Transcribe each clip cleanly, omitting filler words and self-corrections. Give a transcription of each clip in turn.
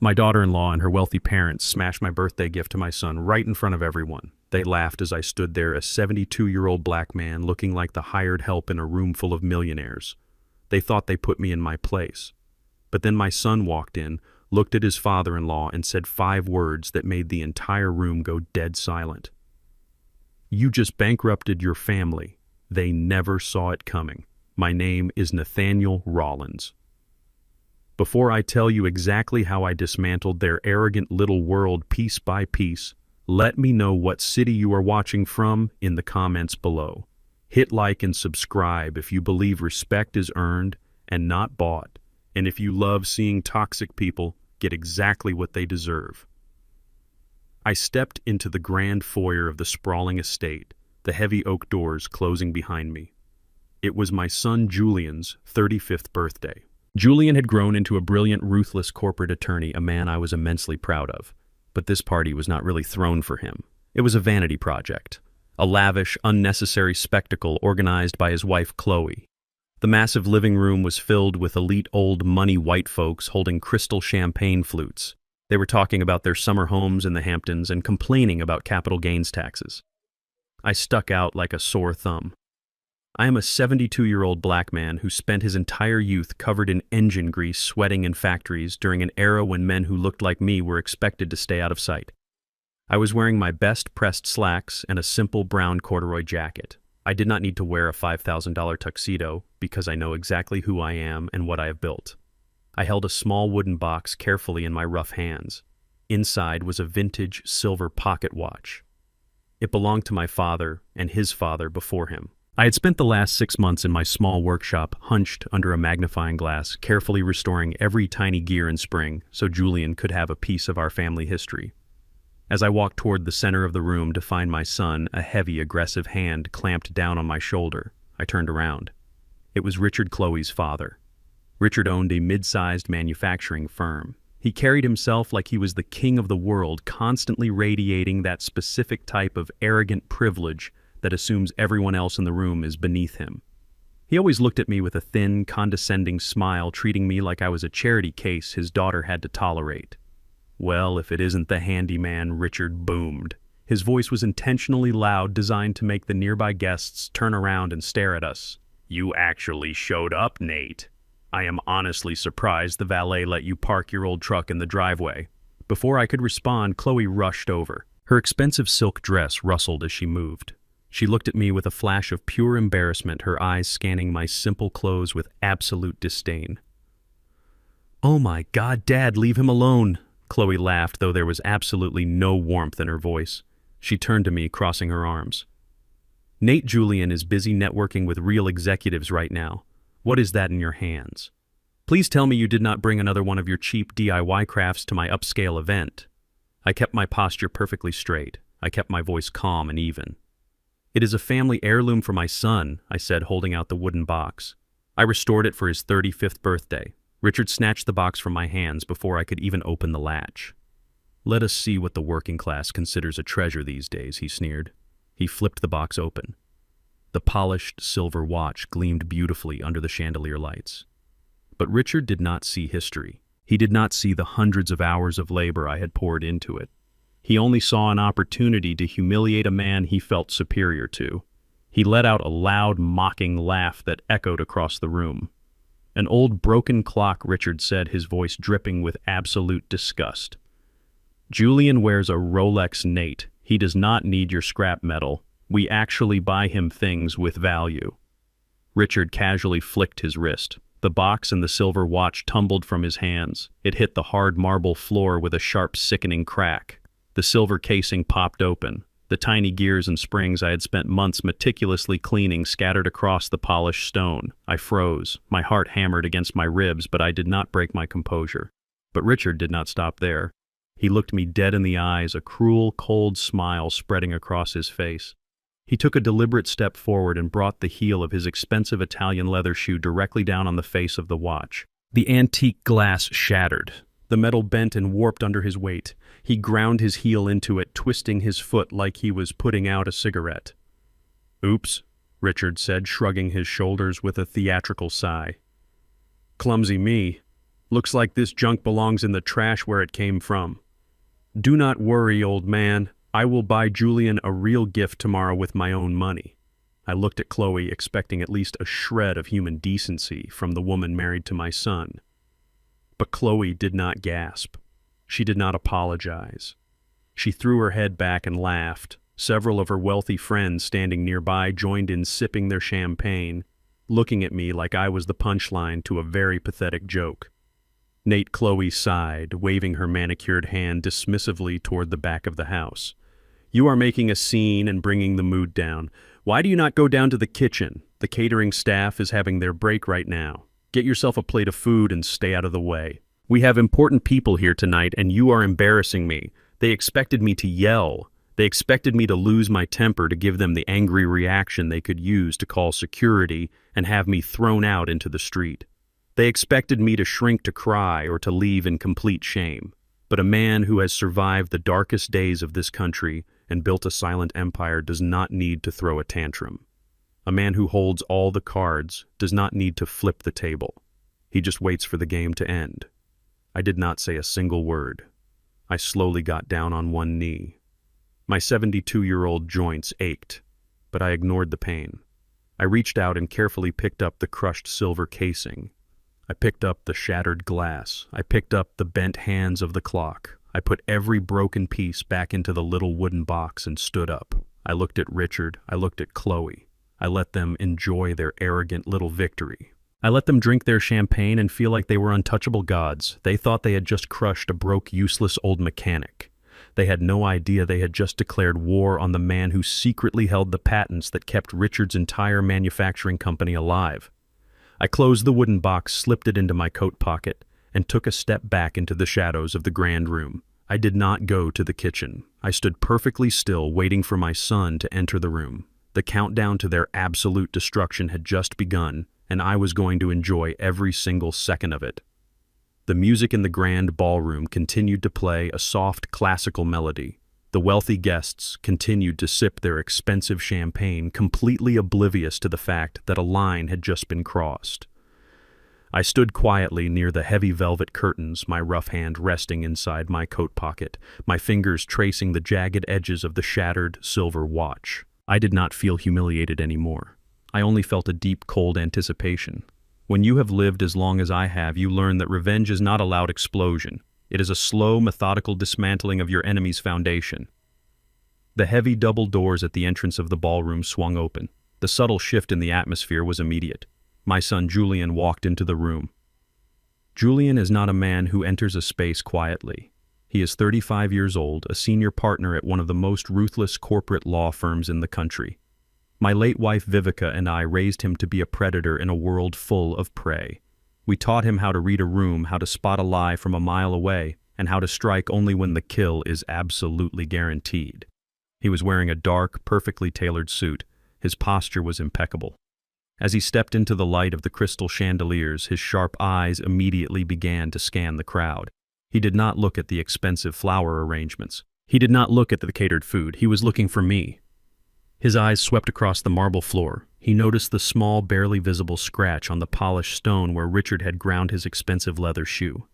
My daughter-in-law and her wealthy parents smashed my birthday gift to my son right in front of everyone. They laughed as I stood there, a 72-year-old black man looking like the hired help in a room full of millionaires. They thought they put me in my place. But then my son walked in, looked at his father-in-law, and said 5 words that made the entire room go dead silent. "You just bankrupted your family. They never saw it coming. My name is Nathaniel Rollins." Before I tell you exactly how I dismantled their arrogant little world piece by piece, let me know what city you are watching from in the comments below. Hit like and subscribe if you believe respect is earned and not bought, and if you love seeing toxic people get exactly what they deserve. I stepped into the grand foyer of the sprawling estate, the heavy oak doors closing behind me. It was my son Julian's 35th birthday. Julian had grown into a brilliant, ruthless corporate attorney, a man I was immensely proud of. But this party was not really thrown for him. It was a vanity project, a lavish, unnecessary spectacle organized by his wife Chloe. The massive living room was filled with elite old money white folks holding crystal champagne flutes. They were talking about their summer homes in the Hamptons and complaining about capital gains taxes. I stuck out like a sore thumb. I am a 72-year-old black man who spent his entire youth covered in engine grease sweating in factories during an era when men who looked like me were expected to stay out of sight. I was wearing my best pressed slacks and a simple brown corduroy jacket. I did not need to wear a $5,000 tuxedo because I know exactly who I am and what I have built. I held a small wooden box carefully in my rough hands. Inside was a vintage silver pocket watch. It belonged to my father and his father before him. I had spent the last 6 months in my small workshop, hunched under a magnifying glass, carefully restoring every tiny gear and spring so Julian could have a piece of our family history. As I walked toward the center of the room to find my son, a heavy, aggressive hand clamped down on my shoulder. I turned around. It was Richard, Chloe's father. Richard owned a mid-sized manufacturing firm. He carried himself like he was the king of the world, constantly radiating that specific type of arrogant privilege that assumes everyone else in the room is beneath him. He always looked at me with a thin, condescending smile, treating me like I was a charity case his daughter had to tolerate. "Well, if it isn't the handyman," Richard boomed. His voice was intentionally loud, designed to make the nearby guests turn around and stare at us. "You actually showed up, Nate. I am honestly surprised the valet let you park your old truck in the driveway." Before I could respond, Chloe rushed over. Her expensive silk dress rustled as she moved. She looked at me with a flash of pure embarrassment, her eyes scanning my simple clothes with absolute disdain. "Oh my God, Dad, leave him alone!" Chloe laughed, though there was absolutely no warmth in her voice. She turned to me, crossing her arms. "Nate Julian is busy networking with real executives right now. What is that in your hands? Please tell me you did not bring another one of your cheap DIY crafts to my upscale event." I kept my posture perfectly straight. I kept my voice calm and even. "It is a family heirloom for my son," I said, holding out the wooden box. "I restored it for his 35th birthday. Richard snatched the box from my hands before I could even open the latch. "Let us see what the working class considers a treasure these days," he sneered. He flipped the box open. The polished silver watch gleamed beautifully under the chandelier lights. But Richard did not see history. He did not see the hundreds of hours of labor I had poured into it. He only saw an opportunity to humiliate a man he felt superior to. He let out a loud, mocking laugh that echoed across the room. "An old broken clock," Richard said, his voice dripping with absolute disgust. "Julian wears a Rolex, Nate. He does not need your scrap metal. We actually buy him things with value." Richard casually flicked his wrist. The box and the silver watch tumbled from his hands. It hit the hard marble floor with a sharp, sickening crack. The silver casing popped open. The tiny gears and springs I had spent months meticulously cleaning scattered across the polished stone. I froze. My heart hammered against my ribs, but I did not break my composure. But Richard did not stop there. He looked me dead in the eyes, a cruel, cold smile spreading across his face. He took a deliberate step forward and brought the heel of his expensive Italian leather shoe directly down on the face of the watch. The antique glass shattered. The metal bent and warped under his weight. He ground his heel into it, twisting his foot like he was putting out a cigarette. "Oops," Richard said, shrugging his shoulders with a theatrical sigh. "Clumsy me. Looks like this junk belongs in the trash where it came from. Do not worry, old man. I will buy Julian a real gift tomorrow with my own money. I looked at Chloe, expecting at least a shred of human decency from the woman married to my son. But Chloe did not gasp. She did not apologize. She threw her head back and laughed. Several of her wealthy friends standing nearby joined in sipping their champagne, looking at me like I was the punchline to a very pathetic joke. Nate Chloe sighed, waving her manicured hand dismissively toward the back of the house. You are making a scene and bringing the mood down. Why do you not go down to the kitchen? The catering staff is having their break right now. Get yourself a plate of food and stay out of the way. We have important people here tonight and you are embarrassing me. They expected me to yell. They expected me to lose my temper to give them the angry reaction they could use to call security and have me thrown out into the street. They expected me to shrink to cry or to leave in complete shame. But a man who has survived the darkest days of this country and built a silent empire does not need to throw a tantrum. A man who holds all the cards does not need to flip the table. He just waits for the game to end. I did not say a single word. I slowly got down on one knee. My 72-year-old joints ached, but I ignored the pain. I reached out and carefully picked up the crushed silver casing. I picked up the shattered glass. I picked up the bent hands of the clock. I put every broken piece back into the little wooden box and stood up. I looked at Richard. I looked at Chloe. I let them enjoy their arrogant little victory. I let them drink their champagne and feel like they were untouchable gods. They thought they had just crushed a broke, useless old mechanic. They had no idea they had just declared war on the man who secretly held the patents that kept Richard's entire manufacturing company alive. I closed the wooden box, slipped it into my coat pocket, and took a step back into the shadows of the grand room. I did not go to the kitchen. I stood perfectly still, waiting for my son to enter the room. The countdown to their absolute destruction had just begun, and I was going to enjoy every single second of it. The music in the grand ballroom continued to play a soft classical melody. The wealthy guests continued to sip their expensive champagne, completely oblivious to the fact that a line had just been crossed. I stood quietly near the heavy velvet curtains, my rough hand resting inside my coat pocket, my fingers tracing the jagged edges of the shattered silver watch. I did not feel humiliated anymore. I only felt a deep, cold anticipation. When you have lived as long as I have, you learn that revenge is not a loud explosion. It is a slow, methodical dismantling of your enemy's foundation. The heavy double doors at the entrance of the ballroom swung open. The subtle shift in the atmosphere was immediate. My son Julian walked into the room. Julian is not a man who enters a space quietly. He is 35 years old, a senior partner at one of the most ruthless corporate law firms in the country. My late wife Vivica and I raised him to be a predator in a world full of prey. We taught him how to read a room, how to spot a lie from a mile away, and how to strike only when the kill is absolutely guaranteed. He was wearing a dark, perfectly tailored suit. His posture was impeccable. As he stepped into the light of the crystal chandeliers, his sharp eyes immediately began to scan the crowd. He did not look at the expensive flower arrangements. He did not look at the catered food. He was looking for me. His eyes swept across the marble floor. He noticed the small, barely visible scratch on the polished stone where Richard had ground his expensive leather shoe.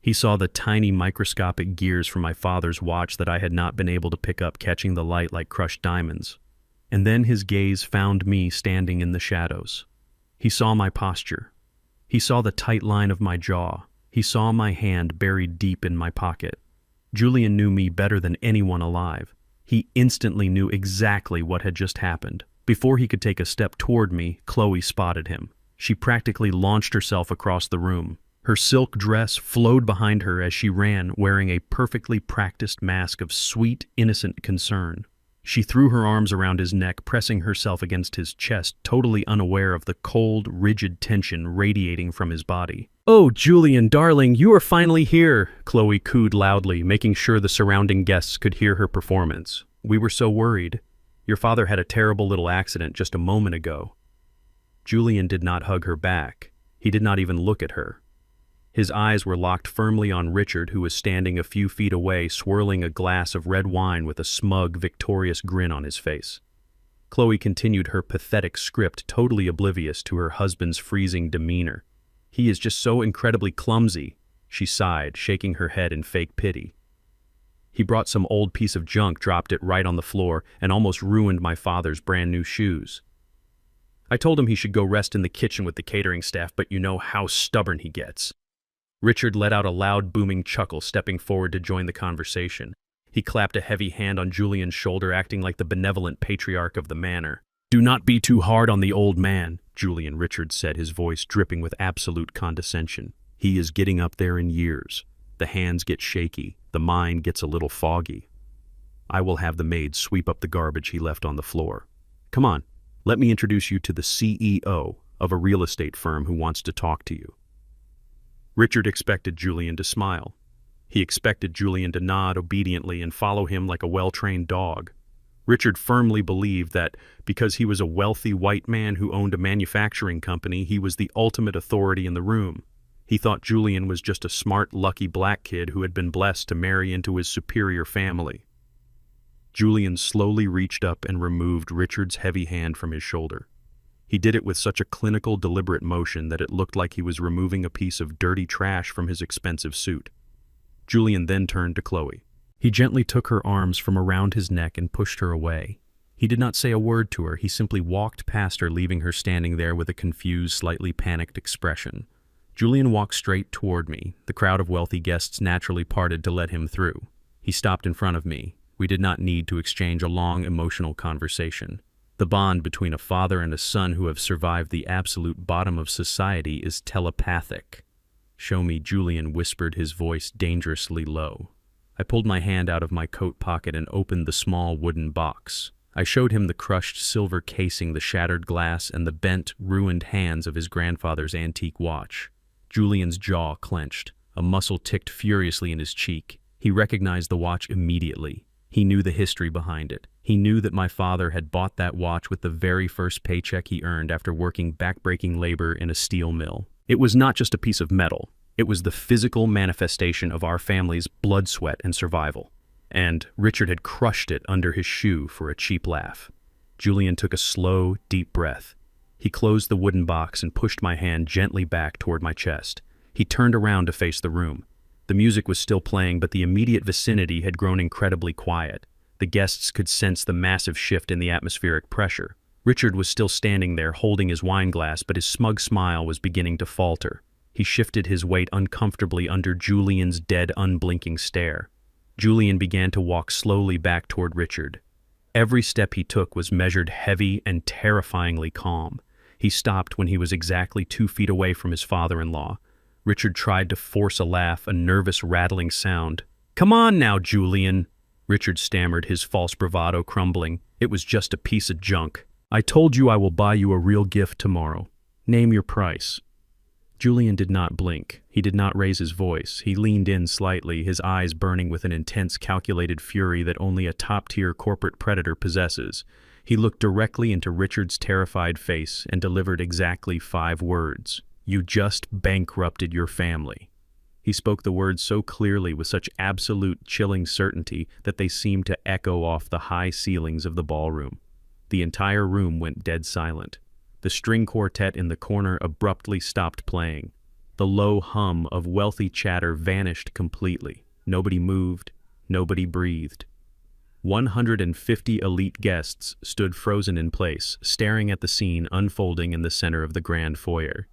He saw the tiny microscopic gears from my father's watch that I had not been able to pick up, catching the light like crushed diamonds. And then his gaze found me standing in the shadows. He saw my posture. He saw the tight line of my jaw. He saw my hand buried deep in my pocket. Julian knew me better than anyone alive. He instantly knew exactly what had just happened. Before he could take a step toward me, Chloe spotted him. She practically launched herself across the room. Her silk dress flowed behind her as she ran, wearing a perfectly practiced mask of sweet, innocent concern. She threw her arms around his neck, pressing herself against his chest, totally unaware of the cold, rigid tension radiating from his body. "Oh, Julian, darling, you are finally here," Chloe cooed loudly, making sure the surrounding guests could hear her performance. "We were so worried. Your father had a terrible little accident just a moment ago." Julian did not hug her back. He did not even look at her. His eyes were locked firmly on Richard, who was standing a few feet away, swirling a glass of red wine with a smug, victorious grin on his face. Chloe continued her pathetic script, totally oblivious to her husband's freezing demeanor. "He is just so incredibly clumsy. She sighed, shaking her head in fake pity. He brought some old piece of junk, dropped it right on the floor, and almost ruined my father's brand new shoes. I told him he should go rest in the kitchen with the catering staff, but you know how stubborn he gets. Richard let out a loud, booming chuckle, stepping forward to join the conversation. He clapped a heavy hand on Julian's shoulder, acting like the benevolent patriarch of the manor. "Do not be too hard on the old man," Julian, Richard said, his voice dripping with absolute condescension. "He is getting up there in years. The hands get shaky, the mind gets a little foggy. I will have the maids sweep up the garbage he left on the floor. Come on, let me introduce you to the CEO of a real estate firm who wants to talk to you." Richard expected Julian to smile. He expected Julian to nod obediently and follow him like a well-trained dog. Richard firmly believed that because he was a wealthy white man who owned a manufacturing company, he was the ultimate authority in the room. He thought Julian was just a smart, lucky black kid who had been blessed to marry into his superior family. Julian slowly reached up and removed Richard's heavy hand from his shoulder. He did it with such a clinical, deliberate motion that it looked like he was removing a piece of dirty trash from his expensive suit. Julian then turned to Chloe. He gently took her arms from around his neck and pushed her away. He did not say a word to her, he simply walked past her, leaving her standing there with a confused, slightly panicked expression. Julian walked straight toward me. The crowd of wealthy guests naturally parted to let him through. He stopped in front of me. We did not need to exchange a long, emotional conversation. The bond between a father and a son who have survived the absolute bottom of society is telepathic. "Show me," Julian whispered, his voice dangerously low. I pulled my hand out of my coat pocket and opened the small wooden box. I showed him the crushed silver casing, the shattered glass, and the bent, ruined hands of his grandfather's antique watch. Julian's jaw clenched. A muscle ticked furiously in his cheek. He recognized the watch immediately. He knew the history behind it. He knew that my father had bought that watch with the very first paycheck he earned after working backbreaking labor in a steel mill. It was not just a piece of metal. It was the physical manifestation of our family's blood, sweat, and survival. And Richard had crushed it under his shoe for a cheap laugh. Julian took a slow, deep breath. He closed the wooden box and pushed my hand gently back toward my chest. He turned around to face the room. The music was still playing, but the immediate vicinity had grown incredibly quiet. The guests could sense the massive shift in the atmospheric pressure. Richard was still standing there, holding his wine glass, but his smug smile was beginning to falter. He shifted his weight uncomfortably under Julian's dead, unblinking stare. Julian began to walk slowly back toward Richard. Every step he took was measured, heavy, and terrifyingly calm. He stopped when he was exactly 2 feet away from his father-in-law. Richard tried to force a laugh, a nervous, rattling sound. "Come on now, Julian," Richard stammered, his false bravado crumbling. "It was just a piece of junk. I told you I will buy you a real gift tomorrow. Name your price." Julian did not blink. He did not raise his voice. He leaned in slightly, his eyes burning with an intense, calculated fury that only a top-tier corporate predator possesses. He looked directly into Richard's terrified face and delivered exactly 5 words. "You just bankrupted your family." He spoke the words so clearly, with such absolute, chilling certainty, that they seemed to echo off the high ceilings of the ballroom. The entire room went dead silent. The string quartet in the corner abruptly stopped playing. The low hum of wealthy chatter vanished completely. Nobody moved. Nobody breathed. 150 elite guests stood frozen in place, staring at the scene unfolding in the center of the grand foyer.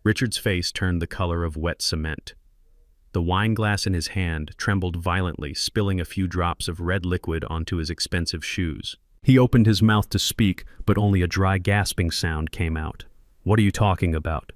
Richard's face turned the color of wet cement. The wine glass in his hand trembled violently, spilling a few drops of red liquid onto his expensive shoes. He opened his mouth to speak, but only a dry gasping sound came out. "What are you talking about?"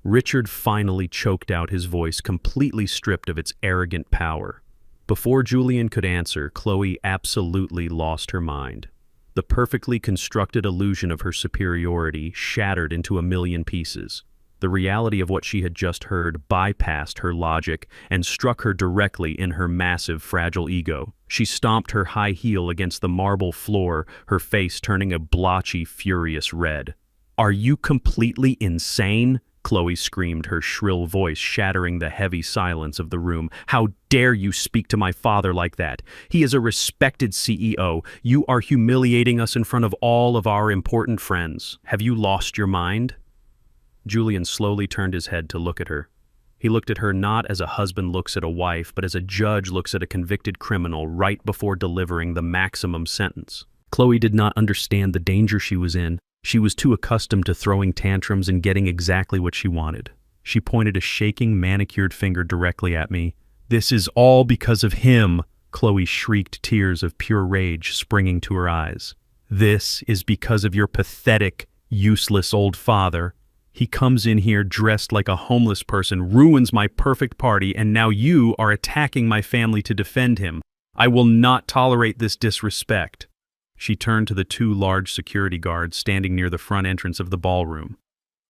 Richard finally choked out, his voice completely stripped of its arrogant power. Before Julian could answer, Chloe absolutely lost her mind. The perfectly constructed illusion of her superiority shattered into a million pieces. The reality of what she had just heard bypassed her logic and struck her directly in her massive, fragile ego. She stomped her high heel against the marble floor, her face turning a blotchy, furious red. "Are you completely insane?" Chloe screamed, her shrill voice shattering the heavy silence of the room. "How dare you speak to my father like that? He is a respected CEO. You are humiliating us in front of all of our important friends. Have you lost your mind?" Julian slowly turned his head to look at her. He looked at her not as a husband looks at a wife, but as a judge looks at a convicted criminal right before delivering the maximum sentence. Chloe did not understand the danger she was in. She was too accustomed to throwing tantrums and getting exactly what she wanted. She pointed a shaking, manicured finger directly at me. "This is all because of him," Chloe shrieked, tears of pure rage springing to her eyes. "This is because of your pathetic, useless old father. He comes in here dressed like a homeless person, ruins my perfect party, and now you are attacking my family to defend him. I will not tolerate this disrespect." She turned to the two large security guards standing near the front entrance of the ballroom.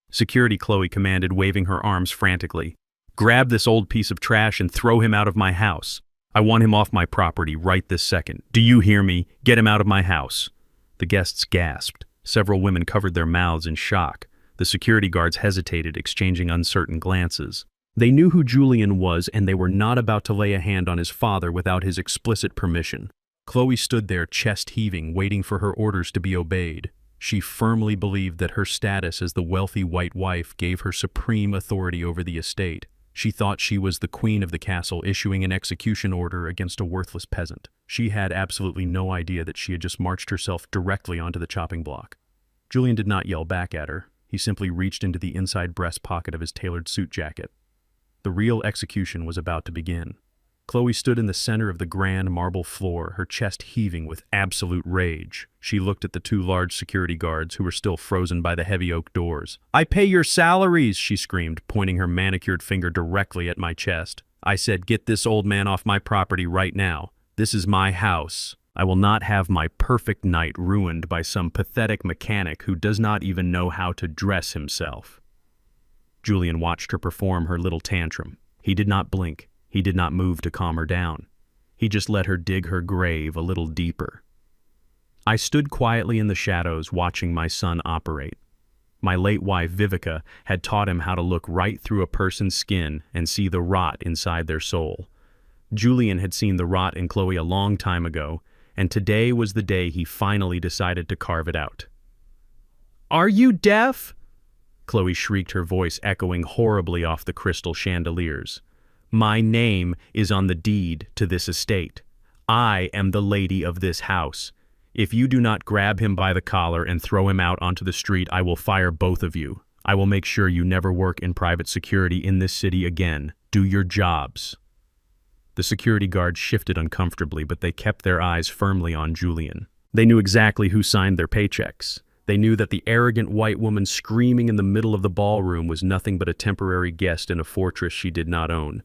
"Security," Chloe commanded, waving her arms frantically. "Grab this old piece of trash and throw him out of my house. I want him off my property right this second. Do you hear me? Get him out of my house." The guests gasped. Several women covered their mouths in shock. The security guards hesitated, exchanging uncertain glances. They knew who Julian was, and they were not about to lay a hand on his father without his explicit permission. Chloe stood there, chest heaving, waiting for her orders to be obeyed. She firmly believed that her status as the wealthy white wife gave her supreme authority over the estate. She thought she was the queen of the castle, issuing an execution order against a worthless peasant. She had absolutely no idea that she had just marched herself directly onto the chopping block. Julian did not yell back at her. He simply reached into the inside breast pocket of his tailored suit jacket. The real execution was about to begin. Chloe stood in the center of the grand marble floor, her chest heaving with absolute rage. She looked at the two large security guards who were still frozen by the heavy oak doors. "I pay your salaries," she screamed, pointing her manicured finger directly at my chest. "I said, get this old man off my property right now. This is my house. I will not have my perfect night ruined by some pathetic mechanic who does not even know how to dress himself." Julian watched her perform her little tantrum. He did not blink. He did not move to calm her down. He just let her dig her grave a little deeper. I stood quietly in the shadows watching my son operate. My late wife, Vivica, had taught him how to look right through a person's skin and see the rot inside their soul. Julian had seen the rot in Chloe a long time ago, and today was the day he finally decided to carve it out. "Are you deaf?" Chloe shrieked, her voice echoing horribly off the crystal chandeliers. "My name is on the deed to this estate. I am the lady of this house. If you do not grab him by the collar and throw him out onto the street, I will fire both of you. I will make sure you never work in private security in this city again. Do your jobs." The security guards shifted uncomfortably, but they kept their eyes firmly on Julian. They knew exactly who signed their paychecks. They knew that the arrogant white woman screaming in the middle of the ballroom was nothing but a temporary guest in a fortress she did not own.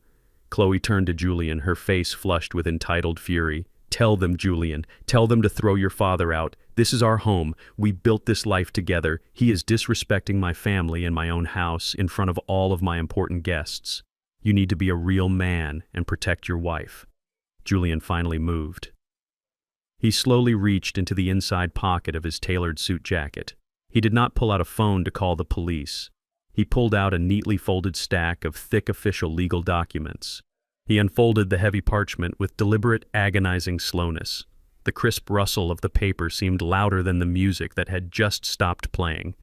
Chloe turned to Julian, her face flushed with entitled fury. "Tell them, Julian. Tell them to throw your father out. This is our home. We built this life together. He is disrespecting my family and my own house in front of all of my important guests. You need to be a real man and protect your wife." Julian finally moved. He slowly reached into the inside pocket of his tailored suit jacket. He did not pull out a phone to call the police. He pulled out a neatly folded stack of thick official legal documents. He unfolded the heavy parchment with deliberate, agonizing slowness. The crisp rustle of the paper seemed louder than the music that had just stopped playing.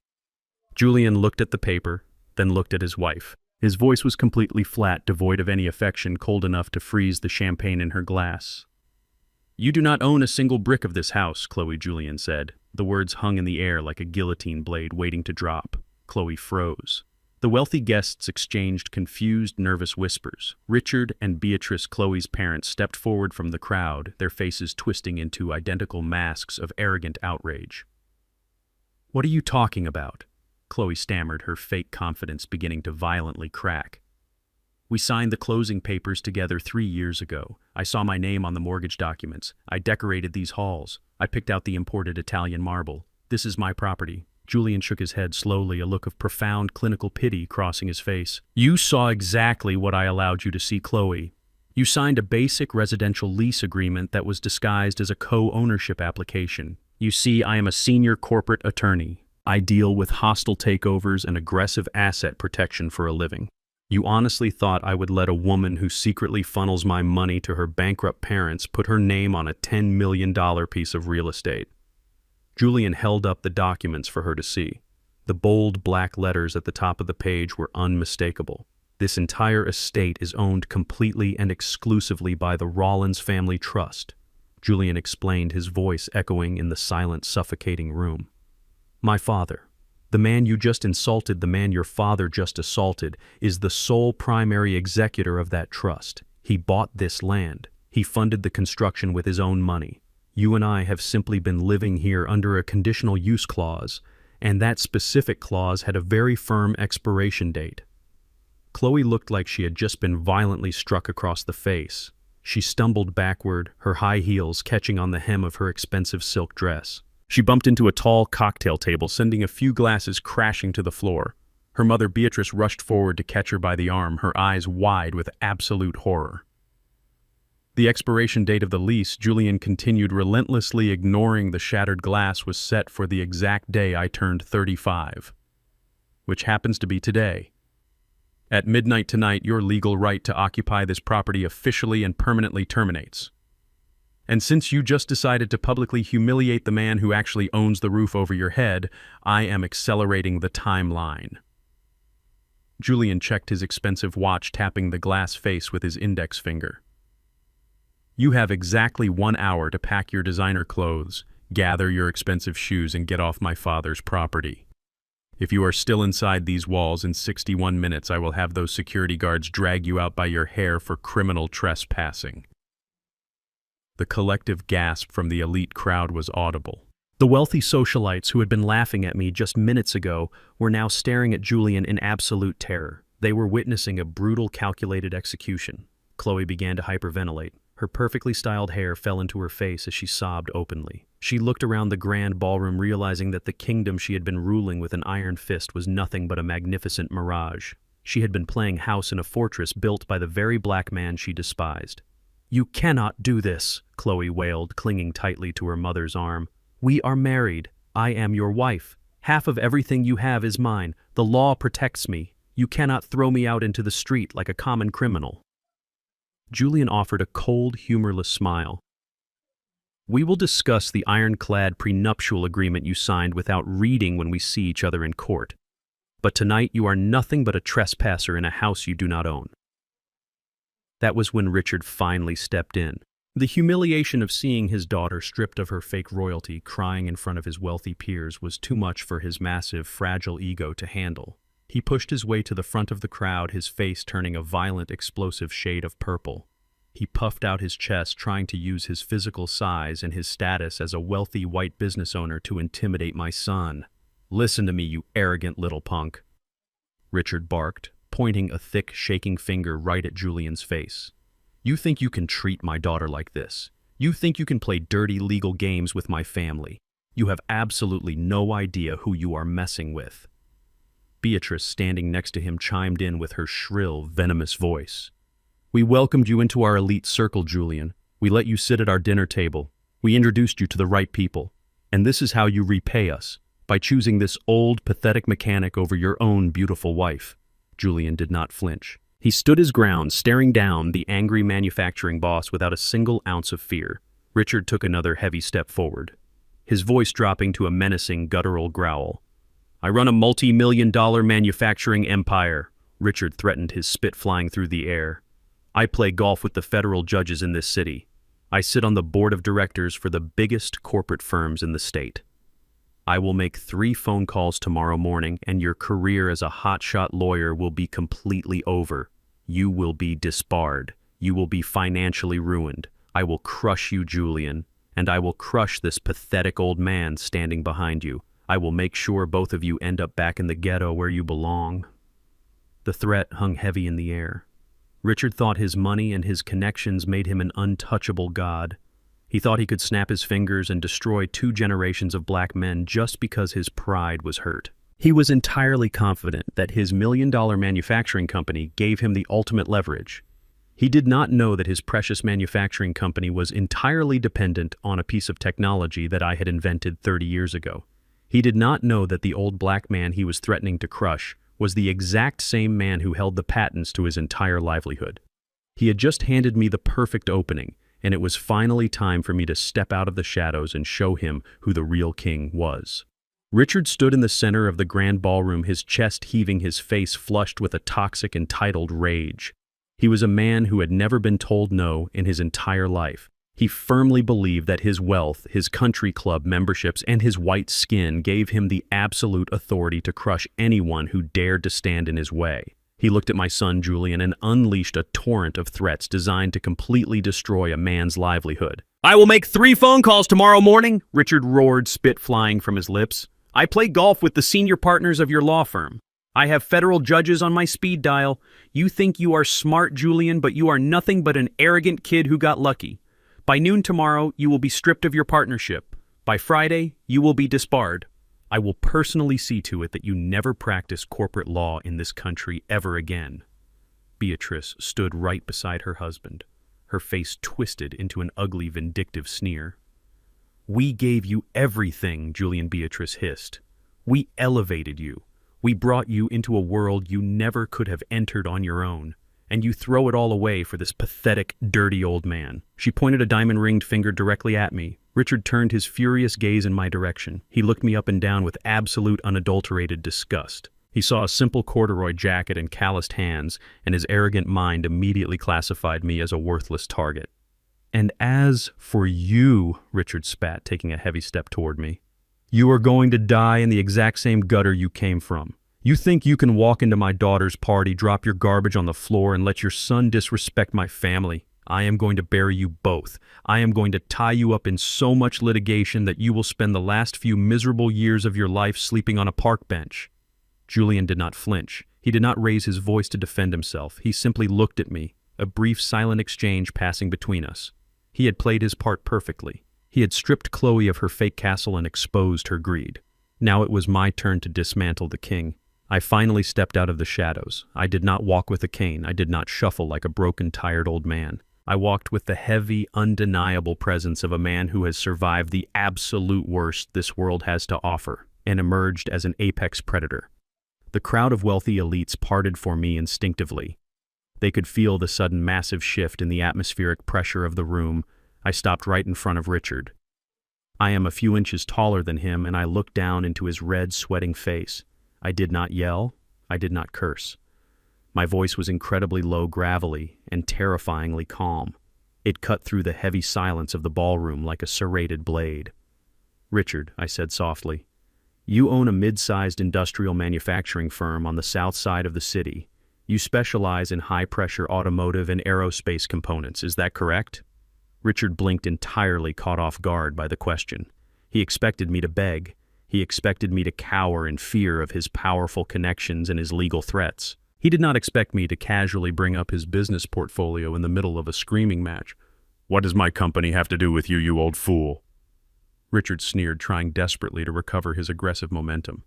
Julian looked at the paper, then looked at his wife. His voice was completely flat, devoid of any affection, cold enough to freeze the champagne in her glass. "You do not own a single brick of this house," Chloe, Julian said. The words hung in the air like a guillotine blade waiting to drop. Chloe froze. The wealthy guests exchanged confused, nervous whispers. Richard and Beatrice, Chloe's parents, stepped forward from the crowd, their faces twisting into identical masks of arrogant outrage. "What are you talking about?" Chloe stammered, her fake confidence beginning to violently crack. "We signed the closing papers together 3 years ago. I saw my name on the mortgage documents. I decorated these halls. I picked out the imported Italian marble. This is my property." Julian shook his head slowly, a look of profound clinical pity crossing his face. "You saw exactly what I allowed you to see, Chloe. You signed a basic residential lease agreement that was disguised as a co-ownership application. You see, I am a senior corporate attorney. I deal with hostile takeovers and aggressive asset protection for a living. You honestly thought I would let a woman who secretly funnels my money to her bankrupt parents put her name on a $10 million piece of real estate?" Julian held up the documents for her to see. The bold black letters at the top of the page were unmistakable. This entire estate is owned completely and exclusively by the Rollins Family Trust, Julian explained, his voice echoing in the silent, suffocating room. My father, the man you just insulted, the man your father just assaulted, is the sole primary executor of that trust. He bought this land. He funded the construction with his own money. You and I have simply been living here under a conditional use clause, and that specific clause had a very firm expiration date. Chloe looked like she had just been violently struck across the face. She stumbled backward, her high heels catching on the hem of her expensive silk dress. She bumped into a tall cocktail table, sending a few glasses crashing to the floor. Her mother Beatrice rushed forward to catch her by the arm, her eyes wide with absolute horror. The expiration date of the lease, Julian continued, relentlessly ignoring the shattered glass, was set for the exact day I turned 35, which happens to be today. At midnight tonight, your legal right to occupy this property officially and permanently terminates. And since you just decided to publicly humiliate the man who actually owns the roof over your head, I am accelerating the timeline. Julian checked his expensive watch, tapping the glass face with his index finger. You have exactly 1 hour to pack your designer clothes, gather your expensive shoes, and get off my father's property. If you are still inside these walls in 61 minutes, I will have those security guards drag you out by your hair for criminal trespassing. The collective gasp from the elite crowd was audible. The wealthy socialites who had been laughing at me just minutes ago were now staring at Julian in absolute terror. They were witnessing a brutal, calculated execution. Chloe began to hyperventilate. Her perfectly styled hair fell into her face as she sobbed openly. She looked around the grand ballroom, realizing that the kingdom she had been ruling with an iron fist was nothing but a magnificent mirage. She had been playing house in a fortress built by the very black man she despised. You cannot do this, Chloe wailed, clinging tightly to her mother's arm. We are married. I am your wife. Half of everything you have is mine. The law protects me. You cannot throw me out into the street like a common criminal. Julian offered a cold, humorless smile. We will discuss the ironclad prenuptial agreement you signed without reading when we see each other in court. But tonight you are nothing but a trespasser in a house you do not own. That was when Richard finally stepped in. The humiliation of seeing his daughter stripped of her fake royalty, crying in front of his wealthy peers, was too much for his massive, fragile ego to handle. He pushed his way to the front of the crowd, his face turning a violent, explosive shade of purple. He puffed out his chest, trying to use his physical size and his status as a wealthy white business owner to intimidate my son. Listen to me, you arrogant little punk, Richard barked, pointing a thick, shaking finger right at Julian's face. You think you can treat my daughter like this? You think you can play dirty legal games with my family? You have absolutely no idea who you are messing with. Beatrice, standing next to him, chimed in with her shrill, venomous voice. We welcomed you into our elite circle, Julian. We let you sit at our dinner table. We introduced you to the right people. And this is how you repay us, by choosing this old, pathetic mechanic over your own beautiful wife. Julian did not flinch. He stood his ground, staring down the angry manufacturing boss without a single ounce of fear. Richard took another heavy step forward, his voice dropping to a menacing, guttural growl. I run a multi-million-dollar manufacturing empire, Richard threatened, his spit flying through the air. I play golf with the federal judges in this city. I sit on the board of directors for the biggest corporate firms in the state. I will make 3 phone calls tomorrow morning, and your career as a hotshot lawyer will be completely over. You will be disbarred. You will be financially ruined. I will crush you, Julian, and I will crush this pathetic old man standing behind you. I will make sure both of you end up back in the ghetto where you belong. The threat hung heavy in the air. Richard thought his money and his connections made him an untouchable god. He thought he could snap his fingers and destroy 2 generations of black men just because his pride was hurt. He was entirely confident that his million-dollar manufacturing company gave him the ultimate leverage. He did not know that his precious manufacturing company was entirely dependent on a piece of technology that I had invented 30 years ago. He did not know that the old black man he was threatening to crush was the exact same man who held the patents to his entire livelihood. He had just handed me the perfect opening, and it was finally time for me to step out of the shadows and show him who the real king was. Richard stood in the center of the grand ballroom, his chest heaving, his face flushed with a toxic, entitled rage. He was a man who had never been told no in his entire life. He firmly believed that his wealth, his country club memberships, and his white skin gave him the absolute authority to crush anyone who dared to stand in his way. He looked at my son Julian and unleashed a torrent of threats designed to completely destroy a man's livelihood. "I will make 3 phone calls tomorrow morning," Richard roared, spit flying from his lips. "I play golf with the senior partners of your law firm. I have federal judges on my speed dial. You think you are smart, Julian, but you are nothing but an arrogant kid who got lucky. By noon tomorrow, you will be stripped of your partnership. By Friday, you will be disbarred. I will personally see to it that you never practice corporate law in this country ever again." Beatrice stood right beside her husband, her face twisted into an ugly, vindictive sneer. "We gave you everything," Julian Beatrice hissed. "We elevated you. We brought you into a world you never could have entered on your own. And you throw it all away for this pathetic, dirty old man." She pointed a diamond-ringed finger directly at me. Richard turned his furious gaze in my direction. He looked me up and down with absolute, unadulterated disgust. He saw a simple corduroy jacket and calloused hands, and his arrogant mind immediately classified me as a worthless target. "And as for you," Richard spat, taking a heavy step toward me, "you are going to die in the exact same gutter you came from. You think you can walk into my daughter's party, drop your garbage on the floor, and let your son disrespect my family? I am going to bury you both. I am going to tie you up in so much litigation that you will spend the last few miserable years of your life sleeping on a park bench." Julian did not flinch. He did not raise his voice to defend himself. He simply looked at me, a brief silent exchange passing between us. He had played his part perfectly. He had stripped Chloe of her fake castle and exposed her greed. Now it was my turn to dismantle the king. I finally stepped out of the shadows. I did not walk with a cane. I did not shuffle like a broken, tired old man. I walked with the heavy, undeniable presence of a man who has survived the absolute worst this world has to offer and emerged as an apex predator. The crowd of wealthy elites parted for me instinctively. They could feel the sudden massive shift in the atmospheric pressure of the room. I stopped right in front of Richard. I am a few inches taller than him, and I looked down into his red, sweating face. I did not yell. I did not curse. My voice was incredibly low, gravelly, and terrifyingly calm. It cut through the heavy silence of the ballroom like a serrated blade. "Richard," I said softly, "you own a mid-sized industrial manufacturing firm on the south side of the city. You specialize in high-pressure automotive and aerospace components, is that correct?" Richard blinked, entirely caught off guard by the question. He expected me to beg. He expected me to cower in fear of his powerful connections and his legal threats. He did not expect me to casually bring up his business portfolio in the middle of a screaming match. "What does my company have to do with you, you old fool?" Richard sneered, trying desperately to recover his aggressive momentum.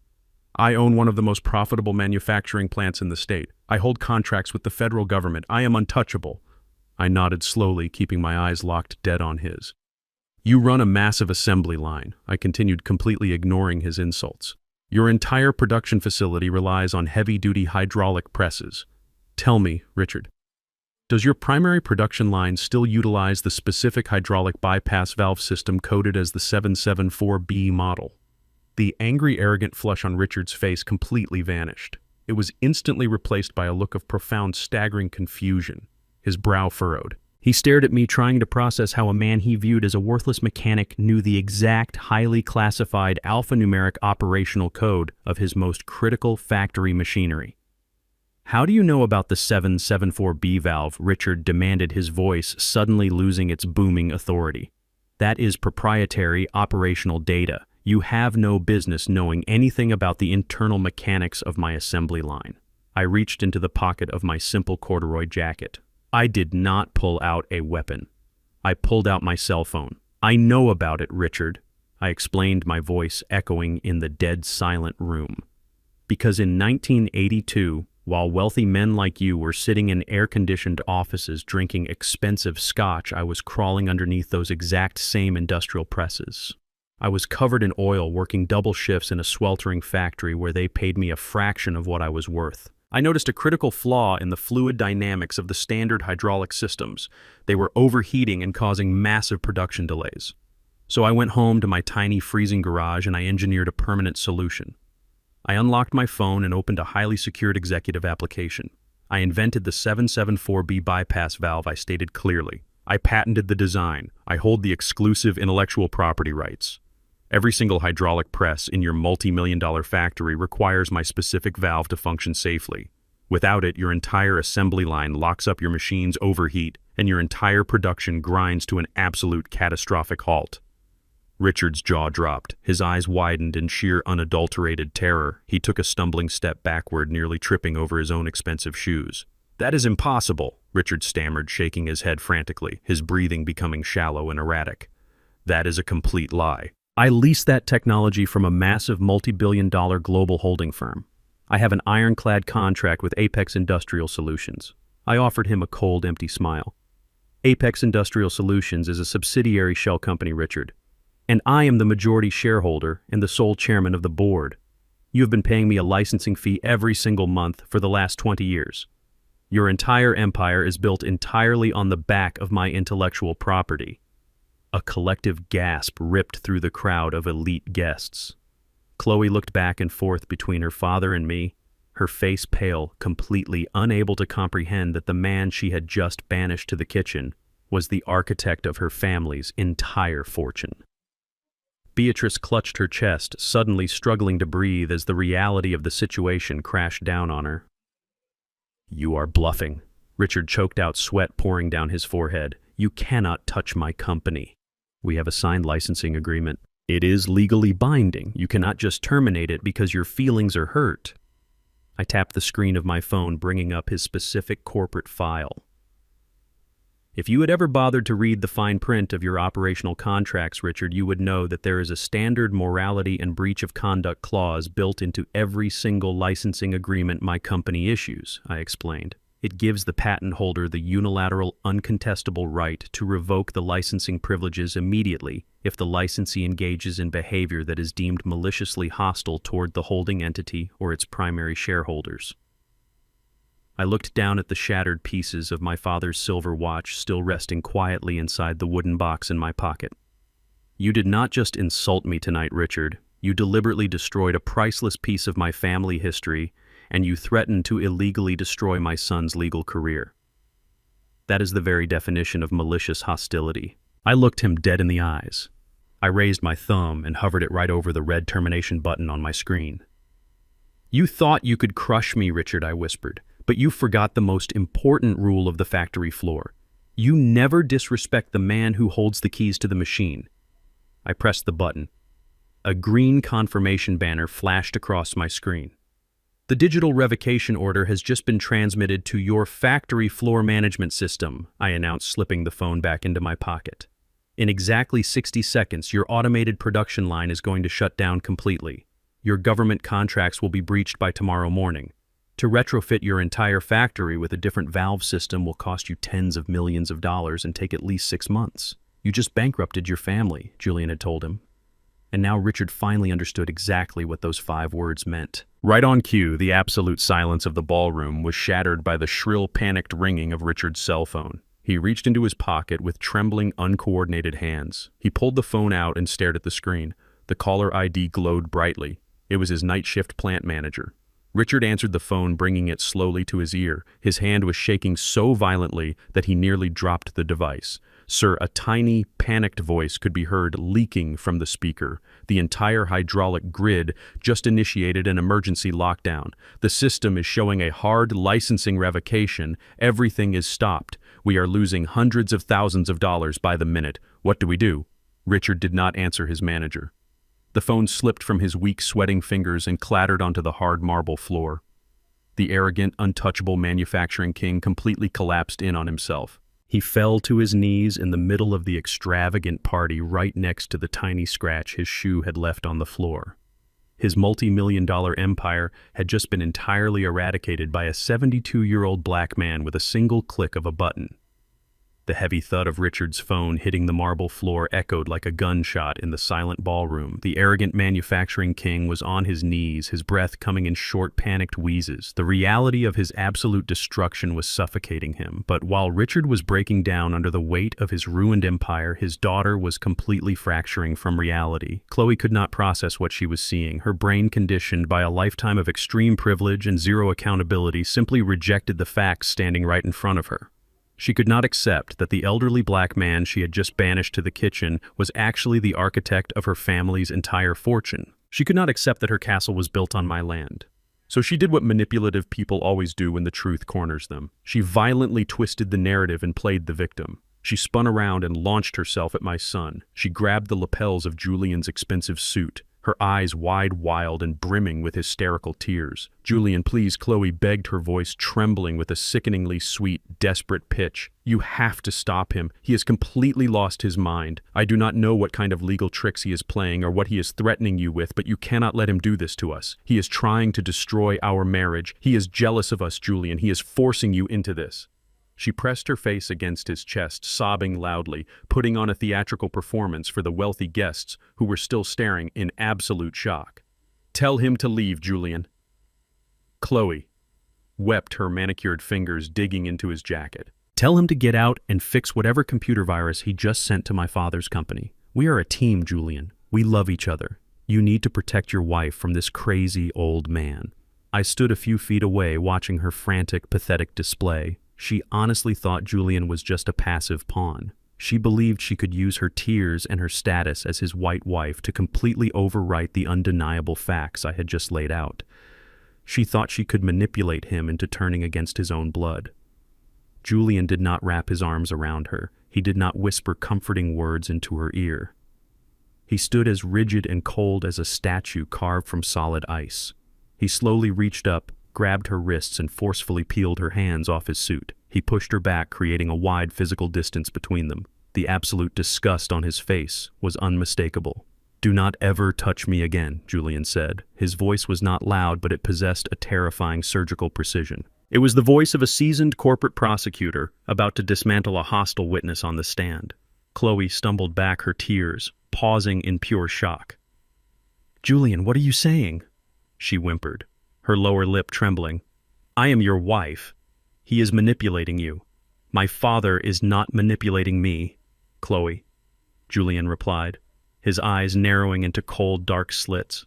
"I own one of the most profitable manufacturing plants in the state. I hold contracts with the federal government. I am untouchable." I nodded slowly, keeping my eyes locked dead on his. "You run a massive assembly line," I continued, completely ignoring his insults. "Your entire production facility relies on heavy-duty hydraulic presses. Tell me, Richard, does your primary production line still utilize the specific hydraulic bypass valve system coded as the 774B model?" The angry, arrogant flush on Richard's face completely vanished. It was instantly replaced by a look of profound, staggering confusion. His brow furrowed. He stared at me, trying to process how a man he viewed as a worthless mechanic knew the exact, highly classified alphanumeric operational code of his most critical factory machinery. "How do you know about the 774B valve?" Richard demanded, his voice suddenly losing its booming authority. "That is proprietary operational data. You have no business knowing anything about the internal mechanics of my assembly line." I reached into the pocket of my simple corduroy jacket. I did not pull out a weapon. I pulled out my cell phone. "I know about it, Richard," I explained, my voice echoing in the dead silent room. "Because in 1982, while wealthy men like you were sitting in air-conditioned offices drinking expensive scotch, I was crawling underneath those exact same industrial presses. I was covered in oil, working double shifts in a sweltering factory where they paid me a fraction of what I was worth. I noticed a critical flaw in the fluid dynamics of the standard hydraulic systems. They were overheating and causing massive production delays. So I went home to my tiny freezing garage and I engineered a permanent solution. I unlocked my phone and opened a highly secured executive application. I invented the 774B bypass valve I stated clearly. I patented the design. I hold the exclusive intellectual property rights. Every single hydraulic press in your multi-million-dollar factory requires my specific valve to function safely. Without it, your entire assembly line locks up, your machines overheat, and your entire production grinds to an absolute catastrophic halt. Richard's jaw dropped. His eyes widened in sheer unadulterated terror. He took a stumbling step backward, nearly tripping over his own expensive shoes. "That is impossible," Richard stammered, shaking his head frantically, his breathing becoming shallow and erratic. "That is a complete lie. I leased that technology from a massive multi-billion-dollar global holding firm. I have an ironclad contract with Apex Industrial Solutions." I offered him a cold, empty smile. "Apex Industrial Solutions is a subsidiary shell company, Richard. And I am the majority shareholder and the sole chairman of the board. You have been paying me a licensing fee every single month for the last 20 years. Your entire empire is built entirely on the back of my intellectual property." A collective gasp ripped through the crowd of elite guests. Chloe looked back and forth between her father and me, her face pale, completely unable to comprehend that the man she had just banished to the kitchen was the architect of her family's entire fortune. Beatrice clutched her chest, suddenly struggling to breathe as the reality of the situation crashed down on her. "You are bluffing." Richard choked out, sweat pouring down his forehead. "You cannot touch my company. We have a signed licensing agreement. It is legally binding. You cannot just terminate it because your feelings are hurt." I tapped the screen of my phone, bringing up his specific corporate file. "If you had ever bothered to read the fine print of your operational contracts, Richard, you would know that there is a standard morality and breach of conduct clause built into every single licensing agreement my company issues," I explained. "It gives the patent holder the unilateral, uncontestable right to revoke the licensing privileges immediately if the licensee engages in behavior that is deemed maliciously hostile toward the holding entity or its primary shareholders." I looked down at the shattered pieces of my father's silver watch still resting quietly inside the wooden box in my pocket. "You did not just insult me tonight, Richard. You deliberately destroyed a priceless piece of my family history, and you threatened to illegally destroy my son's legal career. That is the very definition of malicious hostility." I looked him dead in the eyes. I raised my thumb and hovered it right over the red termination button on my screen. "You thought you could crush me, Richard," I whispered. "But you forgot the most important rule of the factory floor. You never disrespect the man who holds the keys to the machine." I pressed the button. A green confirmation banner flashed across my screen. "The digital revocation order has just been transmitted to your factory floor management system," I announced, slipping the phone back into my pocket. "In exactly 60 seconds, your automated production line is going to shut down completely. Your government contracts will be breached by tomorrow morning. To retrofit your entire factory with a different valve system will cost you tens of millions of dollars and take at least 6 months. You just bankrupted your family," Julian had told him. And now Richard finally understood exactly what those 5 words meant. Right on cue, the absolute silence of the ballroom was shattered by the shrill, panicked ringing of Richard's cell phone. He reached into his pocket with trembling, uncoordinated hands. He pulled the phone out and stared at the screen. The caller ID glowed brightly. It was his night shift plant manager. Richard answered the phone, bringing it slowly to his ear. His hand was shaking so violently that he nearly dropped the device. "Sir," a tiny, panicked voice could be heard leaking from the speaker. "The entire hydraulic grid just initiated an emergency lockdown. The system is showing a hard licensing revocation. Everything is stopped. We are losing hundreds of thousands of dollars by the minute. What do we do?" Richard did not answer his manager. The phone slipped from his weak, sweating fingers and clattered onto the hard marble floor. The arrogant, untouchable manufacturing king completely collapsed in on himself. He fell to his knees in the middle of the extravagant party right next to the tiny scratch his shoe had left on the floor. His multi-million-dollar empire had just been entirely eradicated by a 72-year-old black man with a single click of a button. The heavy thud of Richard's phone hitting the marble floor echoed like a gunshot in the silent ballroom. The arrogant manufacturing king was on his knees, his breath coming in short, panicked wheezes. The reality of his absolute destruction was suffocating him. But while Richard was breaking down under the weight of his ruined empire, his daughter was completely fracturing from reality. Chloe could not process what she was seeing. Her brain, conditioned by a lifetime of extreme privilege and zero accountability, simply rejected the facts standing right in front of her. She could not accept that the elderly black man she had just banished to the kitchen was actually the architect of her family's entire fortune. She could not accept that her castle was built on my land. So she did what manipulative people always do when the truth corners them. She violently twisted the narrative and played the victim. She spun around and launched herself at my son. She grabbed the lapels of Julian's expensive suit, her eyes wide, wild, and brimming with hysterical tears. "Julian, please," Chloe begged, her voice trembling with a sickeningly sweet, desperate pitch. "You have to stop him. He has completely lost his mind. I do not know what kind of legal tricks he is playing or what he is threatening you with, but you cannot let him do this to us. He is trying to destroy our marriage. He is jealous of us, Julian. He is forcing you into this." She pressed her face against his chest, sobbing loudly, putting on a theatrical performance for the wealthy guests who were still staring in absolute shock. "Tell him to leave, Julian." Chloe wept, her manicured fingers digging into his jacket. "Tell him to get out and fix whatever computer virus he just sent to my father's company. We are a team, Julian. We love each other. You need to protect your wife from this crazy old man." I stood a few feet away, watching her frantic, pathetic display. She honestly thought Julian was just a passive pawn. She believed she could use her tears and her status as his white wife to completely overwrite the undeniable facts I had just laid out. She thought she could manipulate him into turning against his own blood. Julian did not wrap his arms around her. He did not whisper comforting words into her ear. He stood as rigid and cold as a statue carved from solid ice. He slowly reached up, grabbed her wrists, and forcefully peeled her hands off his suit. He pushed her back, creating a wide physical distance between them. The absolute disgust on his face was unmistakable. "Do not ever touch me again," Julian said. His voice was not loud, but it possessed a terrifying surgical precision. It was the voice of a seasoned corporate prosecutor about to dismantle a hostile witness on the stand. Chloe stumbled back, her tears pausing in pure shock. "Julian, what are you saying?" she whimpered, her lower lip trembling. "I am your wife. He is manipulating you." "My father is not manipulating me, Chloe," Julian replied, his eyes narrowing into cold, dark slits.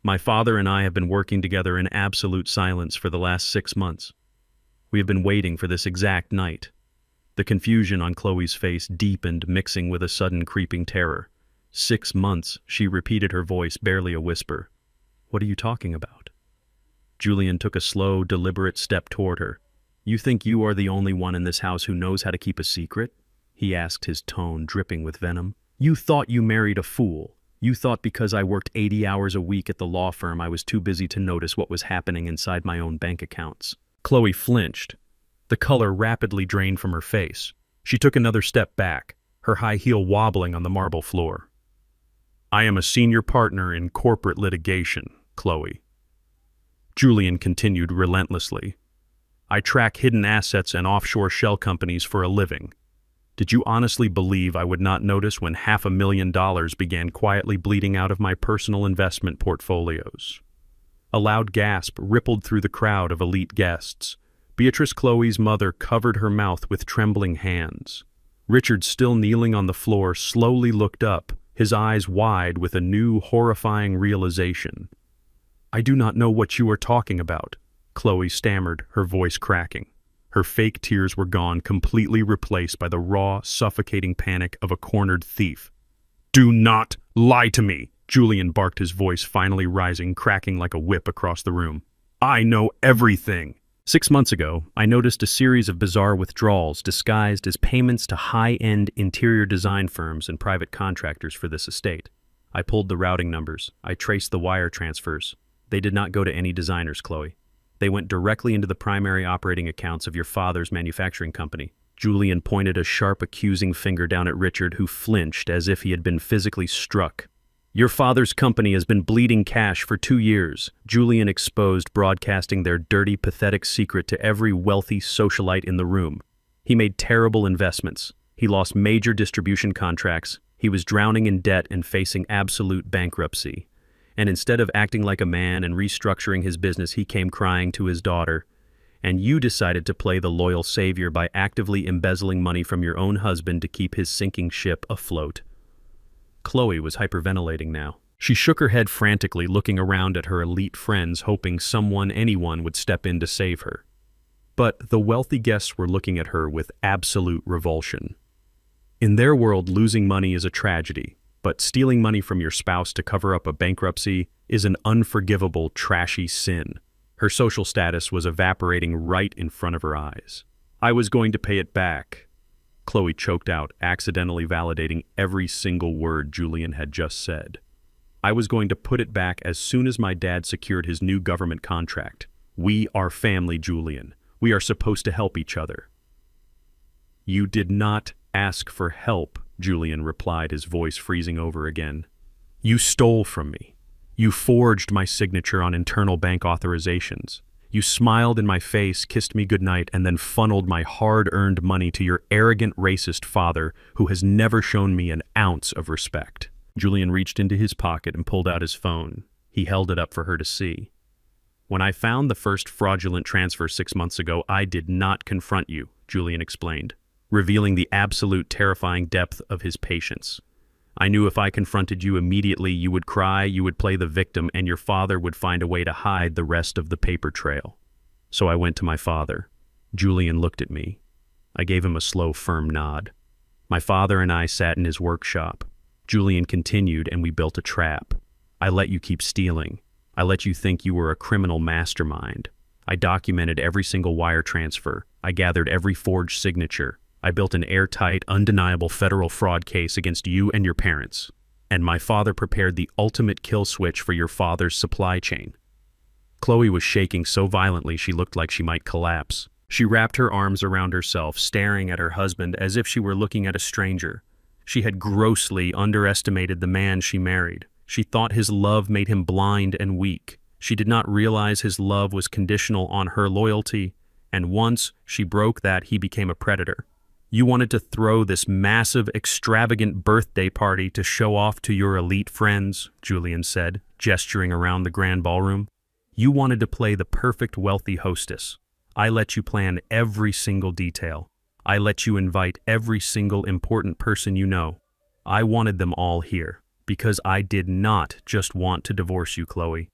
"My father and I have been working together in absolute silence for the last 6 months. We have been waiting for this exact night." The confusion on Chloe's face deepened, mixing with a sudden creeping terror. 6 months, she repeated, her voice barely a whisper. "What are you talking about?" Julian took a slow, deliberate step toward her. "You think you are the only one in this house who knows how to keep a secret?" he asked, his tone dripping with venom. "You thought you married a fool. You thought because I worked 80 hours a week at the law firm I was too busy to notice what was happening inside my own bank accounts." Chloe flinched. The color rapidly drained from her face. She took another step back, her high heel wobbling on the marble floor. "I am a senior partner in corporate litigation, Chloe," Julian continued relentlessly. "I track hidden assets and offshore shell companies for a living. Did you honestly believe I would not notice when $500,000 began quietly bleeding out of my personal investment portfolios?" A loud gasp rippled through the crowd of elite guests. Beatrice, Chloe's mother, covered her mouth with trembling hands. Richard, still kneeling on the floor, slowly looked up, his eyes wide with a new, horrifying realization. "I do not know what you are talking about," Chloe stammered, her voice cracking. Her fake tears were gone, completely replaced by the raw, suffocating panic of a cornered thief. "Do not lie to me!" Julian barked, his voice finally rising, cracking like a whip across the room. "I know everything!" 6 months ago, I noticed a series of bizarre withdrawals disguised as payments to high-end interior design firms and private contractors for this estate. I pulled the routing numbers. I traced the wire transfers. They did not go to any designers, Chloe. They went directly into the primary operating accounts of your father's manufacturing company. Julian pointed a sharp, accusing finger down at Richard, who flinched as if he had been physically struck. "Your father's company has been bleeding cash for 2 years, Julian exposed, broadcasting their dirty, pathetic secret to every wealthy socialite in the room. He made terrible investments. He lost major distribution contracts. He was drowning in debt and facing absolute bankruptcy. And instead of acting like a man and restructuring his business, he came crying to his daughter. And you decided to play the loyal savior by actively embezzling money from your own husband to keep his sinking ship afloat. Chloe was hyperventilating now. She shook her head frantically, looking around at her elite friends, hoping anyone would step in to save her. But the wealthy guests were looking at her with absolute revulsion. In their world, losing money is a tragedy, but stealing money from your spouse to cover up a bankruptcy is an unforgivable, trashy sin. Her social status was evaporating right in front of her eyes. I was going to pay it back. Chloe choked out, accidentally validating every single word Julian had just said. I was going to put it back as soon as my dad secured his new government contract. We are family, Julian. We are supposed to help each other. You did not ask for help, Julian replied, his voice freezing over again. You stole from me. You forged my signature on internal bank authorizations. You smiled in my face, kissed me goodnight, and then funneled my hard-earned money to your arrogant, racist father who has never shown me an ounce of respect. Julian reached into his pocket and pulled out his phone. He held it up for her to see. When I found the first fraudulent transfer 6 months ago, I did not confront you, Julian explained, revealing the absolute terrifying depth of his patience. I knew if I confronted you immediately, you would cry, you would play the victim, and your father would find a way to hide the rest of the paper trail. So I went to my father. Julian looked at me. I gave him a slow, firm nod. My father and I sat in his workshop. Julian continued, and we built a trap. I let you keep stealing. I let you think you were a criminal mastermind. I documented every single wire transfer. I gathered every forged signature. I built an airtight, undeniable federal fraud case against you and your parents. And my father prepared the ultimate kill switch for your father's supply chain. Chloe was shaking so violently she looked like she might collapse. She wrapped her arms around herself, staring at her husband as if she were looking at a stranger. She had grossly underestimated the man she married. She thought his love made him blind and weak. She did not realize his love was conditional on her loyalty, and once she broke that, he became a predator. You wanted to throw this massive, extravagant birthday party to show off to your elite friends, Julian said, gesturing around the grand ballroom. You wanted to play the perfect wealthy hostess. I let you plan every single detail. I let you invite every single important person you know. I wanted them all here, because I did not just want to divorce you, Chloe.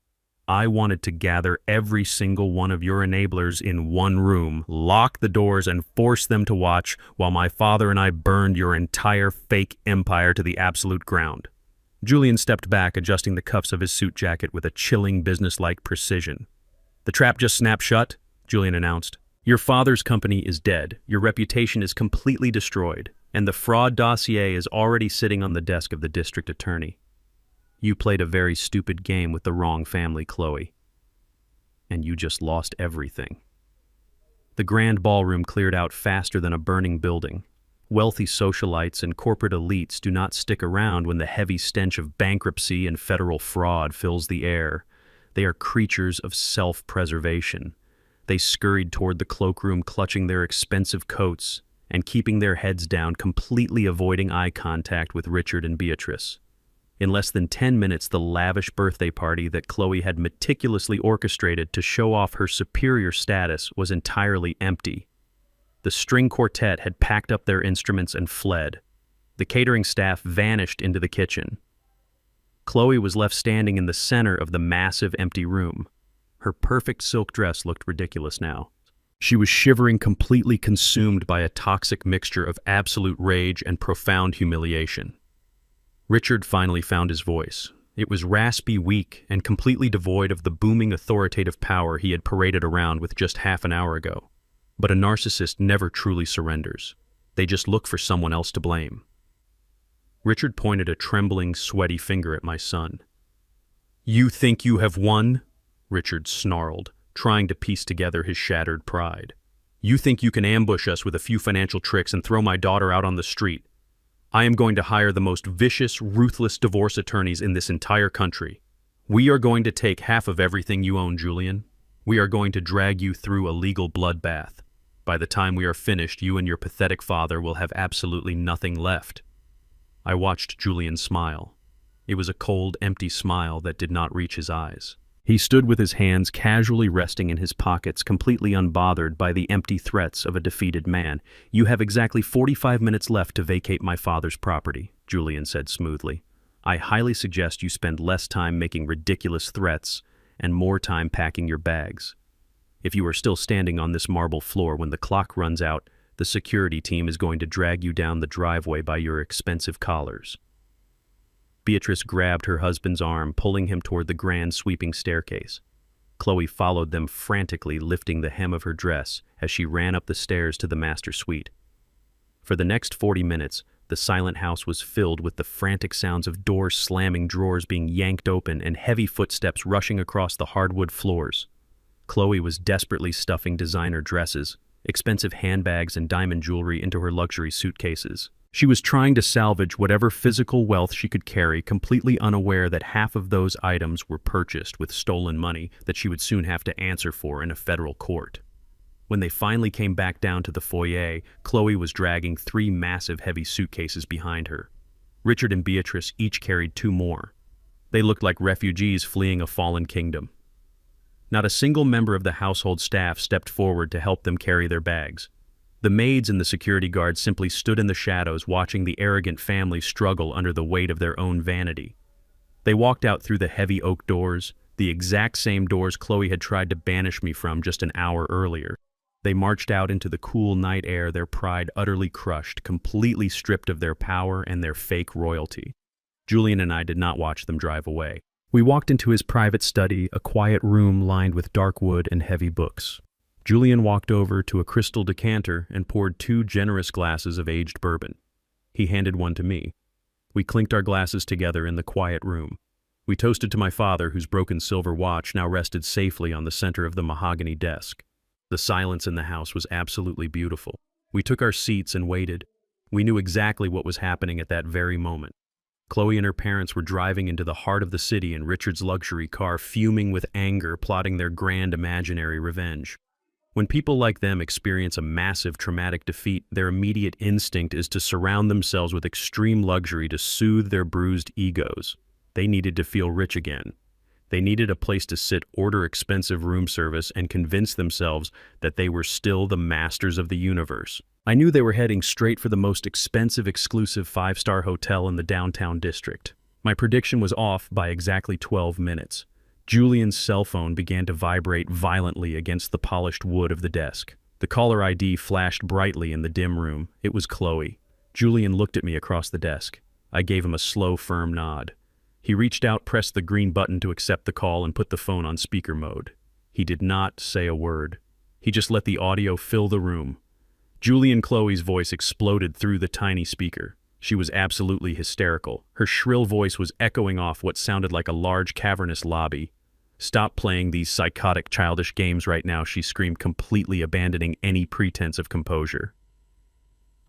I wanted to gather every single one of your enablers in one room, lock the doors, and force them to watch while my father and I burned your entire fake empire to the absolute ground. Julian stepped back, adjusting the cuffs of his suit jacket with a chilling, businesslike precision. The trap just snapped shut, Julian announced. Your father's company is dead, your reputation is completely destroyed, and the fraud dossier is already sitting on the desk of the district attorney. You played a very stupid game with the wrong family, Chloe. And you just lost everything. The grand ballroom cleared out faster than a burning building. Wealthy socialites and corporate elites do not stick around when the heavy stench of bankruptcy and federal fraud fills the air. They are creatures of self-preservation. They scurried toward the cloakroom, clutching their expensive coats and keeping their heads down, completely avoiding eye contact with Richard and Beatrice. In less than 10 minutes, the lavish birthday party that Chloe had meticulously orchestrated to show off her superior status was entirely empty. The string quartet had packed up their instruments and fled. The catering staff vanished into the kitchen. Chloe was left standing in the center of the massive empty room. Her perfect silk dress looked ridiculous now. She was shivering, completely consumed by a toxic mixture of absolute rage and profound humiliation. Richard finally found his voice. It was raspy, weak, and completely devoid of the booming authoritative power he had paraded around with just half an hour ago. But a narcissist never truly surrenders. They just look for someone else to blame. Richard pointed a trembling, sweaty finger at my son. "You think you have won?" Richard snarled, trying to piece together his shattered pride. "You think you can ambush us with a few financial tricks and throw my daughter out on the street? I am going to hire the most vicious, ruthless divorce attorneys in this entire country. We are going to take half of everything you own, Julian. We are going to drag you through a legal bloodbath. By the time we are finished, you and your pathetic father will have absolutely nothing left." I watched Julian smile. It was a cold, empty smile that did not reach his eyes. He stood with his hands casually resting in his pockets, completely unbothered by the empty threats of a defeated man. "You have exactly 45 minutes left to vacate my father's property," Julian said smoothly. "I highly suggest you spend less time making ridiculous threats and more time packing your bags. If you are still standing on this marble floor when the clock runs out, the security team is going to drag you down the driveway by your expensive collars." Beatrice grabbed her husband's arm, pulling him toward the grand sweeping staircase. Chloe followed them frantically, lifting the hem of her dress as she ran up the stairs to the master suite. For the next 40 minutes, the silent house was filled with the frantic sounds of doors slamming, drawers being yanked open, and heavy footsteps rushing across the hardwood floors. Chloe was desperately stuffing designer dresses, expensive handbags, and diamond jewelry into her luxury suitcases. She was trying to salvage whatever physical wealth she could carry, completely unaware that half of those items were purchased with stolen money that she would soon have to answer for in a federal court. When they finally came back down to the foyer, Chloe was dragging 3 massive heavy suitcases behind her. Richard and Beatrice each carried 2 more. They looked like refugees fleeing a fallen kingdom. Not a single member of the household staff stepped forward to help them carry their bags. The maids and the security guards simply stood in the shadows, watching the arrogant family struggle under the weight of their own vanity. They walked out through the heavy oak doors, the exact same doors Chloe had tried to banish me from just an hour earlier. They marched out into the cool night air, their pride utterly crushed, completely stripped of their power and their fake royalty. Julian and I did not watch them drive away. We walked into his private study, a quiet room lined with dark wood and heavy books. Julian walked over to a crystal decanter and poured 2 generous glasses of aged bourbon. He handed one to me. We clinked our glasses together in the quiet room. We toasted to my father, whose broken silver watch now rested safely on the center of the mahogany desk. The silence in the house was absolutely beautiful. We took our seats and waited. We knew exactly what was happening at that very moment. Chloe and her parents were driving into the heart of the city in Richard's luxury car, fuming with anger, plotting their grand imaginary revenge. When people like them experience a massive traumatic defeat, their immediate instinct is to surround themselves with extreme luxury to soothe their bruised egos. They needed to feel rich again. They needed a place to sit, order expensive room service, and convince themselves that they were still the masters of the universe. I knew they were heading straight for the most expensive, exclusive 5-star hotel in the downtown district. My prediction was off by exactly 12 minutes. Julian's cell phone began to vibrate violently against the polished wood of the desk. The caller ID flashed brightly in the dim room. It was Chloe. Julian looked at me across the desk. I gave him a slow, firm nod. He reached out, pressed the green button to accept the call, and put the phone on speaker mode. He did not say a word. He just let the audio fill the room. Julian Chloe's voice exploded through the tiny speaker. She was absolutely hysterical. Her shrill voice was echoing off what sounded like a large, cavernous lobby. "Stop playing these psychotic, childish games right now," she screamed, completely abandoning any pretense of composure.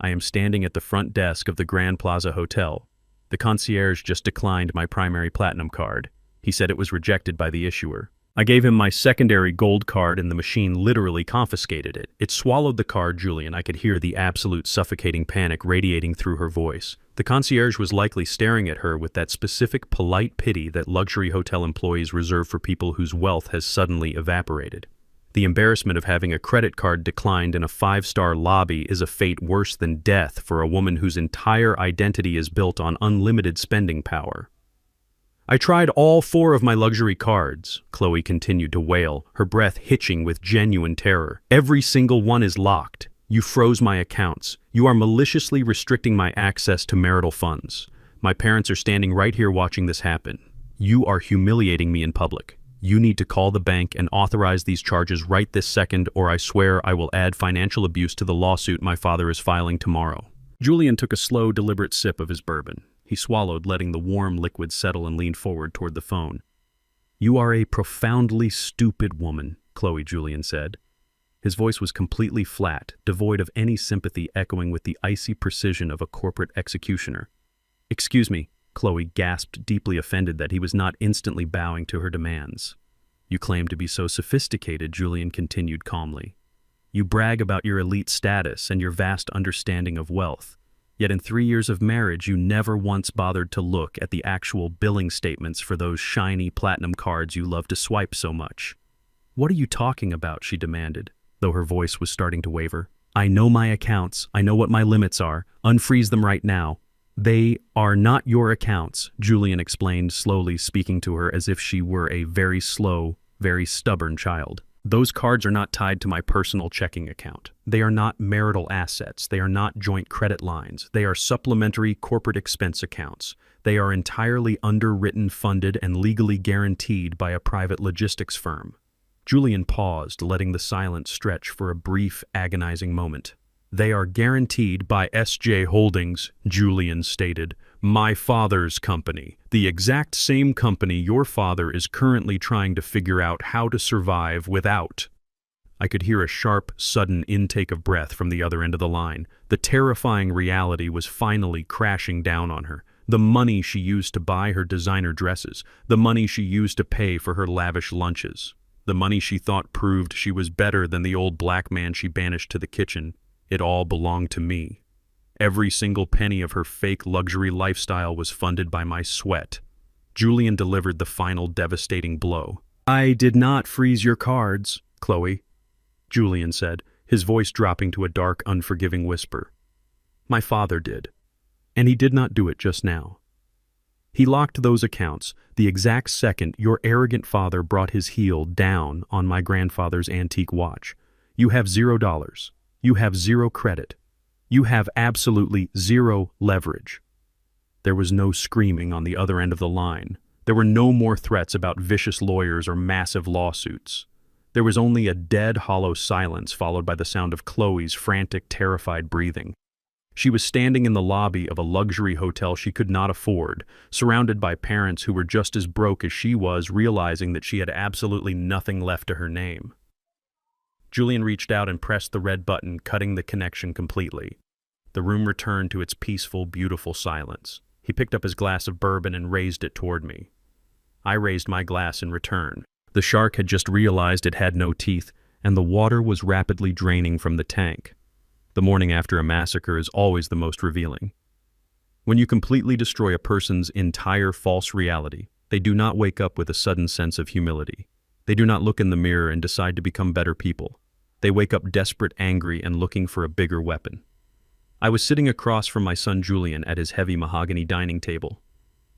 "I am standing at the front desk of the Grand Plaza Hotel. The concierge just declined my primary platinum card. He said it was rejected by the issuer. I gave him my secondary gold card and the machine literally confiscated it. It swallowed the card, Julian. I could hear the absolute suffocating panic radiating through her voice. The concierge was likely staring at her with that specific polite pity that luxury hotel employees reserve for people whose wealth has suddenly evaporated. The embarrassment of having a credit card declined in a 5-star lobby is a fate worse than death for a woman whose entire identity is built on unlimited spending power. "I tried all 4 of my luxury cards," Chloe continued to wail, her breath hitching with genuine terror. "Every single one is locked. You froze my accounts. You are maliciously restricting my access to marital funds. My parents are standing right here watching this happen. You are humiliating me in public. You need to call the bank and authorize these charges right this second, or I swear I will add financial abuse to the lawsuit my father is filing tomorrow." Julian took a slow, deliberate sip of his bourbon. He swallowed, letting the warm liquid settle, and leaned forward toward the phone. "You are a profoundly stupid woman," Chloe Julian said. His voice was completely flat, devoid of any sympathy, echoing with the icy precision of a corporate executioner. "Excuse me," Chloe gasped, deeply offended that he was not instantly bowing to her demands. "You claim to be so sophisticated," Julian continued calmly. You brag about your elite status and your vast understanding of wealth. Yet in 3 years of marriage, you never once bothered to look at the actual billing statements for those shiny platinum cards you love to swipe so much. What are you talking about? She demanded, though her voice was starting to waver. I know my accounts. I know what my limits are. Unfreeze them right now. They are not your accounts, Julian explained, slowly, speaking to her as if she were a very slow, very stubborn child. Those cards are not tied to my personal checking account. They are not marital assets. They are not joint credit lines. They are supplementary corporate expense accounts. They are entirely underwritten, funded, and legally guaranteed by a private logistics firm. Julian paused, letting the silence stretch for a brief, agonizing moment. They are guaranteed by SJ Holdings, Julian stated, my father's company, the exact same company your father is currently trying to figure out how to survive without. I could hear a sharp, sudden intake of breath from the other end of the line. The terrifying reality was finally crashing down on her. The money she used to buy her designer dresses, the money she used to pay for her lavish lunches, the money she thought proved she was better than the old black man she banished to the kitchen. It all belonged to me. Every single penny of her fake luxury lifestyle was funded by my sweat. Julian delivered the final devastating blow. I did not freeze your cards, Chloe, Julian said, his voice dropping to a dark, unforgiving whisper. My father did. And he did not do it just now. He locked those accounts the exact second your arrogant father brought his heel down on my grandfather's antique watch. You have $0. You have zero credit. You have absolutely zero leverage. There was no screaming on the other end of the line. There were no more threats about vicious lawyers or massive lawsuits. There was only a dead, hollow silence followed by the sound of Chloe's frantic, terrified breathing. She was standing in the lobby of a luxury hotel she could not afford, surrounded by parents who were just as broke as she was, realizing that she had absolutely nothing left to her name. Julian reached out and pressed the red button, cutting the connection completely. The room returned to its peaceful, beautiful silence. He picked up his glass of bourbon and raised it toward me. I raised my glass in return. The shark had just realized it had no teeth, and the water was rapidly draining from the tank. The morning after a massacre is always the most revealing. When you completely destroy a person's entire false reality, they do not wake up with a sudden sense of humility. They do not look in the mirror and decide to become better people. They wake up desperate, angry, and looking for a bigger weapon. I was sitting across from my son Julian at his heavy mahogany dining table.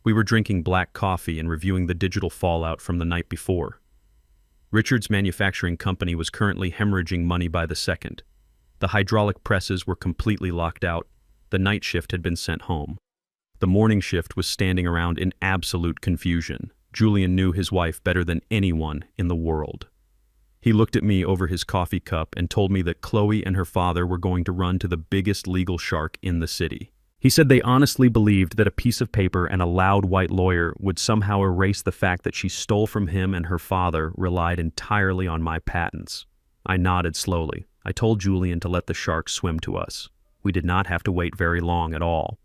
We were drinking black coffee and reviewing the digital fallout from the night before. Richard's manufacturing company was currently hemorrhaging money by the second. The hydraulic presses were completely locked out. The night shift had been sent home. The morning shift was standing around in absolute confusion. Julian knew his wife better than anyone in the world. He looked at me over his coffee cup and told me that Chloe and her father were going to run to the biggest legal shark in the city. He said they honestly believed that a piece of paper and a loud white lawyer would somehow erase the fact that she stole from him and her father relied entirely on my patents. I nodded slowly. I told Julian to let the shark swim to us. We did not have to wait very long at all.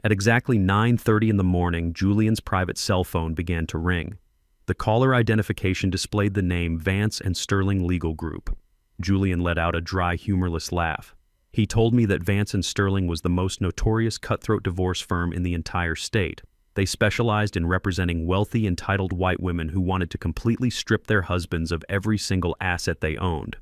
At exactly 9:30 in the morning, Julian's private cell phone began to ring. The caller identification displayed the name Vance and Sterling Legal Group. Julian let out a dry, humorless laugh. He told me that Vance and Sterling was the most notorious cutthroat divorce firm in the entire state. They specialized in representing wealthy, entitled white women who wanted to completely strip their husbands of every single asset they owned.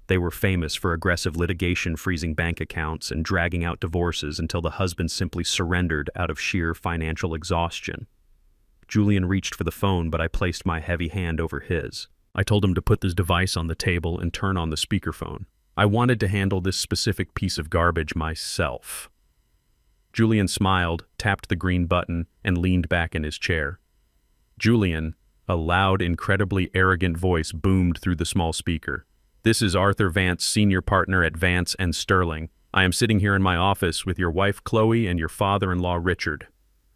They were famous for aggressive litigation, freezing bank accounts, and dragging out divorces until the husband simply surrendered out of sheer financial exhaustion. Julian reached for the phone, but I placed my heavy hand over his. I told him to put this device on the table and turn on the speakerphone. I wanted to handle this specific piece of garbage myself. Julian smiled, tapped the green button, and leaned back in his chair. Julian, a loud, incredibly arrogant voice boomed through the small speaker. This is Arthur Vance, senior partner at Vance and Sterling. I am sitting here in my office with your wife Chloe and your father-in-law Richard.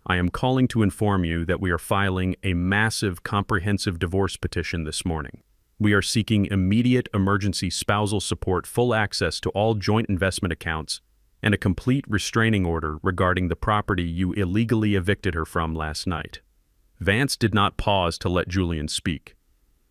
I am calling to inform you that we are filing a massive, comprehensive divorce petition this morning. We are seeking immediate emergency spousal support, full access to all joint investment accounts, and a complete restraining order regarding the property you illegally evicted her from last night. Vance did not pause to let Julian speak.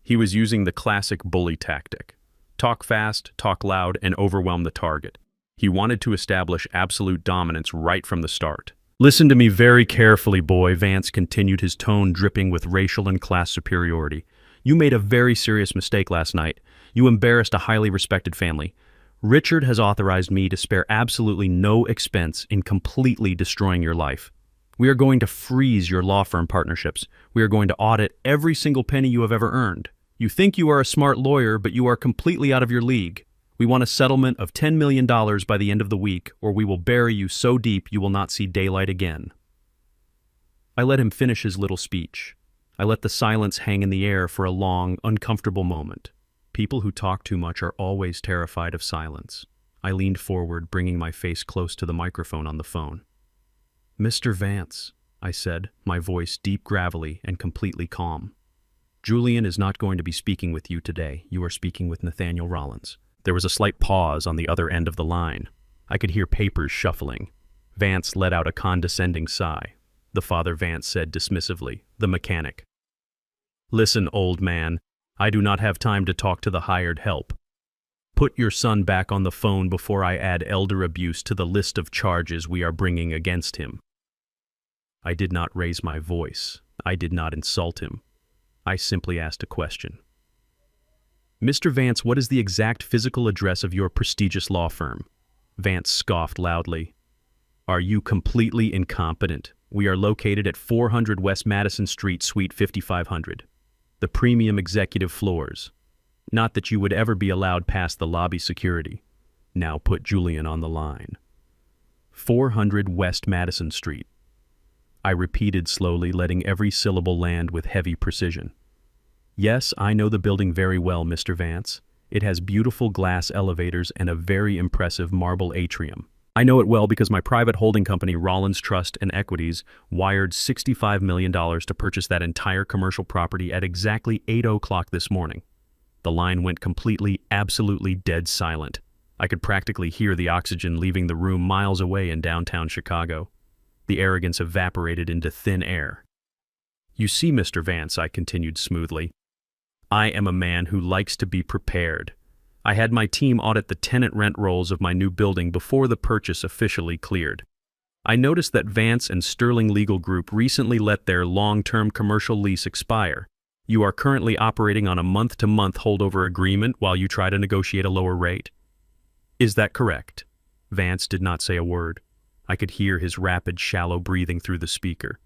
He was using the classic bully tactic. Talk fast, talk loud, and overwhelm the target. He wanted to establish absolute dominance right from the start. Listen to me very carefully, boy, Vance continued, his tone dripping with racial and class superiority. You made a very serious mistake last night. You embarrassed a highly respected family. Richard has authorized me to spare absolutely no expense in completely destroying your life. We are going to freeze your law firm partnerships. We are going to audit every single penny you have ever earned. You think you are a smart lawyer, but you are completely out of your league. We want a settlement of $10 million by the end of the week, or we will bury you so deep you will not see daylight again. I let him finish his little speech. I let the silence hang in the air for a long, uncomfortable moment. People who talk too much are always terrified of silence. I leaned forward, bringing my face close to the microphone on the phone. "Mr. Vance," I said, my voice deep gravelly and completely calm. "Julian is not going to be speaking with you today. You are speaking with Nathaniel Rollins." There was a slight pause on the other end of the line. I could hear papers shuffling. Vance let out a condescending sigh. The Father Vance said dismissively, the mechanic. "Listen, old man, I do not have time to talk to the hired help. Put your son back on the phone before I add elder abuse to the list of charges we are bringing against him." I did not raise my voice. I did not insult him. I simply asked a question. "Mr. Vance, what is the exact physical address of your prestigious law firm?" Vance scoffed loudly. "Are you completely incompetent? We are located at 400 West Madison Street, Suite 5500. The premium executive floors. Not that you would ever be allowed past the lobby security. Now put Julian on the line." 400 West Madison Street. I repeated slowly, letting every syllable land with heavy precision. "Yes, I know the building very well, Mr. Vance. It has beautiful glass elevators and a very impressive marble atrium. I know it well because my private holding company, Rollins Trust and Equities, wired $65 million to purchase that entire commercial property at exactly 8 o'clock this morning." The line went completely, absolutely dead silent. I could practically hear the oxygen leaving the room miles away in downtown Chicago. The arrogance evaporated into thin air. "You see, Mr. Vance," I continued smoothly, "I am a man who likes to be prepared. I had my team audit the tenant rent rolls of my new building before the purchase officially cleared. I noticed that Vance and Sterling Legal Group recently let their long-term commercial lease expire. You are currently operating on a month-to-month holdover agreement while you try to negotiate a lower rate. Is that correct?" Vance did not say a word. I could hear his rapid, shallow breathing through the speaker.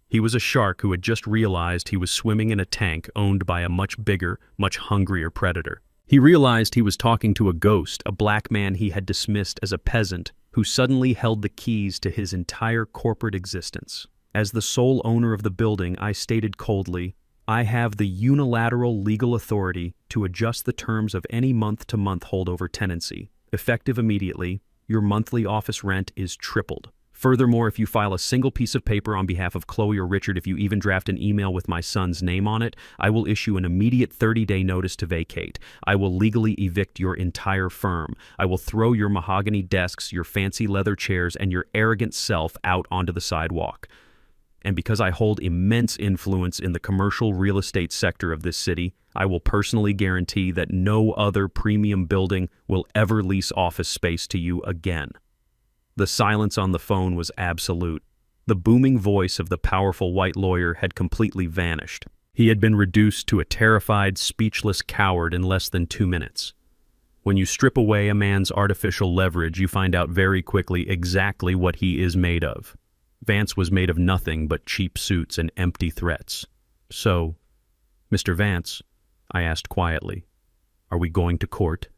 He was a shark who had just realized he was swimming in a tank owned by a much bigger, much hungrier predator. He realized he was talking to a ghost, a black man he had dismissed as a peasant, who suddenly held the keys to his entire corporate existence. As the sole owner of the building, I stated coldly, "I have the unilateral legal authority to adjust the terms of any month-to-month holdover tenancy. Effective immediately, your monthly office rent is tripled. Furthermore, if you file a single piece of paper on behalf of Chloe or Richard, if you even draft an email with my son's name on it, I will issue an immediate 30-day notice to vacate. I will legally evict your entire firm. I will throw your mahogany desks, your fancy leather chairs, and your arrogant self out onto the sidewalk. And because I hold immense influence in the commercial real estate sector of this city, I will personally guarantee that no other premium building will ever lease office space to you again." The silence on the phone was absolute. The booming voice of the powerful white lawyer had completely vanished. He had been reduced to a terrified, speechless coward in less than 2 minutes. When you strip away a man's artificial leverage, you find out very quickly exactly what he is made of. Vance was made of nothing but cheap suits and empty threats. "So, Mr. Vance," I asked quietly, "are we going to court?"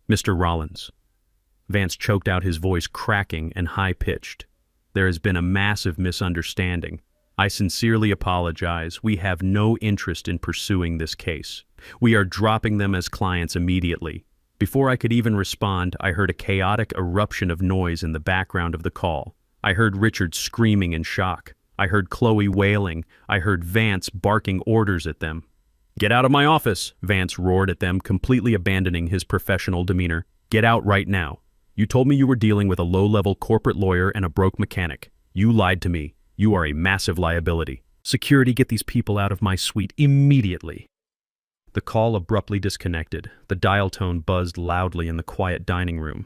"Mr. Rollins." Vance choked out, his voice cracking and high-pitched. "There has been a massive misunderstanding. I sincerely apologize. We have no interest in pursuing this case. We are dropping them as clients immediately." Before I could even respond, I heard a chaotic eruption of noise in the background of the call. I heard Richard screaming in shock. I heard Chloe wailing. I heard Vance barking orders at them. "Get out of my office!" Vance roared at them, completely abandoning his professional demeanor. "Get out right now. You told me you were dealing with a low-level corporate lawyer and a broke mechanic. You lied to me. You are a massive liability. Security, get these people out of my suite immediately." The call abruptly disconnected. The dial tone buzzed loudly in the quiet dining room.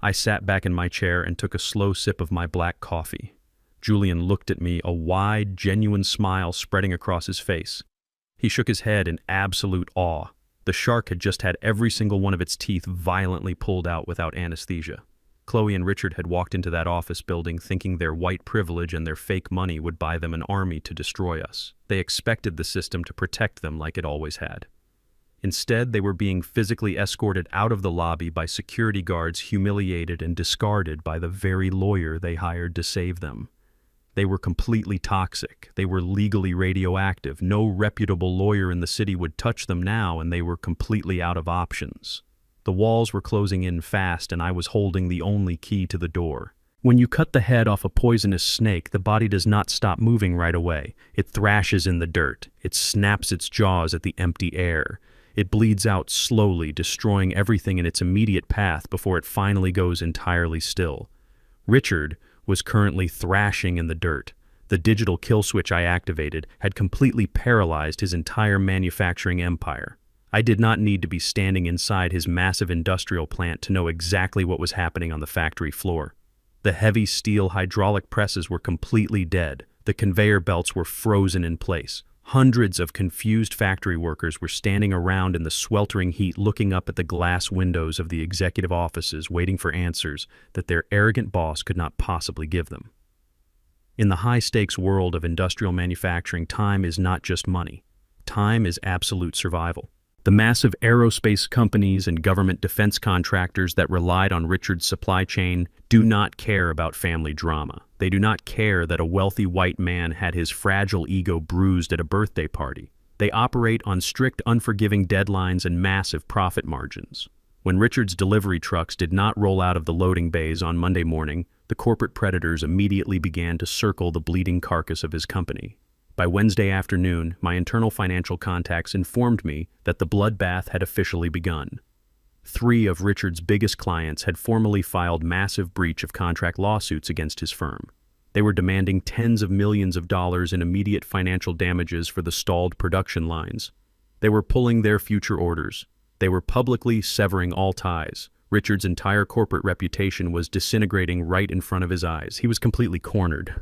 I sat back in my chair and took a slow sip of my black coffee. Julian looked at me, a wide, genuine smile spreading across his face. He shook his head in absolute awe. The shark had just had every single one of its teeth violently pulled out without anesthesia. Chloe and Richard had walked into that office building thinking their white privilege and their fake money would buy them an army to destroy us. They expected the system to protect them like it always had. Instead, they were being physically escorted out of the lobby by security guards, humiliated and discarded by the very lawyer they hired to save them. They were completely toxic. They were legally radioactive. No reputable lawyer in the city would touch them now, and they were completely out of options. The walls were closing in fast, and I was holding the only key to the door. When you cut the head off a poisonous snake, the body does not stop moving right away. It thrashes in the dirt. It snaps its jaws at the empty air. It bleeds out slowly, destroying everything in its immediate path before it finally goes entirely still. Richard was currently thrashing in the dirt. The digital kill switch I activated had completely paralyzed his entire manufacturing empire. I did not need to be standing inside his massive industrial plant to know exactly what was happening on the factory floor. The heavy steel hydraulic presses were completely dead. The conveyor belts were frozen in place. Hundreds of confused factory workers were standing around in the sweltering heat, looking up at the glass windows of the executive offices, waiting for answers that their arrogant boss could not possibly give them. In the high-stakes world of industrial manufacturing, time is not just money. Time is absolute survival. The massive aerospace companies and government defense contractors that relied on Richard's supply chain do not care about family drama. They do not care that a wealthy white man had his fragile ego bruised at a birthday party. They operate on strict, unforgiving deadlines and massive profit margins. When Richard's delivery trucks did not roll out of the loading bays on Monday morning, the corporate predators immediately began to circle the bleeding carcass of his company. By Wednesday afternoon, my internal financial contacts informed me that the bloodbath had officially begun. 3 of Richard's biggest clients had formally filed massive breach of contract lawsuits against his firm. They were demanding tens of millions of dollars in immediate financial damages for the stalled production lines. They were pulling their future orders. They were publicly severing all ties. Richard's entire corporate reputation was disintegrating right in front of his eyes. He was completely cornered.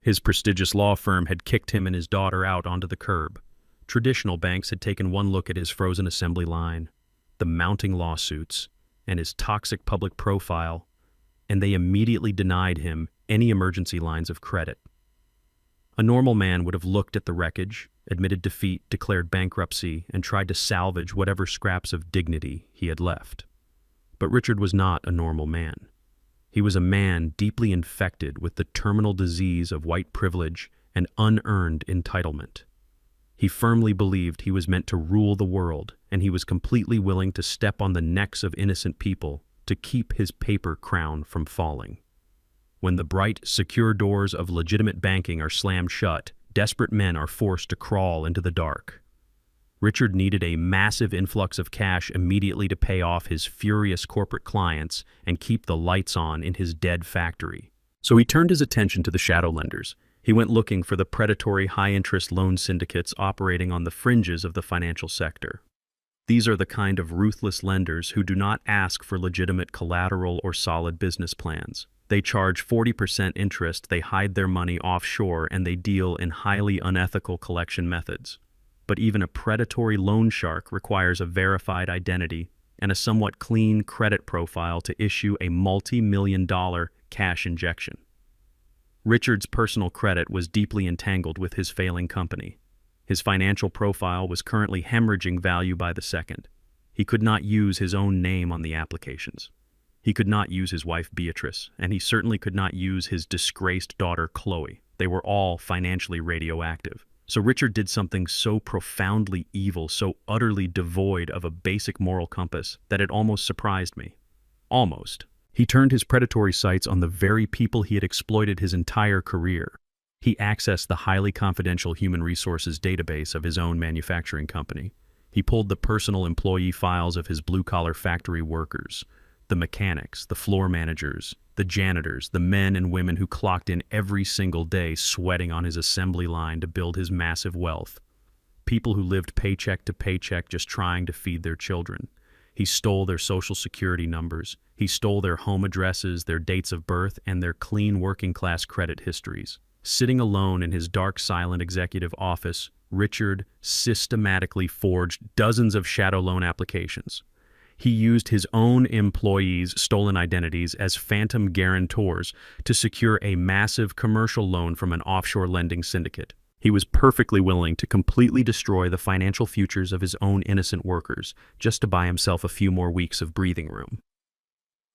His prestigious law firm had kicked him and his daughter out onto the curb. Traditional banks had taken one look at his frozen assembly line, the mounting lawsuits, and his toxic public profile, and they immediately denied him any emergency lines of credit. A normal man would have looked at the wreckage, admitted defeat, declared bankruptcy, and tried to salvage whatever scraps of dignity he had left. But Richard was not a normal man. He was a man deeply infected with the terminal disease of white privilege and unearned entitlement. He firmly believed he was meant to rule the world, and he was completely willing to step on the necks of innocent people to keep his paper crown from falling. When the bright, secure doors of legitimate banking are slammed shut, desperate men are forced to crawl into the dark. Richard needed a massive influx of cash immediately to pay off his furious corporate clients and keep the lights on in his dead factory. So he turned his attention to the shadow lenders. He went looking for the predatory high-interest loan syndicates operating on the fringes of the financial sector. These are the kind of ruthless lenders who do not ask for legitimate collateral or solid business plans. They charge 40% interest, they hide their money offshore, and they deal in highly unethical collection methods. But even a predatory loan shark requires a verified identity and a somewhat clean credit profile to issue a multi-million-dollar cash injection. Richard's personal credit was deeply entangled with his failing company. His financial profile was currently hemorrhaging value by the second. He could not use his own name on the applications. He could not use his wife Beatrice, and he certainly could not use his disgraced daughter Chloe. They were all financially radioactive. So Richard did something so profoundly evil, so utterly devoid of a basic moral compass, that it almost surprised me. Almost. He turned his predatory sights on the very people he had exploited his entire career. He accessed the highly confidential human resources database of his own manufacturing company. He pulled the personal employee files of his blue-collar factory workers, the mechanics, the floor managers, the janitors, the men and women who clocked in every single day sweating on his assembly line to build his massive wealth. People who lived paycheck to paycheck just trying to feed their children. He stole their social security numbers. He stole their home addresses, their dates of birth, and their clean working-class credit histories. Sitting alone in his dark, silent executive office, Richard systematically forged dozens of shadow loan applications. He used his own employees' stolen identities as phantom guarantors to secure a massive commercial loan from an offshore lending syndicate. He was perfectly willing to completely destroy the financial futures of his own innocent workers just to buy himself a few more weeks of breathing room.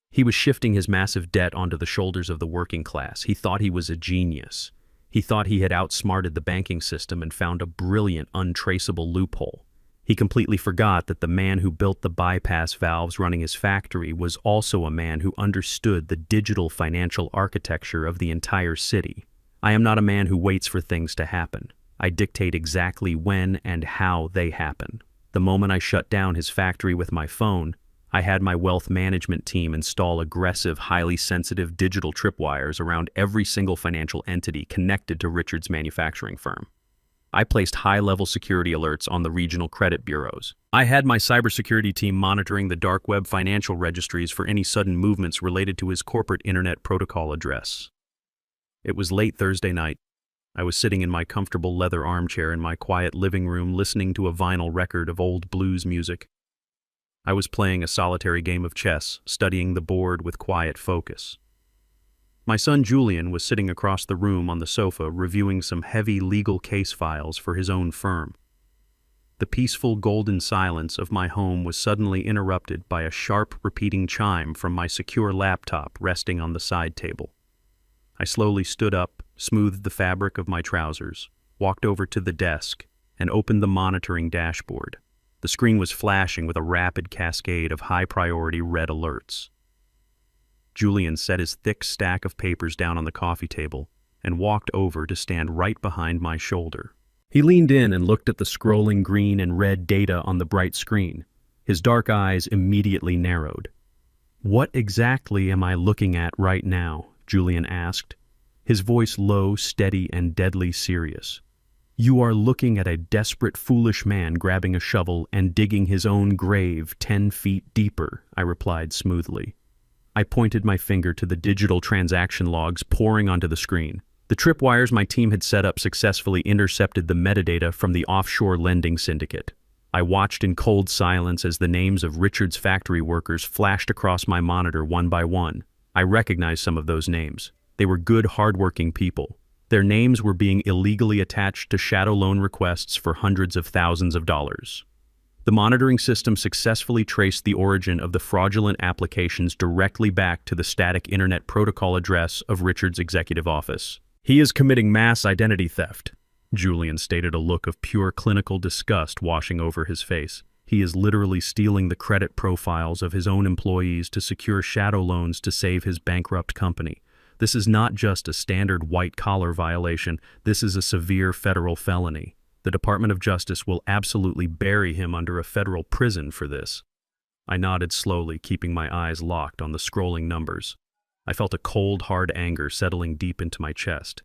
He was shifting his massive debt onto the shoulders of the working class. He thought he was a genius. He thought he had outsmarted the banking system and found a brilliant, untraceable loophole. He completely forgot that the man who built the bypass valves running his factory was also a man who understood the digital financial architecture of the entire city. I am not a man who waits for things to happen. I dictate exactly when and how they happen. The moment I shut down his factory with my phone, I had my wealth management team install aggressive, highly sensitive digital tripwires around every single financial entity connected to Richard's manufacturing firm. I placed high-level security alerts on the regional credit bureaus. I had my cybersecurity team monitoring the dark web financial registries for any sudden movements related to his corporate internet protocol address. It was late Thursday night. I was sitting in my comfortable leather armchair in my quiet living room listening to a vinyl record of old blues music. I was playing a solitary game of chess, studying the board with quiet focus. My son Julian was sitting across the room on the sofa reviewing some heavy legal case files for his own firm. The peaceful golden silence of my home was suddenly interrupted by a sharp repeating chime from my secure laptop resting on the side table. I slowly stood up, smoothed the fabric of my trousers, walked over to the desk, and opened the monitoring dashboard. The screen was flashing with a rapid cascade of high-priority red alerts. Julian set his thick stack of papers down on the coffee table and walked over to stand right behind my shoulder. He leaned in and looked at the scrolling green and red data on the bright screen. His dark eyes immediately narrowed. "What exactly am I looking at right now?" Julian asked, his voice low, steady, and deadly serious. "You are looking at a desperate, foolish man grabbing a shovel and digging his own grave 10 feet deeper," I replied smoothly. I pointed my finger to the digital transaction logs pouring onto the screen. The tripwires my team had set up successfully intercepted the metadata from the offshore lending syndicate. I watched in cold silence as the names of Richard's factory workers flashed across my monitor one by one. I recognized some of those names. They were good, hardworking people. Their names were being illegally attached to shadow loan requests for hundreds of thousands of dollars. The monitoring system successfully traced the origin of the fraudulent applications directly back to the static internet protocol address of Richard's executive office. "He is committing mass identity theft," Julian stated, a look of pure clinical disgust washing over his face. "He is literally stealing the credit profiles of his own employees to secure shadow loans to save his bankrupt company. This is not just a standard white-collar violation. This is a severe federal felony. The Department of Justice will absolutely bury him under a federal prison for this." I nodded slowly, keeping my eyes locked on the scrolling numbers. I felt a cold, hard anger settling deep into my chest.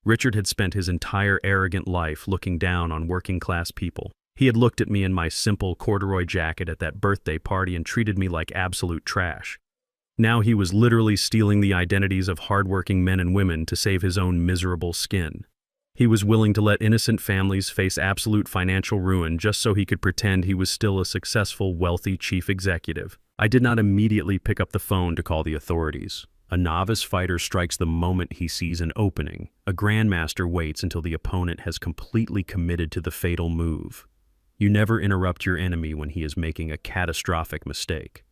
Richard had spent his entire arrogant life looking down on working-class people. He had looked at me in my simple corduroy jacket at that birthday party and treated me like absolute trash. Now he was literally stealing the identities of hardworking men and women to save his own miserable skin. He was willing to let innocent families face absolute financial ruin just so he could pretend he was still a successful, wealthy chief executive. I did not immediately pick up the phone to call the authorities. A novice fighter strikes the moment he sees an opening. A grandmaster waits until the opponent has completely committed to the fatal move. You never interrupt your enemy when he is making a catastrophic mistake.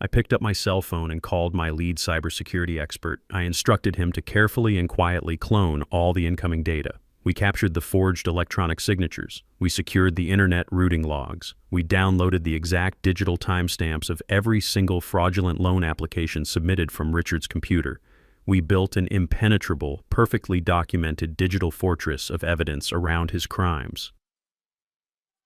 I picked up my cell phone and called my lead cybersecurity expert. I instructed him to carefully and quietly clone all the incoming data. We captured the forged electronic signatures. We secured the internet routing logs. We downloaded the exact digital timestamps of every single fraudulent loan application submitted from Richard's computer. We built an impenetrable, perfectly documented digital fortress of evidence around his crimes.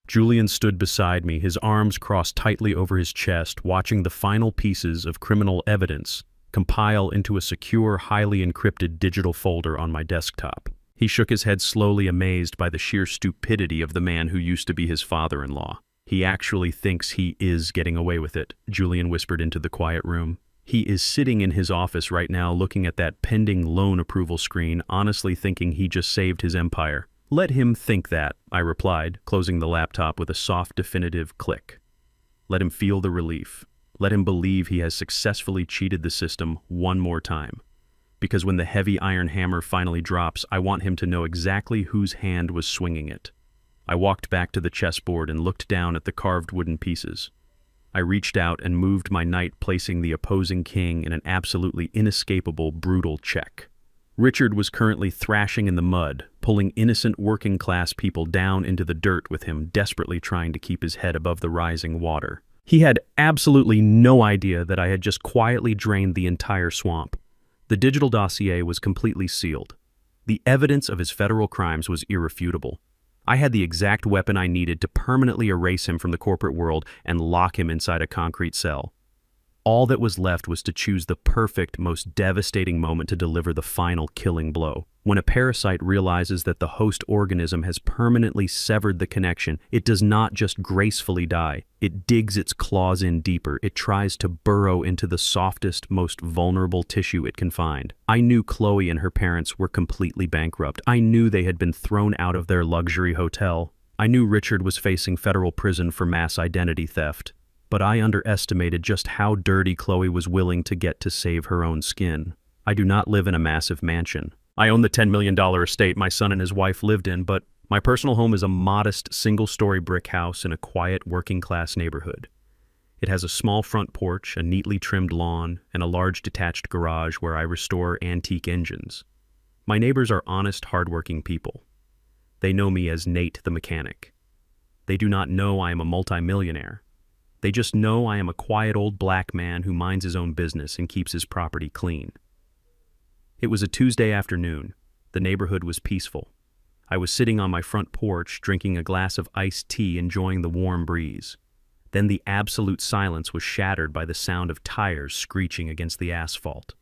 Julian stood beside me, his arms crossed tightly over his chest, watching the final pieces of criminal evidence compile into a secure, highly encrypted digital folder on my desktop. He shook his head slowly, amazed by the sheer stupidity of the man who used to be his father-in-law. He actually thinks he is getting away with it, Julian whispered into the quiet room. He is sitting in his office right now looking at that pending loan approval screen, honestly thinking he just saved his empire. Let him think that, I replied, closing the laptop with a soft, definitive click. Let him feel the relief. Let him believe he has successfully cheated the system one more time. Because when the heavy iron hammer finally drops, I want him to know exactly whose hand was swinging it. I walked back to the chessboard and looked down at the carved wooden pieces. I reached out and moved my knight, placing the opposing king in an absolutely inescapable, brutal check. Richard was currently thrashing in the mud, pulling innocent working-class people down into the dirt with him, desperately trying to keep his head above the rising water. He had absolutely no idea that I had just quietly drained the entire swamp. The digital dossier was completely sealed. The evidence of his federal crimes was irrefutable. I had the exact weapon I needed to permanently erase him from the corporate world and lock him inside a concrete cell. All that was left was to choose the perfect, most devastating moment to deliver the final killing blow. When a parasite realizes that the host organism has permanently severed the connection, it does not just gracefully die. It digs its claws in deeper. It tries to burrow into the softest, most vulnerable tissue it can find. I knew Chloe and her parents were completely bankrupt. I knew they had been thrown out of their luxury hotel. I knew Richard was facing federal prison for mass identity theft. But I underestimated just how dirty Chloe was willing to get to save her own skin. I do not live in a massive mansion. I own the $10 million estate my son and his wife lived in, but my personal home is a modest single-story brick house in a quiet working-class neighborhood. It has a small front porch, a neatly trimmed lawn, and a large detached garage where I restore antique engines. My neighbors are honest, hardworking people. They know me as Nate the mechanic. They do not know I am a multimillionaire. They just know I am a quiet old black man who minds his own business and keeps his property clean. It was a Tuesday afternoon. The neighborhood was peaceful. I was sitting on my front porch, drinking a glass of iced tea, enjoying the warm breeze. Then the absolute silence was shattered by the sound of tires screeching against the asphalt.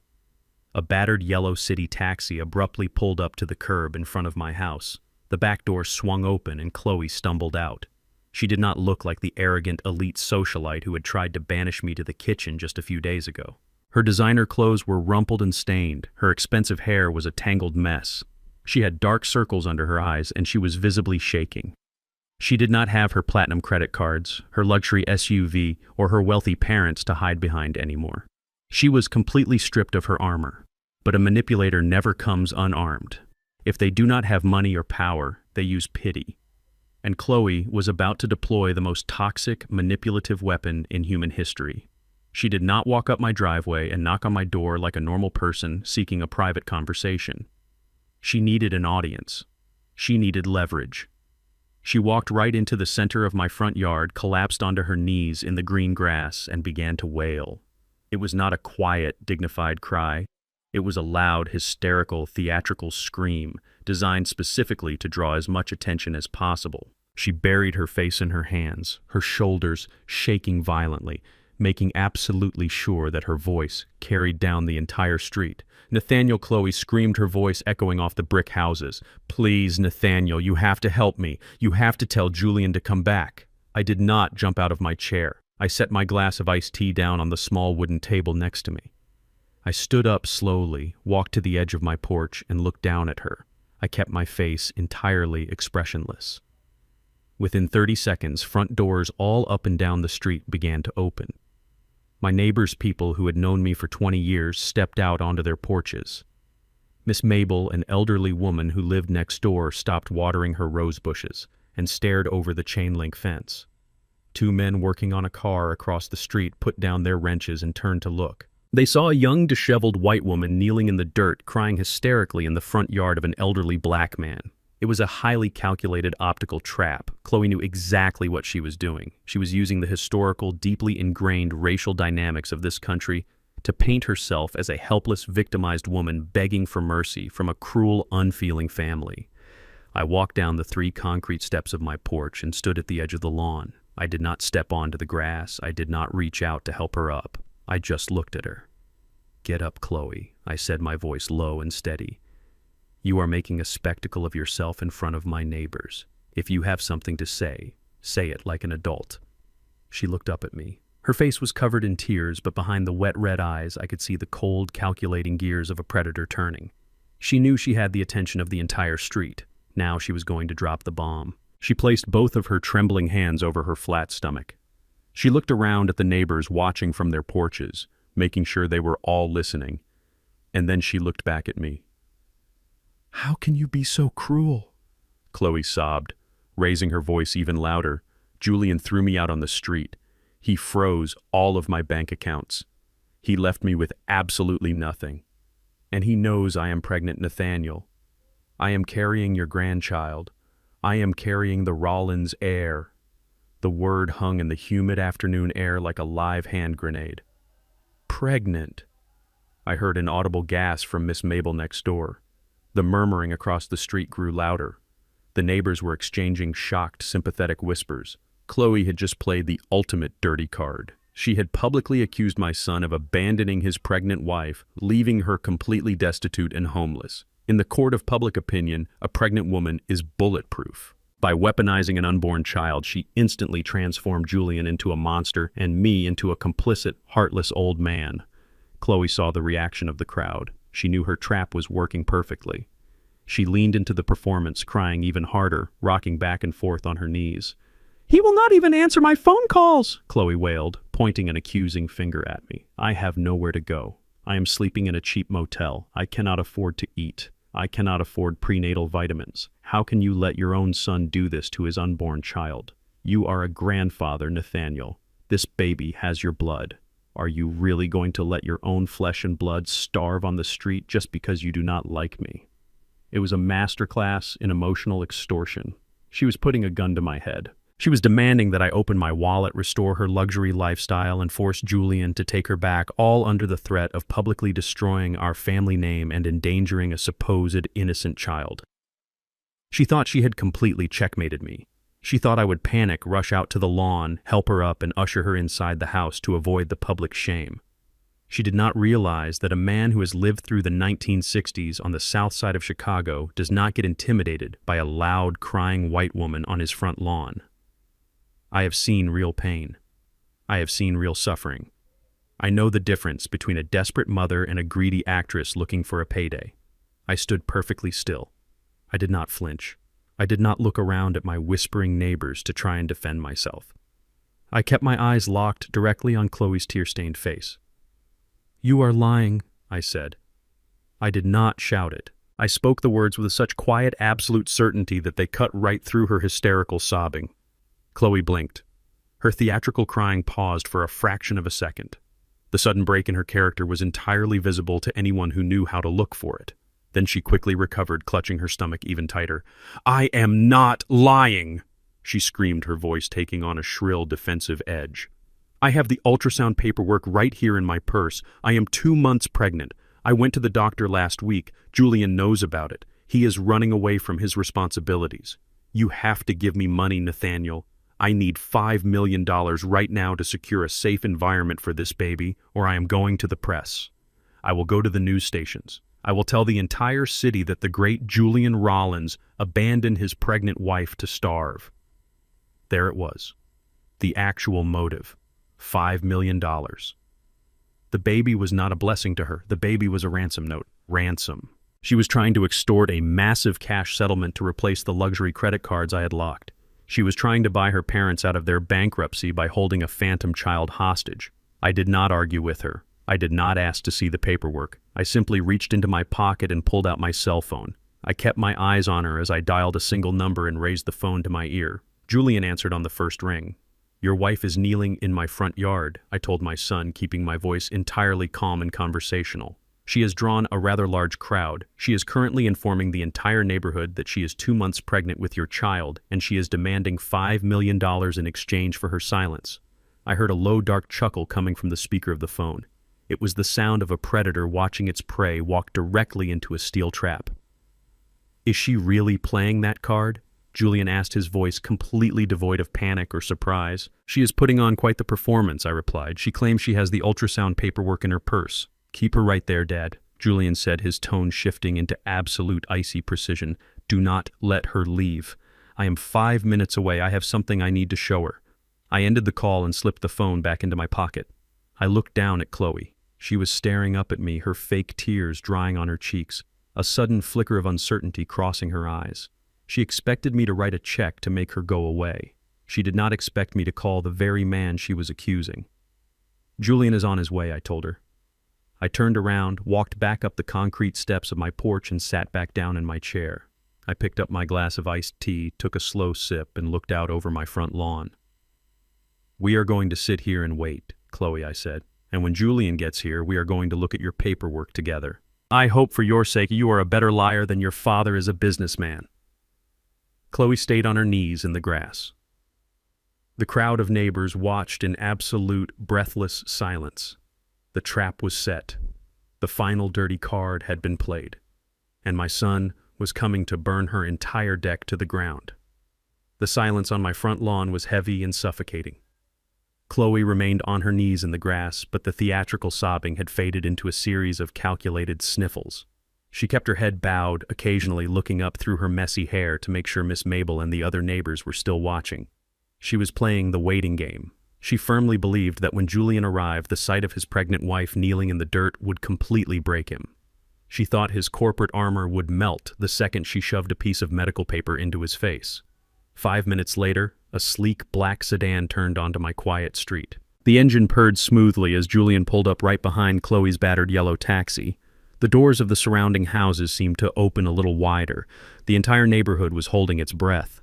A battered yellow city taxi abruptly pulled up to the curb in front of my house. The back door swung open and Chloe stumbled out. She did not look like the arrogant elite socialite who had tried to banish me to the kitchen just a few days ago. Her designer clothes were rumpled and stained. Her expensive hair was a tangled mess. She had dark circles under her eyes, and she was visibly shaking. She did not have her platinum credit cards, her luxury SUV, or her wealthy parents to hide behind anymore. She was completely stripped of her armor. But a manipulator never comes unarmed. If they do not have money or power, they use pity. And Chloe was about to deploy the most toxic, manipulative weapon in human history. She did not walk up my driveway and knock on my door like a normal person seeking a private conversation. She needed an audience. She needed leverage. She walked right into the center of my front yard, collapsed onto her knees in the green grass, and began to wail. It was not a quiet, dignified cry. It was a loud, hysterical, theatrical scream, designed specifically to draw as much attention as possible. She buried her face in her hands, her shoulders shaking violently, making absolutely sure that her voice carried down the entire street. Nathaniel, Chloe screamed, her voice echoing off the brick houses. Please, Nathaniel, you have to help me. You have to tell Julian to come back. I did not jump out of my chair. I set my glass of iced tea down on the small wooden table next to me. I stood up slowly, walked to the edge of my porch, and looked down at her. I kept my face entirely expressionless. Within 30 seconds, front doors all up and down the street began to open. My neighbors' people who had known me for 20 years stepped out onto their porches. Miss Mabel, an elderly woman who lived next door, stopped watering her rose bushes and stared over the chain-link fence. Two men working on a car across the street put down their wrenches and turned to look. They saw a young, disheveled white woman kneeling in the dirt, crying hysterically in the front yard of an elderly black man. It was a highly calculated optical trap. Chloe knew exactly what she was doing. She was using the historical, deeply ingrained racial dynamics of this country to paint herself as a helpless, victimized woman begging for mercy from a cruel, unfeeling family. I walked down the 3 concrete steps of my porch and stood at the edge of the lawn. I did not step onto the grass. I did not reach out to help her up. I just looked at her. Get up, Chloe, I said, my voice low and steady. You are making a spectacle of yourself in front of my neighbors. If you have something to say it like an adult." She looked up at me. Her face was covered in tears, but behind the wet red eyes I could see the cold, calculating gears of a predator turning. She knew she had the attention of the entire street. Now she was going to drop the bomb. She placed both of her trembling hands over her flat stomach. She looked around at the neighbors watching from their porches, making sure they were all listening. And then she looked back at me. "How can you be so cruel?" Chloe sobbed, raising her voice even louder. "Julian threw me out on the street. He froze all of my bank accounts. He left me with absolutely nothing. And he knows I am pregnant, Nathaniel. I am carrying your grandchild. I am carrying the Rollins heir." The word hung in the humid afternoon air like a live hand grenade. "Pregnant." I heard an audible gasp from Miss Mabel next door. The murmuring across the street grew louder. The neighbors were exchanging shocked, sympathetic whispers. Chloe had just played the ultimate dirty card. She had publicly accused my son of abandoning his pregnant wife, leaving her completely destitute and homeless. In the court of public opinion, a pregnant woman is bulletproof. By weaponizing an unborn child, she instantly transformed Julian into a monster and me into a complicit, heartless old man. Chloe saw the reaction of the crowd. She knew her trap was working perfectly. She leaned into the performance, crying even harder, rocking back and forth on her knees. "He will not even answer my phone calls," Chloe wailed, pointing an accusing finger at me. "I have nowhere to go. I am sleeping in a cheap motel. I cannot afford to eat. I cannot afford prenatal vitamins. How can you let your own son do this to his unborn child? You are a grandfather, Nathaniel. This baby has your blood. Are you really going to let your own flesh and blood starve on the street just because you do not like me?" It was a masterclass in emotional extortion. She was putting a gun to my head. She was demanding that I open my wallet, restore her luxury lifestyle, and force Julian to take her back, all under the threat of publicly destroying our family name and endangering a supposed innocent child. She thought she had completely checkmated me. She thought I would panic, rush out to the lawn, help her up, and usher her inside the house to avoid the public shame. She did not realize that a man who has lived through the 1960s on the south side of Chicago does not get intimidated by a loud, crying white woman on his front lawn. I have seen real pain. I have seen real suffering. I know the difference between a desperate mother and a greedy actress looking for a payday. I stood perfectly still. I did not flinch. I did not look around at my whispering neighbors to try and defend myself. I kept my eyes locked directly on Chloe's tear-stained face. "You are lying," I said. I did not shout it. I spoke the words with such quiet, absolute certainty that they cut right through her hysterical sobbing. Chloe blinked. Her theatrical crying paused for a fraction of a second. The sudden break in her character was entirely visible to anyone who knew how to look for it. Then she quickly recovered, clutching her stomach even tighter. "I am not lying," she screamed, her voice taking on a shrill, defensive edge. "I have the ultrasound paperwork right here in my purse. I am 2 months pregnant. I went to the doctor last week. Julian knows about it. He is running away from his responsibilities. You have to give me money, Nathaniel. I need $5 million right now to secure a safe environment for this baby, or I am going to the press. I will go to the news stations. I will tell the entire city that the great Julian Rollins abandoned his pregnant wife to starve." There it was. The actual motive. $5 million. The baby was not a blessing to her. The baby was a ransom note. Ransom. She was trying to extort a massive cash settlement to replace the luxury credit cards I had locked. She was trying to buy her parents out of their bankruptcy by holding a phantom child hostage. I did not argue with her. I did not ask to see the paperwork. I simply reached into my pocket and pulled out my cell phone. I kept my eyes on her as I dialed a single number and raised the phone to my ear. Julian answered on the first ring. "Your wife is kneeling in my front yard," I told my son, keeping my voice entirely calm and conversational. "She has drawn a rather large crowd. She is currently informing the entire neighborhood that she is 2 months pregnant with your child, and she is demanding $5 million in exchange for her silence." I heard a low, dark chuckle coming from the speaker of the phone. It was the sound of a predator watching its prey walk directly into a steel trap. "Is she really playing that card?" Julian asked, his voice completely devoid of panic or surprise. "She is putting on quite the performance," I replied. "She claims she has the ultrasound paperwork in her purse." "Keep her right there, Dad. Julian said, his tone shifting into absolute icy precision. Do not let her leave. I am 5 minutes away. I have something I need to show her. I ended the call and slipped the phone back into my pocket. I looked down at Chloe. She was staring up at me, her fake tears drying on her cheeks, a sudden flicker of uncertainty crossing her eyes. She expected me to write a check to make her go away. She did not expect me to call the very man she was accusing. Julian is on his way, I told her. I turned around, walked back up the concrete steps of my porch and sat back down in my chair. I picked up my glass of iced tea, took a slow sip, and looked out over my front lawn. We are going to sit here and wait, Chloe, I said. And when Julian gets here, we are going to look at your paperwork together. I hope for your sake you are a better liar than your father is a businessman. Chloe stayed on her knees in the grass. The crowd of neighbors watched in absolute, breathless silence. The trap was set. The final dirty card had been played. And my son was coming to burn her entire deck to the ground. The silence on my front lawn was heavy and suffocating. Chloe remained on her knees in the grass, but the theatrical sobbing had faded into a series of calculated sniffles. She kept her head bowed, occasionally looking up through her messy hair to make sure Miss Mabel and the other neighbors were still watching. She was playing the waiting game. She firmly believed that when Julian arrived, the sight of his pregnant wife kneeling in the dirt would completely break him. She thought his corporate armor would melt the second she shoved a piece of medical paper into his face. 5 minutes later, a sleek black sedan turned onto my quiet street. The engine purred smoothly as Julian pulled up right behind Chloe's battered yellow taxi. The doors of the surrounding houses seemed to open a little wider. The entire neighborhood was holding its breath.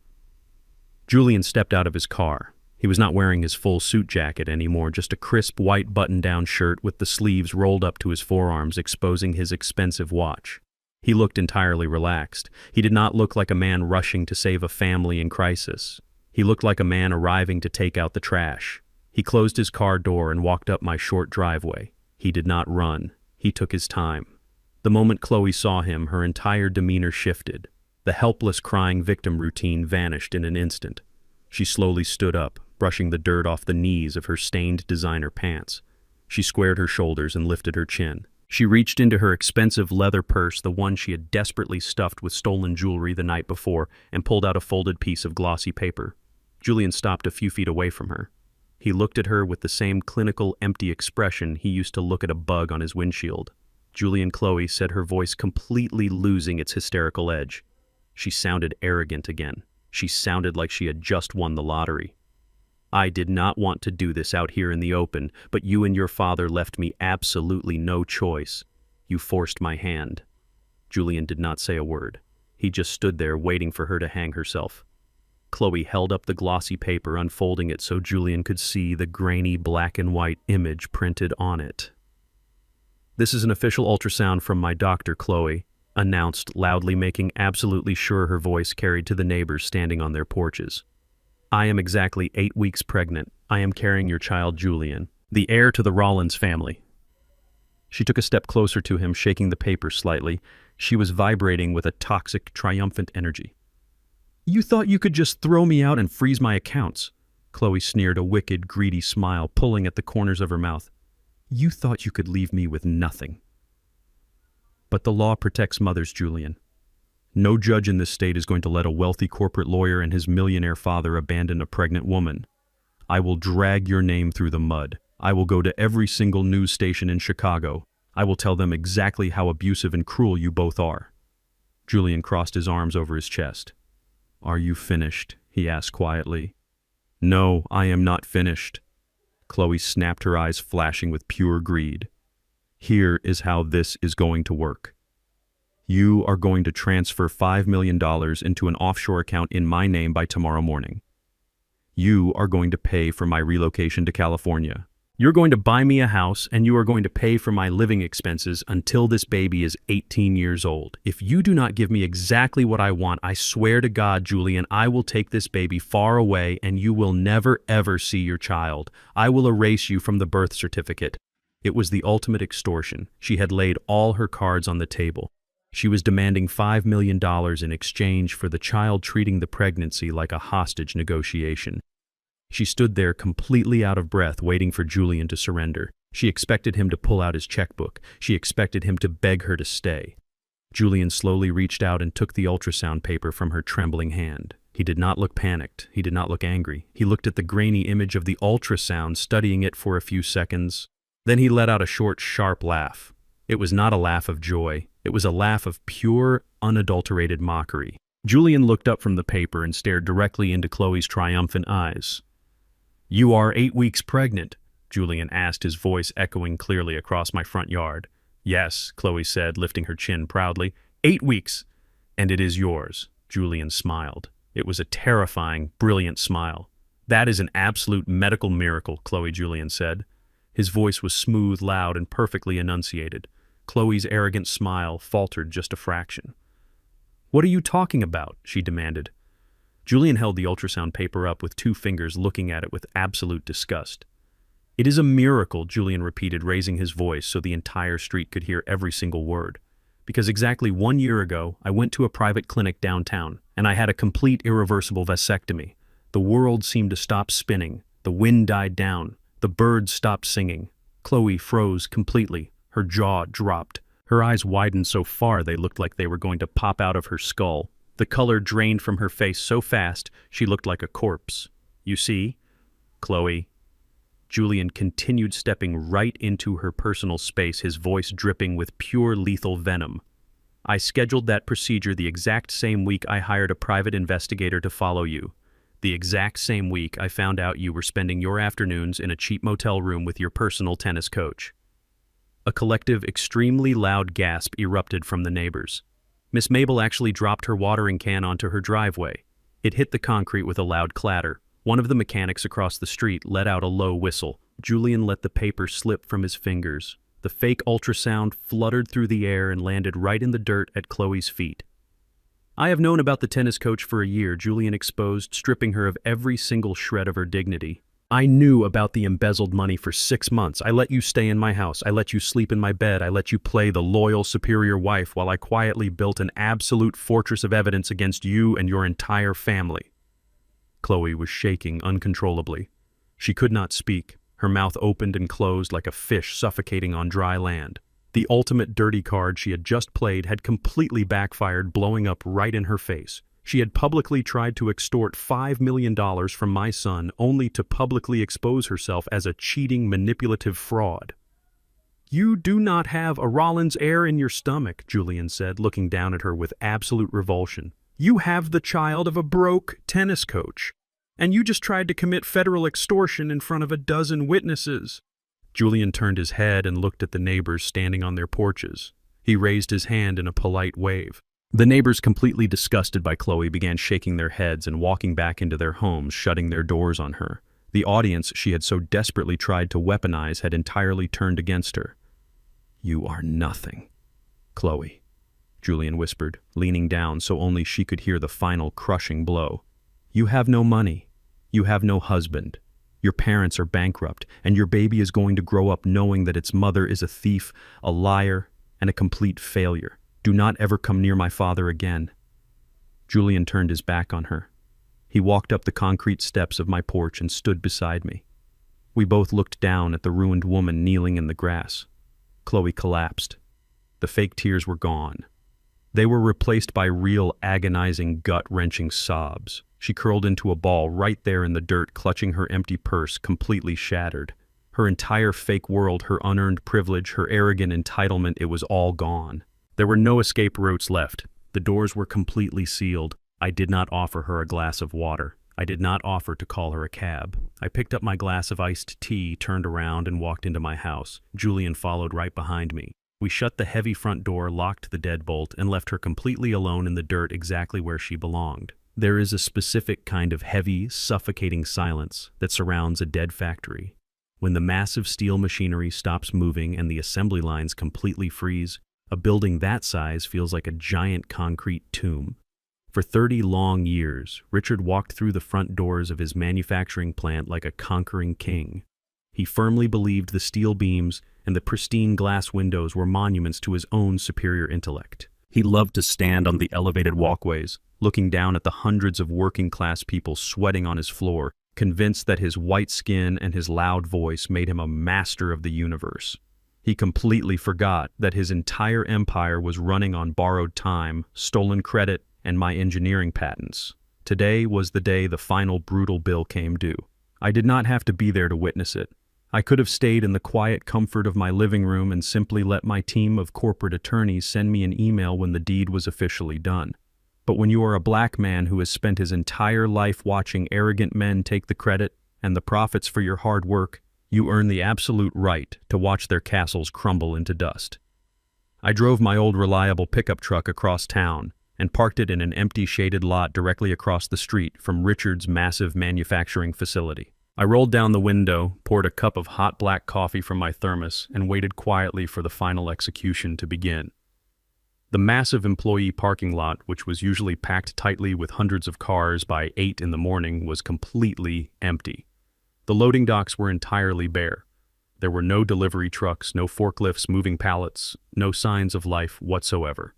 Julian stepped out of his car. He was not wearing his full suit jacket anymore, just a crisp white button-down shirt with the sleeves rolled up to his forearms, exposing his expensive watch. He looked entirely relaxed. He did not look like a man rushing to save a family in crisis. He looked like a man arriving to take out the trash. He closed his car door and walked up my short driveway. He did not run. He took his time. The moment Chloe saw him, her entire demeanor shifted. The helpless crying victim routine vanished in an instant. She slowly stood up, brushing the dirt off the knees of her stained designer pants. She squared her shoulders and lifted her chin. She reached into her expensive leather purse, the one she had desperately stuffed with stolen jewelry the night before, and pulled out a folded piece of glossy paper. Julian stopped a few feet away from her. He looked at her with the same clinical, empty expression he used to look at a bug on his windshield. Julian, Chloe, said, her voice completely losing its hysterical edge. She sounded arrogant again. She sounded like she had just won the lottery. I did not want to do this out here in the open, but you and your father left me absolutely no choice. You forced my hand. Julian did not say a word. He just stood there waiting for her to hang herself. Chloe held up the glossy paper, unfolding it so Julian could see the grainy black and white image printed on it. This is an official ultrasound from my doctor, Chloe announced loudly, making absolutely sure her voice carried to the neighbors standing on their porches. I am exactly 8 weeks pregnant. I am carrying your child, Julian, the heir to the Rollins family. She took a step closer to him, shaking the paper slightly. She was vibrating with a toxic, triumphant energy. You thought you could just throw me out and freeze my accounts. Chloe sneered, a wicked, greedy smile pulling at the corners of her mouth. You thought you could leave me with nothing. But the law protects mothers, Julian. No judge in this state is going to let a wealthy corporate lawyer and his millionaire father abandon a pregnant woman. I will drag your name through the mud. I will go to every single news station in Chicago. I will tell them exactly how abusive and cruel you both are. Julian crossed his arms over his chest. Are you finished? He asked quietly. No, I am not finished. Chloe snapped, her eyes flashing with pure greed. Here is how this is going to work. You are going to transfer $5 million into an offshore account in my name by tomorrow morning. You are going to pay for my relocation to California. You're going to buy me a house, and you are going to pay for my living expenses until this baby is 18 years old. If you do not give me exactly what I want, I swear to God, Julian, I will take this baby far away, and you will never, ever see your child. I will erase you from the birth certificate. It was the ultimate extortion. She had laid all her cards on the table. She was demanding $5 million in exchange for the child, treating the pregnancy like a hostage negotiation. She stood there completely out of breath, waiting for Julian to surrender. She expected him to pull out his checkbook. She expected him to beg her to stay. Julian slowly reached out and took the ultrasound paper from her trembling hand. He did not look panicked. He did not look angry. He looked at the grainy image of the ultrasound, studying it for a few seconds. Then he let out a short, sharp laugh. It was not a laugh of joy. It was a laugh of pure, unadulterated mockery. Julian looked up from the paper and stared directly into Chloe's triumphant eyes. "You are 8 weeks pregnant?" Julian asked, his voice echoing clearly across my front yard. "Yes," Chloe said, lifting her chin proudly. 8 weeks. "And it is yours." Julian smiled. It was a terrifying, brilliant smile. "That is an absolute medical miracle," Julian said. His voice was smooth, loud, and perfectly enunciated. Chloe's arrogant smile faltered just a fraction. "What are you talking about?" she demanded. Julian held the ultrasound paper up with 2 fingers, looking at it with absolute disgust. "It is a miracle," Julian repeated, raising his voice so the entire street could hear every single word. "Because exactly 1 year ago, I went to a private clinic downtown, and I had a complete irreversible vasectomy. The world seemed to stop spinning. The wind died down. The birds stopped singing." Chloe froze completely. Her jaw dropped. Her eyes widened so far they looked like they were going to pop out of her skull. The color drained from her face so fast she looked like a corpse. "You see, Chloe." Julian continued, stepping right into her personal space, his voice dripping with pure lethal venom. "I scheduled that procedure the exact same week I hired a private investigator to follow you. The exact same week I found out you were spending your afternoons in a cheap motel room with your personal tennis coach." A collective, extremely loud gasp erupted from the neighbors. Miss Mabel actually dropped her watering can onto her driveway. It hit the concrete with a loud clatter. One of the mechanics across the street let out a low whistle. Julian let the paper slip from his fingers. The fake ultrasound fluttered through the air and landed right in the dirt at Chloe's feet. "I have known about the tennis coach for a year," Julian exposed, stripping her of every single shred of her dignity. "I knew about the embezzled money for 6 months. I let you stay in my house. I let you sleep in my bed. I let you play the loyal, superior wife while I quietly built an absolute fortress of evidence against you and your entire family." Chloe was shaking uncontrollably. She could not speak. Her mouth opened and closed like a fish suffocating on dry land. The ultimate dirty card she had just played had completely backfired, blowing up right in her face. She had publicly tried to extort $5 million from my son, only to publicly expose herself as a cheating, manipulative fraud. "You do not have a Rollins air in your stomach," Julian said, looking down at her with absolute revulsion. "You have the child of a broke tennis coach, and you just tried to commit federal extortion in front of a dozen witnesses." Julian turned his head and looked at the neighbors standing on their porches. He raised his hand in a polite wave. The neighbors, completely disgusted by Chloe, began shaking their heads and walking back into their homes, shutting their doors on her. The audience she had so desperately tried to weaponize had entirely turned against her. "You are nothing, Chloe," Julian whispered, leaning down so only she could hear the final crushing blow. "You have no money. You have no husband. Your parents are bankrupt, and your baby is going to grow up knowing that its mother is a thief, a liar, and a complete failure. Do not ever come near my father again." Julian turned his back on her. He walked up the concrete steps of my porch and stood beside me. We both looked down at the ruined woman kneeling in the grass. Chloe collapsed. The fake tears were gone. They were replaced by real, agonizing, gut-wrenching sobs. She curled into a ball right there in the dirt, clutching her empty purse, completely shattered. Her entire fake world, her unearned privilege, her arrogant entitlement, it was all gone. There were no escape routes left. The doors were completely sealed. I did not offer her a glass of water. I did not offer to call her a cab. I picked up my glass of iced tea, turned around, and walked into my house. Julian followed right behind me. We shut the heavy front door, locked the deadbolt, and left her completely alone in the dirt, exactly where she belonged. There is a specific kind of heavy, suffocating silence that surrounds a dead factory. When the massive steel machinery stops moving and the assembly lines completely freeze, a building that size feels like a giant concrete tomb. For 30 long years, Richard walked through the front doors of his manufacturing plant like a conquering king. He firmly believed the steel beams and the pristine glass windows were monuments to his own superior intellect. He loved to stand on the elevated walkways, looking down at the hundreds of working-class people sweating on his floor, convinced that his white skin and his loud voice made him a master of the universe. He completely forgot that his entire empire was running on borrowed time, stolen credit, and my engineering patents. Today was the day the final brutal bill came due. I did not have to be there to witness it. I could have stayed in the quiet comfort of my living room and simply let my team of corporate attorneys send me an email when the deed was officially done. But when you are a black man who has spent his entire life watching arrogant men take the credit and the profits for your hard work, you earn the absolute right to watch their castles crumble into dust. I drove my old reliable pickup truck across town and parked it in an empty shaded lot directly across the street from Richard's massive manufacturing facility. I rolled down the window, poured a cup of hot black coffee from my thermos, and waited quietly for the final execution to begin. The massive employee parking lot, which was usually packed tightly with hundreds of cars by 8 in the morning, was completely empty. The loading docks were entirely bare. There were no delivery trucks, no forklifts moving pallets, no signs of life whatsoever.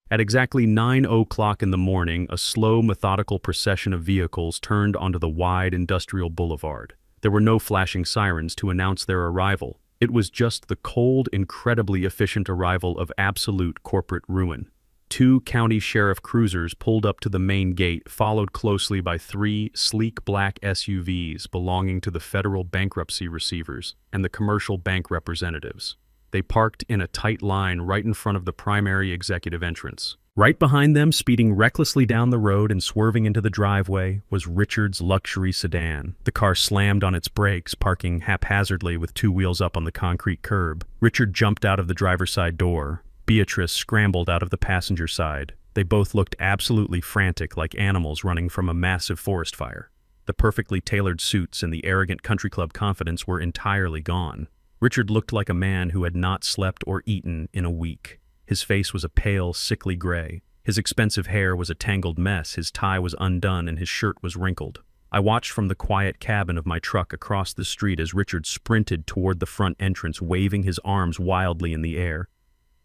At exactly 9:00 in the morning, a slow, methodical procession of vehicles turned onto the wide industrial boulevard. There were no flashing sirens to announce their arrival. It was just the cold, incredibly efficient arrival of absolute corporate ruin. 2 county sheriff cruisers pulled up to the main gate, followed closely by 3 sleek black SUVs belonging to the federal bankruptcy receivers and the commercial bank representatives. They parked in a tight line right in front of the primary executive entrance. Right behind them, speeding recklessly down the road and swerving into the driveway, was Richard's luxury sedan. The car slammed on its brakes, parking haphazardly with 2 wheels up on the concrete curb. Richard jumped out of the driver's side door. Beatrice scrambled out of the passenger side. They both looked absolutely frantic, like animals running from a massive forest fire. The perfectly tailored suits and the arrogant country club confidence were entirely gone. Richard looked like a man who had not slept or eaten in a week. His face was a pale, sickly gray. His expensive hair was a tangled mess, his tie was undone, and his shirt was wrinkled. I watched from the quiet cabin of my truck across the street as Richard sprinted toward the front entrance, waving his arms wildly in the air.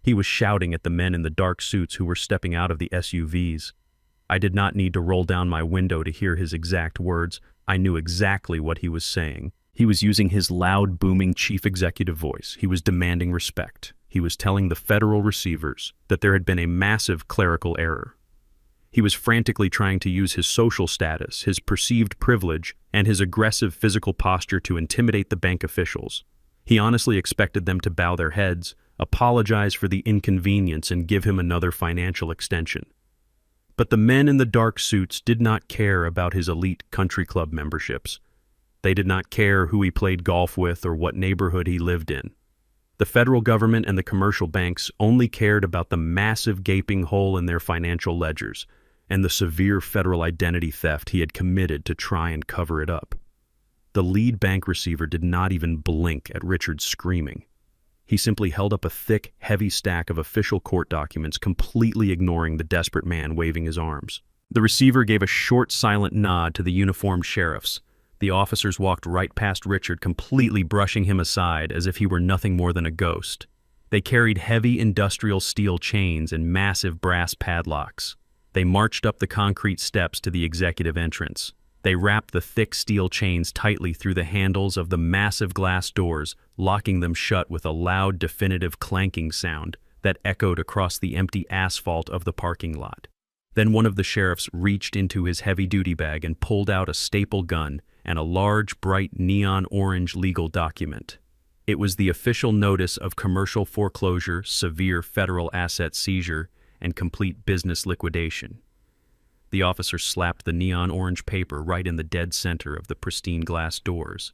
He was shouting at the men in the dark suits who were stepping out of the SUVs. I did not need to roll down my window to hear his exact words. I knew exactly what he was saying. He was using his loud, booming chief executive voice. He was demanding respect. He was telling the federal receivers that there had been a massive clerical error. He was frantically trying to use his social status, his perceived privilege, and his aggressive physical posture to intimidate the bank officials. He honestly expected them to bow their heads, apologize for the inconvenience, and give him another financial extension. But the men in the dark suits did not care about his elite country club memberships. They did not care who he played golf with or what neighborhood he lived in. The federal government and the commercial banks only cared about the massive gaping hole in their financial ledgers and the severe federal identity theft he had committed to try and cover it up. The lead bank receiver did not even blink at Richard's screaming. He simply held up a thick, heavy stack of official court documents, completely ignoring the desperate man waving his arms. The receiver gave a short, silent nod to the uniformed sheriffs. The officers walked right past Richard, completely brushing him aside as if he were nothing more than a ghost. They carried heavy industrial steel chains and massive brass padlocks. They marched up the concrete steps to the executive entrance. They wrapped the thick steel chains tightly through the handles of the massive glass doors, locking them shut with a loud, definitive clanking sound that echoed across the empty asphalt of the parking lot. Then one of the sheriffs reached into his heavy-duty bag and pulled out a staple gun and a large, bright, neon orange legal document. It was the official notice of commercial foreclosure, severe federal asset seizure, and complete business liquidation. The officer slapped the neon orange paper right in the dead center of the pristine glass doors.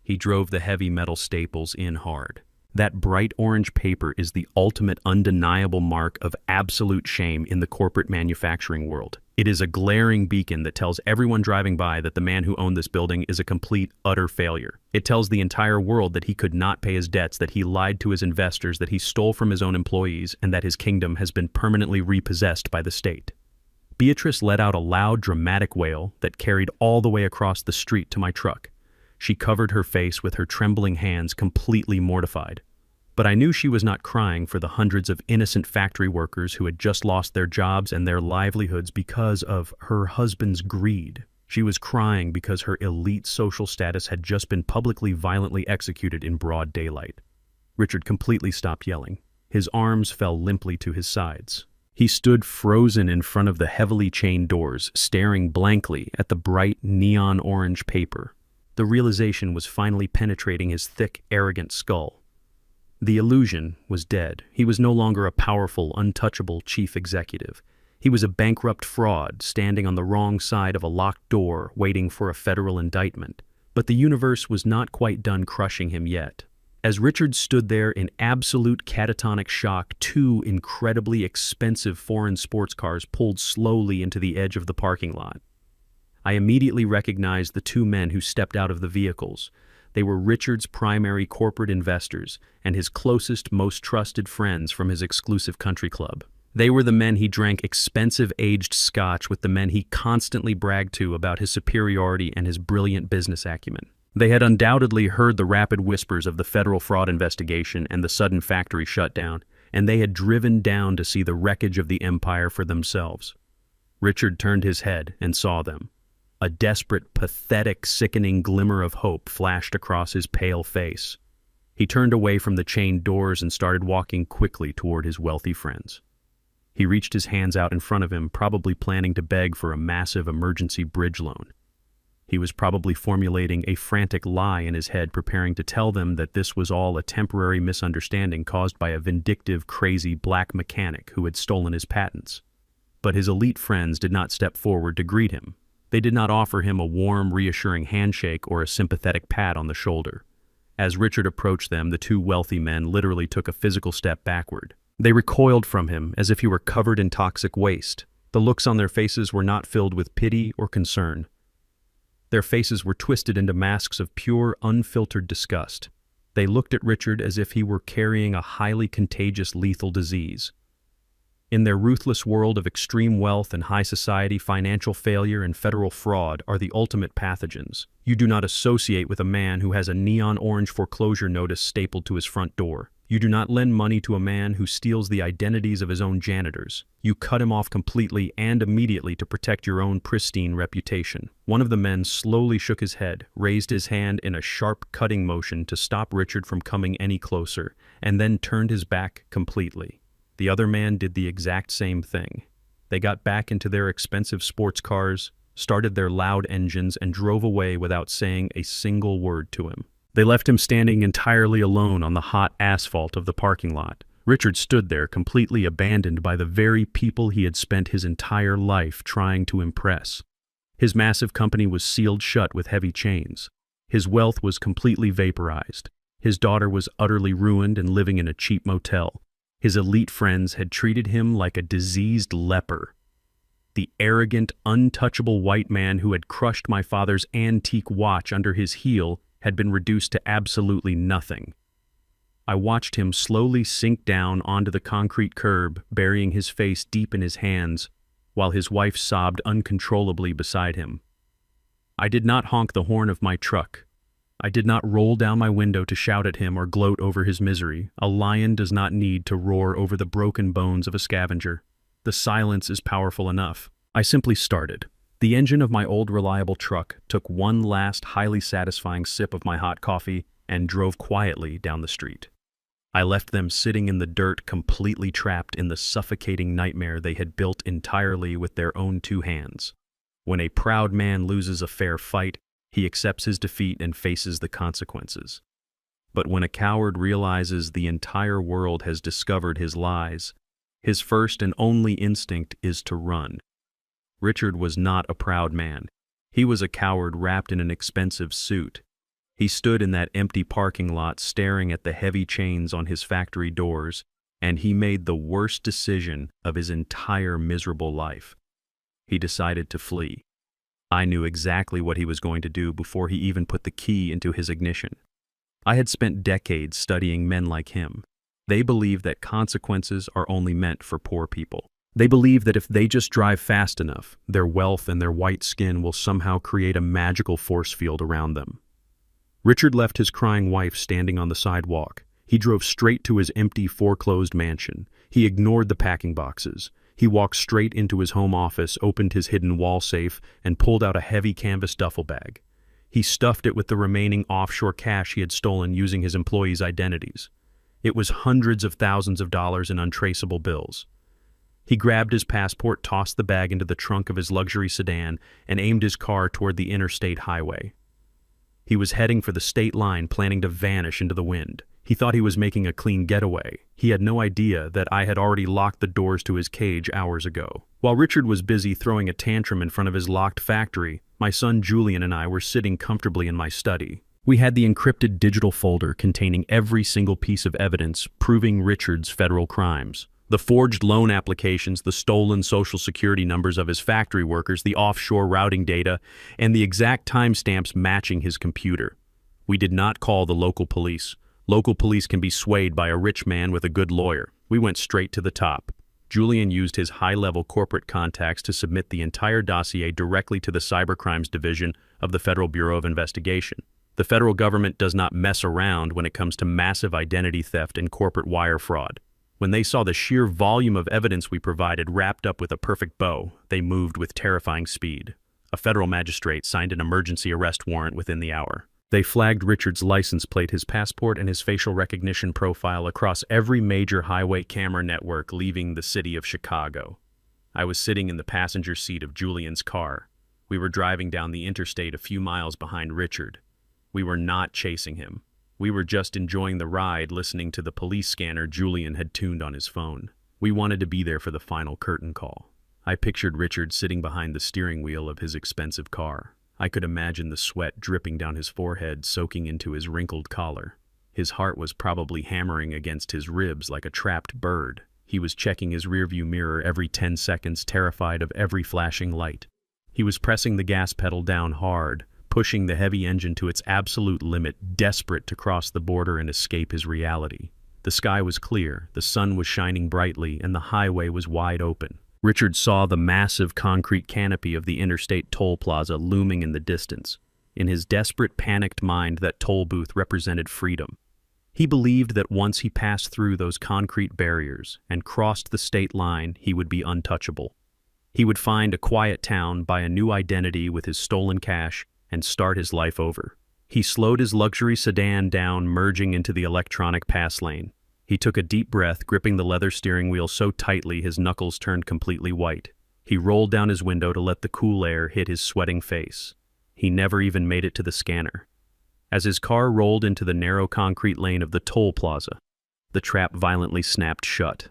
He drove the heavy metal staples in hard. That bright orange paper is the ultimate undeniable mark of absolute shame in the corporate manufacturing world. It is a glaring beacon that tells everyone driving by that the man who owned this building is a complete, utter failure. It tells the entire world that he could not pay his debts, that he lied to his investors, that he stole from his own employees, and that his kingdom has been permanently repossessed by the state. Beatrice let out a loud, dramatic wail that carried all the way across the street to my truck. She covered her face with her trembling hands, completely mortified. But I knew she was not crying for the hundreds of innocent factory workers who had just lost their jobs and their livelihoods because of her husband's greed. She was crying because her elite social status had just been publicly violently executed in broad daylight. Richard completely stopped yelling. His arms fell limply to his sides. He stood frozen in front of the heavily chained doors, staring blankly at the bright neon orange paper. The realization was finally penetrating his thick, arrogant skull. The illusion was dead. He was no longer a powerful, untouchable chief executive. He was a bankrupt fraud, standing on the wrong side of a locked door, waiting for a federal indictment. But the universe was not quite done crushing him yet. As Richard stood there in absolute catatonic shock, two incredibly expensive foreign sports cars pulled slowly into the edge of the parking lot. I immediately recognized the two men who stepped out of the vehicles. They were Richard's primary corporate investors and his closest, most trusted friends from his exclusive country club. They were the men he drank expensive aged scotch with, the men he constantly bragged to about his superiority and his brilliant business acumen. They had undoubtedly heard the rapid whispers of the federal fraud investigation and the sudden factory shutdown, and they had driven down to see the wreckage of the empire for themselves. Richard turned his head and saw them. A desperate, pathetic, sickening glimmer of hope flashed across his pale face. He turned away from the chained doors and started walking quickly toward his wealthy friends. He reached his hands out in front of him, probably planning to beg for a massive emergency bridge loan. He was probably formulating a frantic lie in his head, preparing to tell them that this was all a temporary misunderstanding caused by a vindictive, crazy black mechanic who had stolen his patents. But his elite friends did not step forward to greet him. They did not offer him a warm, reassuring handshake or a sympathetic pat on the shoulder. As Richard approached them, the two wealthy men literally took a physical step backward. They recoiled from him as if he were covered in toxic waste. The looks on their faces were not filled with pity or concern. Their faces were twisted into masks of pure, unfiltered disgust. They looked at Richard as if he were carrying a highly contagious, lethal disease. In their ruthless world of extreme wealth and high society, financial failure and federal fraud are the ultimate pathogens. You do not associate with a man who has a neon orange foreclosure notice stapled to his front door. You do not lend money to a man who steals the identities of his own janitors. You cut him off completely and immediately to protect your own pristine reputation. One of the men slowly shook his head, raised his hand in a sharp cutting motion to stop Richard from coming any closer, and then turned his back completely. The other man did the exact same thing. They got back into their expensive sports cars, started their loud engines, and drove away without saying a single word to him. They left him standing entirely alone on the hot asphalt of the parking lot. Richard stood there, completely abandoned by the very people he had spent his entire life trying to impress. His massive company was sealed shut with heavy chains. His wealth was completely vaporized. His daughter was utterly ruined and living in a cheap motel. His elite friends had treated him like a diseased leper. The arrogant, untouchable white man who had crushed my father's antique watch under his heel had been reduced to absolutely nothing. I watched him slowly sink down onto the concrete curb, burying his face deep in his hands, while his wife sobbed uncontrollably beside him. I did not honk the horn of my truck. I did not roll down my window to shout at him or gloat over his misery. A lion does not need to roar over the broken bones of a scavenger. The silence is powerful enough. I simply started. The engine of my old reliable truck took one last highly satisfying sip of my hot coffee and drove quietly down the street. I left them sitting in the dirt, completely trapped in the suffocating nightmare they had built entirely with their own two hands. When a proud man loses a fair fight, he accepts his defeat and faces the consequences. But when a coward realizes the entire world has discovered his lies, his first and only instinct is to run. Richard was not a proud man. He was a coward wrapped in an expensive suit. He stood in that empty parking lot staring at the heavy chains on his factory doors, and he made the worst decision of his entire miserable life. He decided to flee. I knew exactly what he was going to do before he even put the key into his ignition. I had spent decades studying men like him. They believe that consequences are only meant for poor people. They believe that if they just drive fast enough, their wealth and their white skin will somehow create a magical force field around them. Richard left his crying wife standing on the sidewalk. He drove straight to his empty, foreclosed mansion. He ignored the packing boxes. He walked straight into his home office, opened his hidden wall safe, and pulled out a heavy canvas duffel bag. He stuffed it with the remaining offshore cash he had stolen using his employees' identities. It was hundreds of thousands of dollars in untraceable bills. He grabbed his passport, tossed the bag into the trunk of his luxury sedan, and aimed his car toward the interstate highway. He was heading for the state line, planning to vanish into the wind. He thought he was making a clean getaway. He had no idea that I had already locked the doors to his cage hours ago. While Richard was busy throwing a tantrum in front of his locked factory, my son Julian and I were sitting comfortably in my study. We had the encrypted digital folder containing every single piece of evidence proving Richard's federal crimes. The forged loan applications, the stolen social security numbers of his factory workers, the offshore routing data, and the exact timestamps matching his computer. We did not call the local police. Local police can be swayed by a rich man with a good lawyer. We went straight to the top. Julian used his high-level corporate contacts to submit the entire dossier directly to the Cybercrimes Division of the Federal Bureau of Investigation. The federal government does not mess around when it comes to massive identity theft and corporate wire fraud. When they saw the sheer volume of evidence we provided wrapped up with a perfect bow, they moved with terrifying speed. A federal magistrate signed an emergency arrest warrant within the hour. They flagged Richard's license plate, his passport, and his facial recognition profile across every major highway camera network leaving the city of Chicago. I was sitting in the passenger seat of Julian's car. We were driving down the interstate a few miles behind Richard. We were not chasing him. We were just enjoying the ride, listening to the police scanner Julian had tuned on his phone. We wanted to be there for the final curtain call. I pictured Richard sitting behind the steering wheel of his expensive car. I could imagine the sweat dripping down his forehead, soaking into his wrinkled collar. His heart was probably hammering against his ribs like a trapped bird. He was checking his rearview mirror every 10 seconds, terrified of every flashing light. He was pressing the gas pedal down hard, pushing the heavy engine to its absolute limit, desperate to cross the border and escape his reality. The sky was clear, the sun was shining brightly, and the highway was wide open. Richard saw the massive concrete canopy of the interstate toll plaza looming in the distance. In his desperate, panicked mind, that toll booth represented freedom. He believed that once he passed through those concrete barriers and crossed the state line, he would be untouchable. He would find a quiet town, buy a new identity with his stolen cash, and start his life over. He slowed his luxury sedan down, merging into the electronic pass lane. He took a deep breath, gripping the leather steering wheel so tightly his knuckles turned completely white. He rolled down his window to let the cool air hit his sweating face. He never even made it to the scanner. As his car rolled into the narrow concrete lane of the toll plaza, the trap violently snapped shut.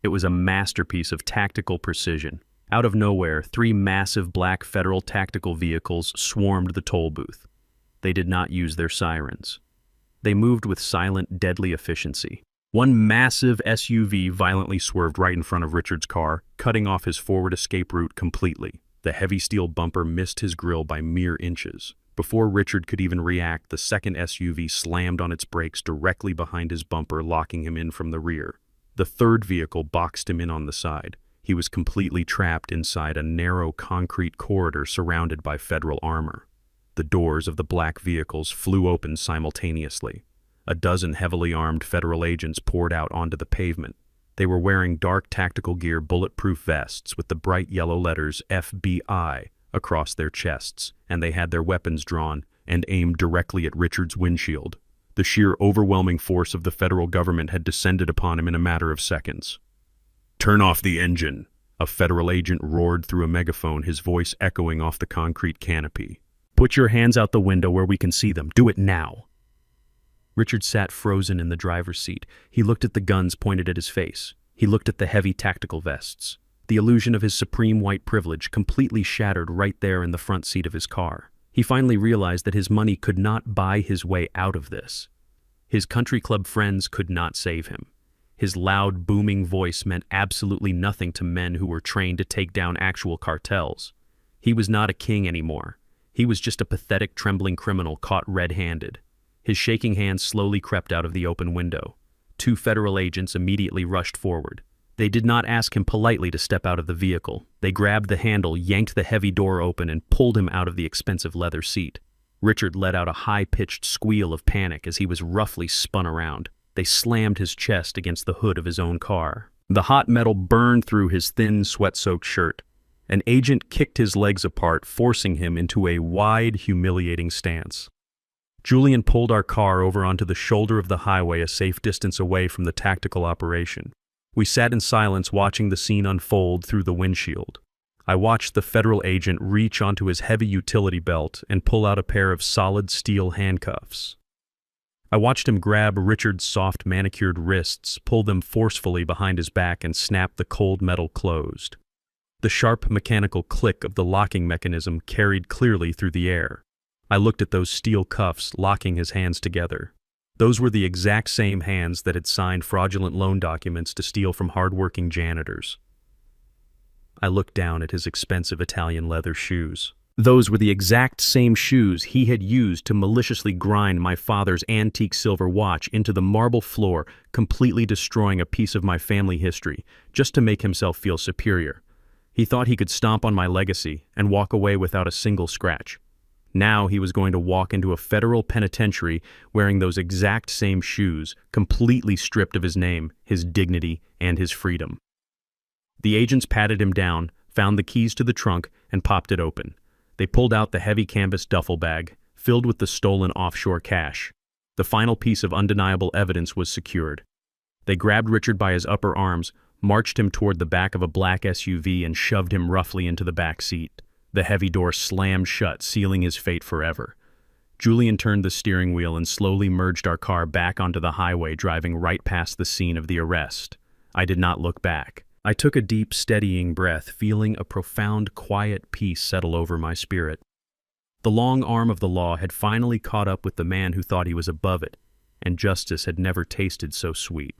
It was a masterpiece of tactical precision. Out of nowhere, 3 massive black federal tactical vehicles swarmed the toll booth. They did not use their sirens. They moved with silent, deadly efficiency. One massive SUV violently swerved right in front of Richard's car, cutting off his forward escape route completely. The heavy steel bumper missed his grille by mere inches. Before Richard could even react, the second SUV slammed on its brakes directly behind his bumper, locking him in from the rear. The third vehicle boxed him in on the side. He was completely trapped inside a narrow concrete corridor surrounded by federal armor. The doors of the black vehicles flew open simultaneously. A dozen heavily armed federal agents poured out onto the pavement. They were wearing dark tactical gear, bulletproof vests with the bright yellow letters FBI across their chests, and they had their weapons drawn and aimed directly at Richard's windshield. The sheer overwhelming force of the federal government had descended upon him in a matter of seconds. "Turn off the engine," a federal agent roared through a megaphone, his voice echoing off the concrete canopy. "Put your hands out the window where we can see them. Do it now." Richard sat frozen in the driver's seat. He looked at the guns pointed at his face. He looked at the heavy tactical vests. The illusion of his supreme white privilege completely shattered right there in the front seat of his car. He finally realized that his money could not buy his way out of this. His country club friends could not save him. His loud, booming voice meant absolutely nothing to men who were trained to take down actual cartels. He was not a king anymore. He was just a pathetic, trembling criminal caught red-handed. His shaking hands slowly crept out of the open window. 2 federal agents immediately rushed forward. They did not ask him politely to step out of the vehicle. They grabbed the handle, yanked the heavy door open, and pulled him out of the expensive leather seat. Richard let out a high-pitched squeal of panic as he was roughly spun around. They slammed his chest against the hood of his own car. The hot metal burned through his thin, sweat-soaked shirt. An agent kicked his legs apart, forcing him into a wide, humiliating stance. Julian pulled our car over onto the shoulder of the highway, a safe distance away from the tactical operation. We sat in silence, watching the scene unfold through the windshield. I watched the federal agent reach onto his heavy utility belt and pull out a pair of solid steel handcuffs. I watched him grab Richard's soft manicured wrists, pull them forcefully behind his back, and snap the cold metal closed. The sharp mechanical click of the locking mechanism carried clearly through the air. I looked at those steel cuffs locking his hands together. Those were the exact same hands that had signed fraudulent loan documents to steal from hard-working janitors. I looked down at his expensive Italian leather shoes. Those were the exact same shoes he had used to maliciously grind my father's antique silver watch into the marble floor, completely destroying a piece of my family history, just to make himself feel superior. He thought he could stomp on my legacy and walk away without a single scratch. Now he was going to walk into a federal penitentiary wearing those exact same shoes, completely stripped of his name, his dignity, and his freedom. The agents patted him down, found the keys to the trunk, and popped it open. They pulled out the heavy canvas duffel bag, filled with the stolen offshore cash. The final piece of undeniable evidence was secured. They grabbed Richard by his upper arms, marched him toward the back of a black SUV, and shoved him roughly into the back seat. The heavy door slammed shut, sealing his fate forever. Julian turned the steering wheel and slowly merged our car back onto the highway, driving right past the scene of the arrest. I did not look back. I took a deep, steadying breath, feeling a profound, quiet peace settle over my spirit. The long arm of the law had finally caught up with the man who thought he was above it, and justice had never tasted so sweet.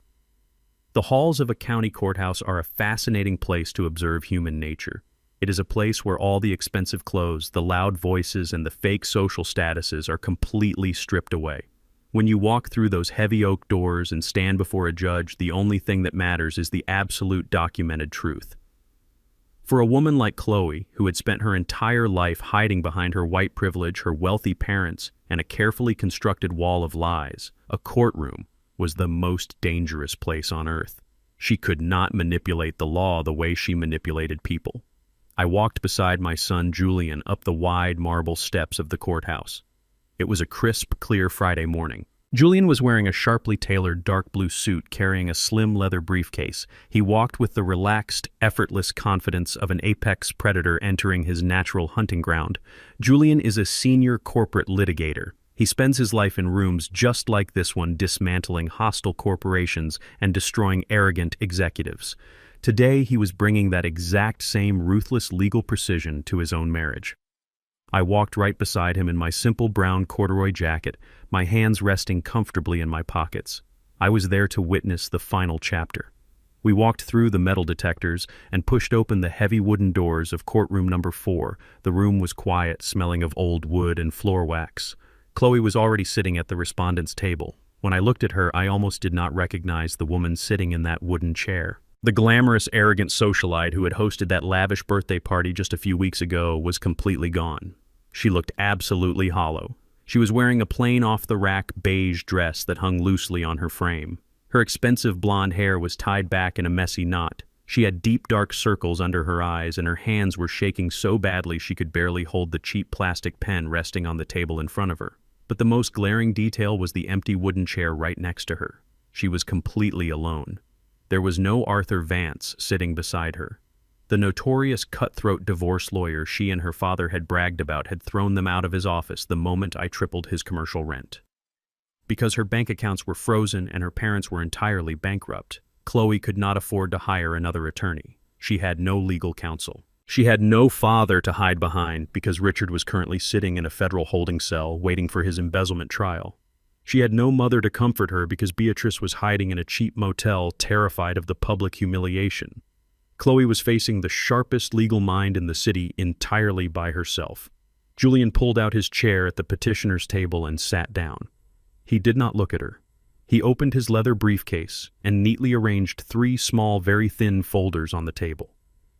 The halls of a county courthouse are a fascinating place to observe human nature. It is a place where all the expensive clothes, the loud voices, and the fake social statuses are completely stripped away. When you walk through those heavy oak doors and stand before a judge, the only thing that matters is the absolute documented truth. For a woman like Chloe, who had spent her entire life hiding behind her white privilege, her wealthy parents, and a carefully constructed wall of lies, a courtroom was the most dangerous place on earth. She could not manipulate the law the way she manipulated people. I walked beside my son Julian up the wide marble steps of the courthouse. It was a crisp, clear Friday morning. Julian was wearing a sharply tailored dark blue suit, carrying a slim leather briefcase. He walked with the relaxed, effortless confidence of an apex predator entering his natural hunting ground. Julian is a senior corporate litigator. He spends his life in rooms just like this one, dismantling hostile corporations and destroying arrogant executives. Today, he was bringing that exact same ruthless legal precision to his own marriage. I walked right beside him in my simple brown corduroy jacket, my hands resting comfortably in my pockets. I was there to witness the final chapter. We walked through the metal detectors and pushed open the heavy wooden doors of courtroom number 4. The room was quiet, smelling of old wood and floor wax. Chloe was already sitting at the respondent's table. When I looked at her, I almost did not recognize the woman sitting in that wooden chair. The glamorous, arrogant socialite who had hosted that lavish birthday party just a few weeks ago was completely gone. She looked absolutely hollow. She was wearing a plain off-the-rack beige dress that hung loosely on her frame. Her expensive blonde hair was tied back in a messy knot. She had deep dark circles under her eyes, and her hands were shaking so badly she could barely hold the cheap plastic pen resting on the table in front of her. But the most glaring detail was the empty wooden chair right next to her. She was completely alone. There was no Arthur Vance sitting beside her. The notorious cutthroat divorce lawyer she and her father had bragged about had thrown them out of his office the moment I tripled his commercial rent. Because her bank accounts were frozen and her parents were entirely bankrupt, Chloe could not afford to hire another attorney. She had no legal counsel. She had no father to hide behind because Richard was currently sitting in a federal holding cell waiting for his embezzlement trial. She had no mother to comfort her because Beatrice was hiding in a cheap motel, terrified of the public humiliation. Chloe was facing the sharpest legal mind in the city entirely by herself. Julian pulled out his chair at the petitioner's table and sat down. He did not look at her. He opened his leather briefcase and neatly arranged 3 small, very thin folders on the table.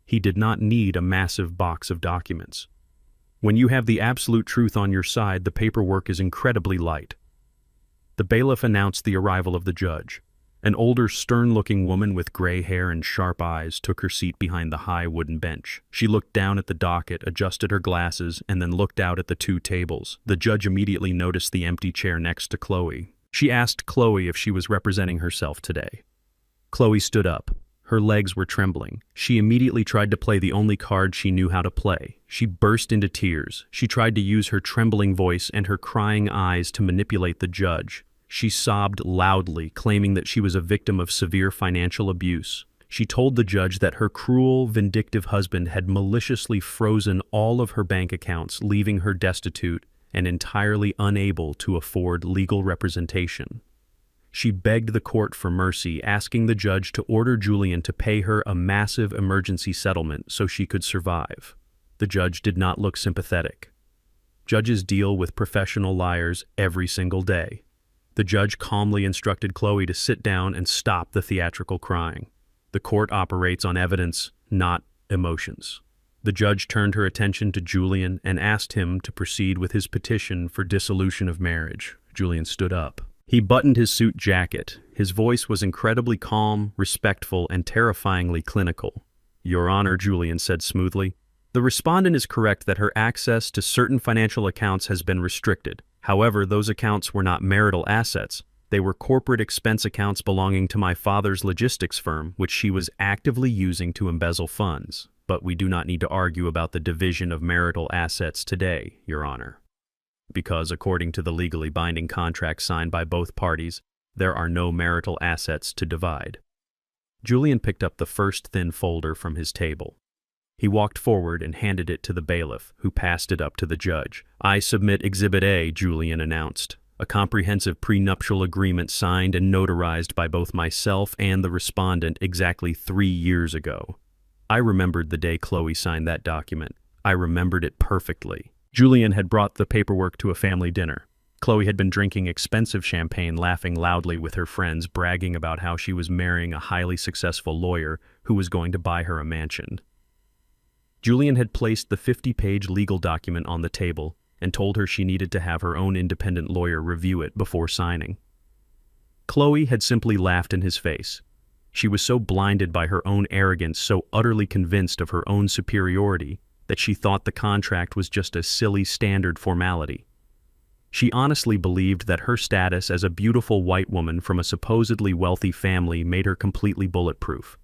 He did not need a massive box of documents. When you have the absolute truth on your side, the paperwork is incredibly light. The bailiff announced the arrival of the judge. An older, stern-looking woman with gray hair and sharp eyes took her seat behind the high wooden bench. She looked down at the docket, adjusted her glasses, and then looked out at the two tables. The judge immediately noticed the empty chair next to Chloe. She asked Chloe if she was representing herself today. Chloe stood up. Her legs were trembling. She immediately tried to play the only card she knew how to play. She burst into tears. She tried to use her trembling voice and her crying eyes to manipulate the judge. She sobbed loudly, claiming that she was a victim of severe financial abuse. She told the judge that her cruel, vindictive husband had maliciously frozen all of her bank accounts, leaving her destitute and entirely unable to afford legal representation. She begged the court for mercy, asking the judge to order Julian to pay her a massive emergency settlement so she could survive. The judge did not look sympathetic. Judges deal with professional liars every single day. The judge calmly instructed Chloe to sit down and stop the theatrical crying. The court operates on evidence, not emotions. The judge turned her attention to Julian and asked him to proceed with his petition for dissolution of marriage. Julian stood up. He buttoned his suit jacket. His voice was incredibly calm, respectful, and terrifyingly clinical. "Your Honor," Julian said smoothly, "the respondent is correct that her access to certain financial accounts has been restricted. However, those accounts were not marital assets. They were corporate expense accounts belonging to my father's logistics firm, which she was actively using to embezzle funds. But we do not need to argue about the division of marital assets today, Your Honor. Because according to the legally binding contract signed by both parties, there are no marital assets to divide." Julian picked up the first thin folder from his table. He walked forward and handed it to the bailiff, who passed it up to the judge. "I submit Exhibit A," Julian announced, "a comprehensive prenuptial agreement signed and notarized by both myself and the respondent exactly 3 years ago. I remembered the day Chloe signed that document. I remembered it perfectly." Julian had brought the paperwork to a family dinner. Chloe had been drinking expensive champagne, laughing loudly with her friends, bragging about how she was marrying a highly successful lawyer who was going to buy her a mansion. Julian had placed the 50-page legal document on the table and told her she needed to have her own independent lawyer review it before signing. Chloe had simply laughed in his face. She was so blinded by her own arrogance, so utterly convinced of her own superiority, that she thought the contract was just a silly standard formality. She honestly believed that her status as a beautiful white woman from a supposedly wealthy family made her completely bulletproof.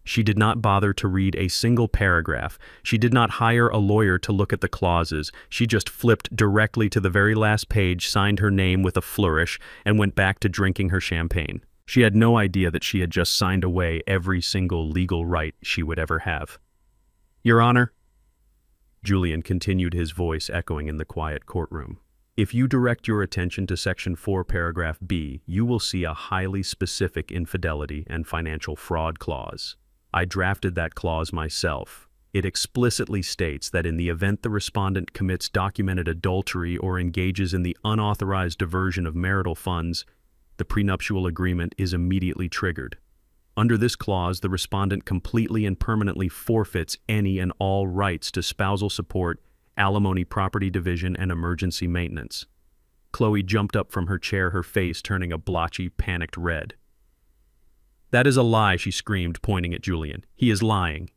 She did not bother to read a single paragraph. She did not hire a lawyer to look at the clauses. She just flipped directly to the very last page, signed her name with a flourish, and went back to drinking her champagne. She had no idea that she had just signed away every single legal right she would ever have. "Your Honor," Julian continued, his voice echoing in the quiet courtroom, "if you direct your attention to Section 4, Paragraph B, you will see a highly specific infidelity and financial fraud clause. I drafted that clause myself. It explicitly states that in the event the respondent commits documented adultery or engages in the unauthorized diversion of marital funds, the prenuptial agreement is immediately triggered. Under this clause, the respondent completely and permanently forfeits any and all rights to spousal support, alimony, property division, and emergency maintenance." Chloe jumped up from her chair, her face turning a blotchy, panicked red. "That is a lie," she screamed, pointing at Julian. "He is lying."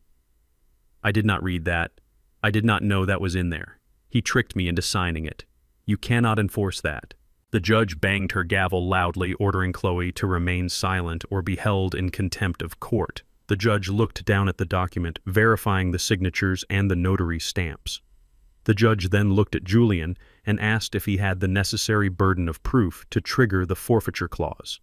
"I did not read that. I did not know that was in there. He tricked me into signing it. You cannot enforce that." The judge banged her gavel loudly, ordering Chloe to remain silent or be held in contempt of court. The judge looked down at the document, verifying the signatures and the notary stamps. The judge then looked at Julian and asked if he had the necessary burden of proof to trigger the forfeiture clause.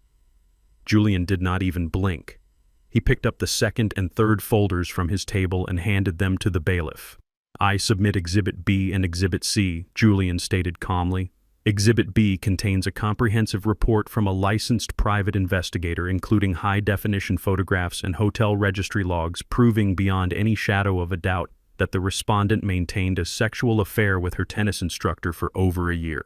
Julian did not even blink. He picked up the second and third folders from his table and handed them to the bailiff. "I submit Exhibit B and Exhibit C," Julian stated calmly. Exhibit B contains a comprehensive report from a licensed private investigator, including high-definition photographs and hotel registry logs, proving beyond any shadow of a doubt that the respondent maintained a sexual affair with her tennis instructor for over a year.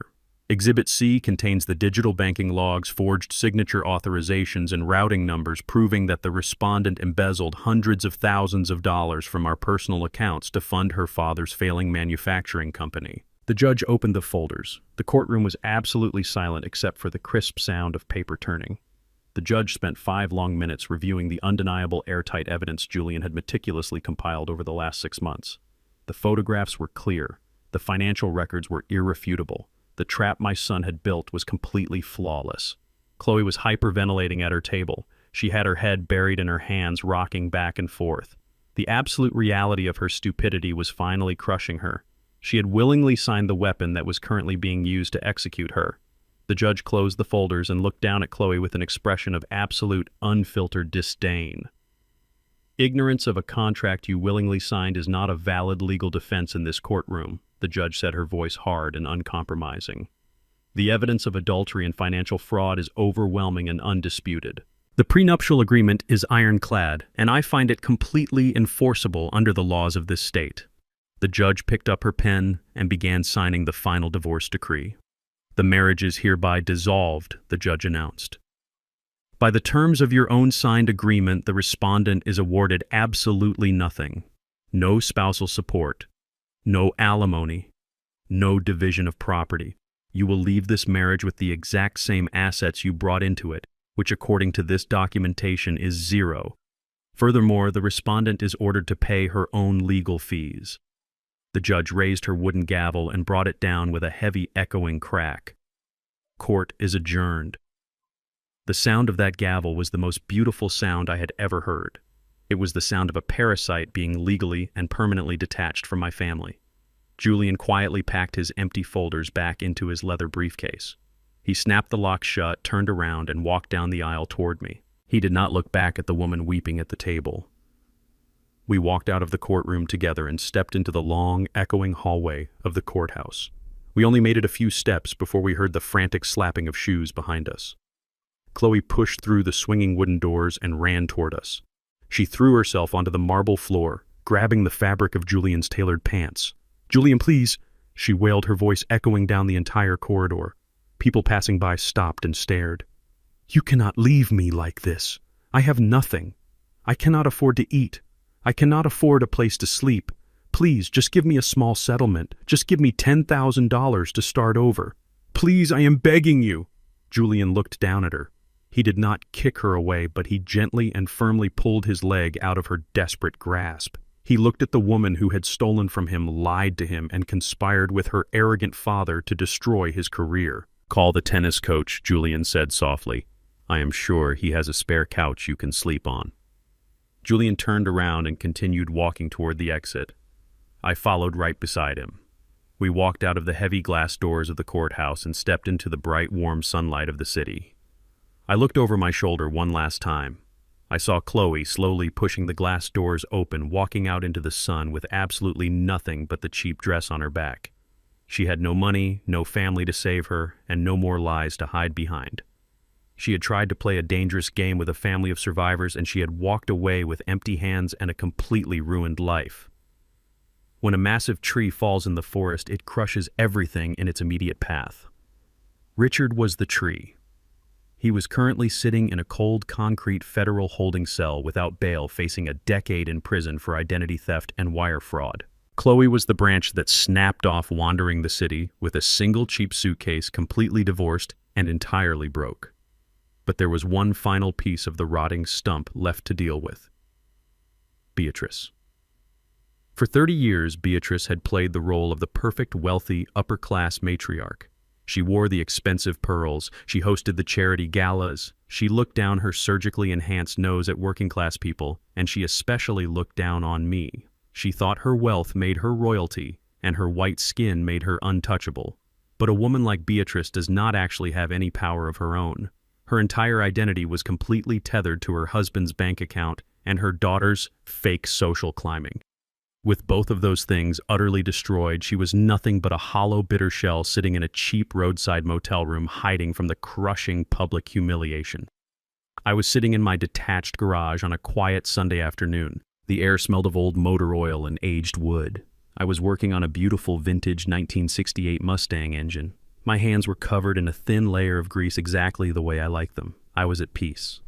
Exhibit C contains the digital banking logs, forged signature authorizations, and routing numbers, proving that the respondent embezzled hundreds of thousands of dollars from our personal accounts to fund her father's failing manufacturing company. The judge opened the folders. The courtroom was absolutely silent except for the crisp sound of paper turning. The judge spent 5 long minutes reviewing the undeniable airtight evidence Julian had meticulously compiled over the last 6 months. The photographs were clear. The financial records were irrefutable. The trap my son had built was completely flawless. Chloe was hyperventilating at her table. She had her head buried in her hands, rocking back and forth. The absolute reality of her stupidity was finally crushing her. She had willingly signed the weapon that was currently being used to execute her. The judge closed the folders and looked down at Chloe with an expression of absolute, unfiltered disdain. "Ignorance of a contract you willingly signed is not a valid legal defense in this courtroom," the judge said, her voice hard and uncompromising. "The evidence of adultery and financial fraud is overwhelming and undisputed. The prenuptial agreement is ironclad, and I find it completely enforceable under the laws of this state." The judge picked up her pen and began signing the final divorce decree. "The marriage is hereby dissolved," the judge announced. "By the terms of your own signed agreement, the respondent is awarded absolutely nothing. No spousal support, no alimony, no division of property. You will leave this marriage with the exact same assets you brought into it, which according to this documentation is zero. Furthermore, the respondent is ordered to pay her own legal fees." The judge raised her wooden gavel and brought it down with a heavy echoing crack. "Court is adjourned." The sound of that gavel was the most beautiful sound I had ever heard. It was the sound of a parasite being legally and permanently detached from my family. Julian quietly packed his empty folders back into his leather briefcase. He snapped the lock shut, turned around, and walked down the aisle toward me. He did not look back at the woman weeping at the table. We walked out of the courtroom together and stepped into the long, echoing hallway of the courthouse. We only made it a few steps before we heard the frantic slapping of shoes behind us. Chloe pushed through the swinging wooden doors and ran toward us. She threw herself onto the marble floor, grabbing the fabric of Julian's tailored pants. "Julian, please!" she wailed, her voice echoing down the entire corridor. People passing by stopped and stared. "You cannot leave me like this. I have nothing. I cannot afford to eat. I cannot afford a place to sleep. Please, just give me a small settlement. Just give me $10,000 to start over. Please, I am begging you." Julian looked down at her. He did not kick her away, but he gently and firmly pulled his leg out of her desperate grasp. He looked at the woman who had stolen from him, lied to him, and conspired with her arrogant father to destroy his career. "Call the tennis coach," Julian said softly. "I am sure he has a spare couch you can sleep on." Julian turned around and continued walking toward the exit. I followed right beside him. We walked out of the heavy glass doors of the courthouse and stepped into the bright, warm sunlight of the city. I looked over my shoulder one last time. I saw Chloe slowly pushing the glass doors open, walking out into the sun with absolutely nothing but the cheap dress on her back. She had no money, no family to save her, and no more lies to hide behind. She had tried to play a dangerous game with a family of survivors, and she had walked away with empty hands and a completely ruined life. When a massive tree falls in the forest, it crushes everything in its immediate path. Richard was the tree. He was currently sitting in a cold concrete federal holding cell without bail, facing a decade in prison for identity theft and wire fraud. Chloe was the branch that snapped off, wandering the city with a single cheap suitcase, completely divorced and entirely broke. But there was one final piece of the rotting stump left to deal with. Beatrice. For 30 years, Beatrice had played the role of the perfect, wealthy, upper-class matriarch. She wore the expensive pearls, she hosted the charity galas, she looked down her surgically enhanced nose at working-class people, and she especially looked down on me. She thought her wealth made her royalty, and her white skin made her untouchable. But a woman like Beatrice does not actually have any power of her own. Her entire identity was completely tethered to her husband's bank account and her daughter's fake social climbing. With both of those things utterly destroyed, she was nothing but a hollow, bitter shell sitting in a cheap roadside motel room, hiding from the crushing public humiliation. I was sitting in my detached garage on a quiet Sunday afternoon. The air smelled of old motor oil and aged wood. I was working on a beautiful vintage 1968 Mustang engine. My hands were covered in a thin layer of grease, exactly the way I like them. I was at peace.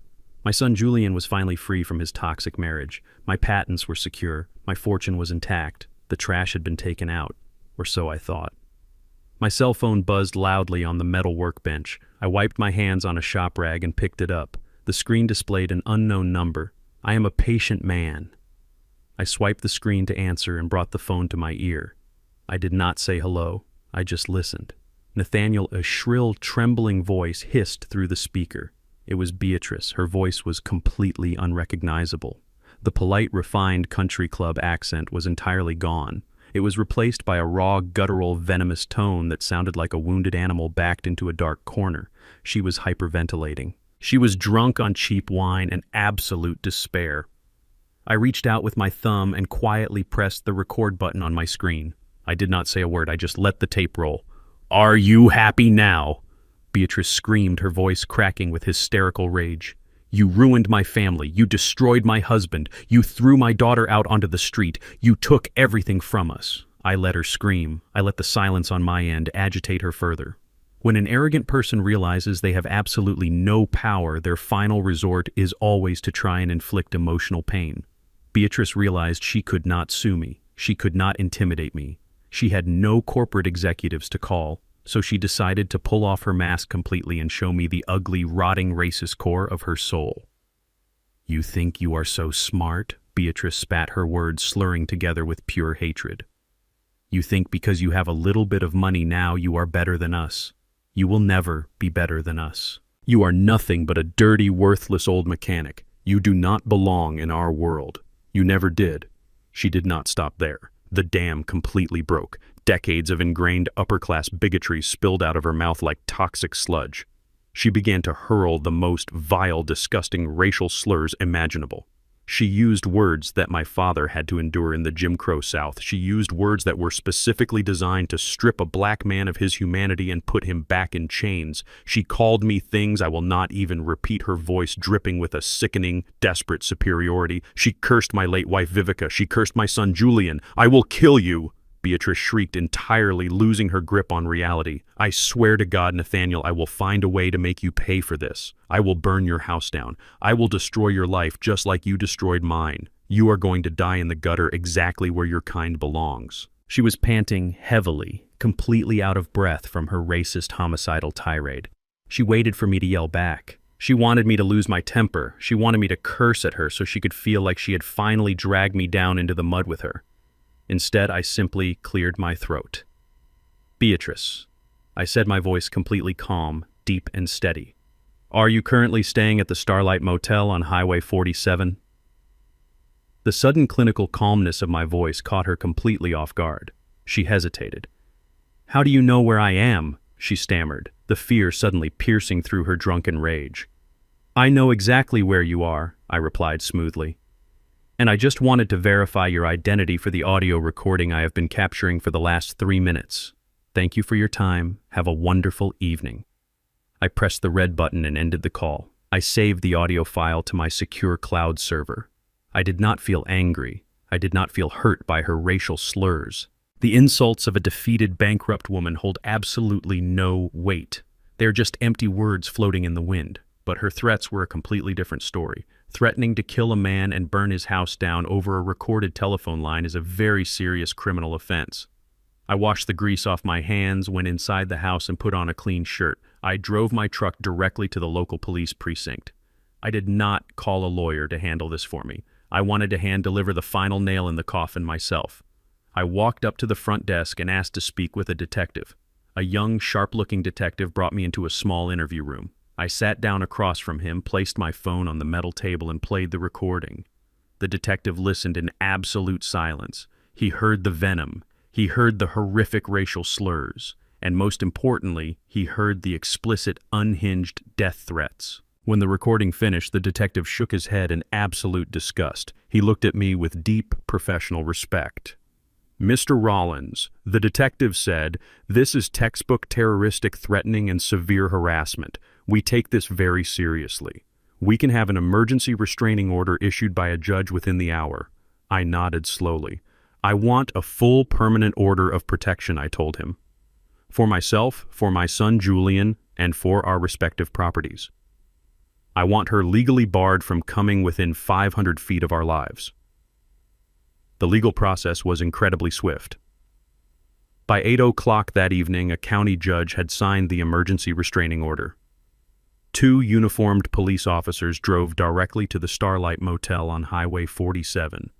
My son Julian was finally free from his toxic marriage. My patents were secure. My fortune was intact. The trash had been taken out, or so I thought. My cell phone buzzed loudly on the metal workbench. I wiped my hands on a shop rag and picked it up. The screen displayed an unknown number. I am a patient man. I swiped the screen to answer and brought the phone to my ear. I did not say hello. I just listened. Nathaniel, a shrill, trembling voice hissed through the speaker. It was Beatrice. Her voice was completely unrecognizable. The polite, refined country club accent was entirely gone. It was replaced by a raw, guttural, venomous tone that sounded like a wounded animal backed into a dark corner. She was hyperventilating. She was drunk on cheap wine and absolute despair. I reached out with my thumb and quietly pressed the record button on my screen. I did not say a word. I just let the tape roll. "Are you happy now?" Beatrice screamed, her voice cracking with hysterical rage. "You ruined my family. You destroyed my husband. You threw my daughter out onto the street. You took everything from us." I let her scream. I let the silence on my end agitate her further. When an arrogant person realizes they have absolutely no power, their final resort is always to try and inflict emotional pain. Beatrice realized she could not sue me. She could not intimidate me. She had no corporate executives to call, so she decided to pull off her mask completely and show me the ugly, rotting racist core of her soul. "You think you are so smart?" Beatrice spat her words, slurring together with pure hatred. "You think because you have a little bit of money now you are better than us. You will never be better than us. You are nothing but a dirty, worthless old mechanic. You do not belong in our world. You never did." She did not stop there. The dam completely broke. Decades of ingrained upper-class bigotry spilled out of her mouth like toxic sludge. She began to hurl the most vile, disgusting racial slurs imaginable. She used words that my father had to endure in the Jim Crow South. She used words that were specifically designed to strip a black man of his humanity and put him back in chains. She called me things I will not even repeat, her voice dripping with a sickening, desperate superiority. She cursed my late wife Vivica. She cursed my son Julian. "I will kill you!" Beatrice shrieked, entirely losing her grip on reality. "I swear to God, Nathaniel, I will find a way to make you pay for this. I will burn your house down. I will destroy your life just like you destroyed mine. You are going to die in the gutter exactly where your kind belongs." She was panting heavily, completely out of breath from her racist, homicidal tirade. She waited for me to yell back. She wanted me to lose my temper. She wanted me to curse at her so she could feel like she had finally dragged me down into the mud with her. Instead, I simply cleared my throat. "Beatrice," I said, my voice completely calm, deep and steady. "Are you currently staying at the Starlight Motel on Highway 47? The sudden clinical calmness of my voice caught her completely off guard. She hesitated. "How do you know where I am?" she stammered, the fear suddenly piercing through her drunken rage. "I know exactly where you are," I replied smoothly. "And I just wanted to verify your identity for the audio recording I have been capturing for the last 3 minutes. Thank you for your time. Have a wonderful evening." I pressed the red button and ended the call. I saved the audio file to my secure cloud server. I did not feel angry. I did not feel hurt by her racial slurs. The insults of a defeated, bankrupt woman hold absolutely no weight. They are just empty words floating in the wind. But her threats were a completely different story. Threatening to kill a man and burn his house down over a recorded telephone line is a very serious criminal offense. I washed the grease off my hands, went inside the house and put on a clean shirt. I drove my truck directly to the local police precinct. I did not call a lawyer to handle this for me. I wanted to hand-deliver the final nail in the coffin myself. I walked up to the front desk and asked to speak with a detective. A young, sharp-looking detective brought me into a small interview room. I sat down across from him, placed my phone on the metal table and played the recording. The detective listened in absolute silence. He heard the venom. He heard the horrific racial slurs. And most importantly, he heard the explicit, unhinged death threats. When the recording finished, the detective shook his head in absolute disgust. He looked at me with deep professional respect. "Mr. Rollins," the detective said, "this is textbook terroristic threatening and severe harassment. We take this very seriously. We can have an emergency restraining order issued by a judge within the hour." I nodded slowly. "I want a full permanent order of protection," I told him. "For myself, for my son Julian, and for our respective properties. I want her legally barred from coming within 500 feet of our lives." The legal process was incredibly swift. By 8 o'clock that evening, a county judge had signed the emergency restraining order. Two uniformed police officers drove directly to the Starlight Motel on Highway 47.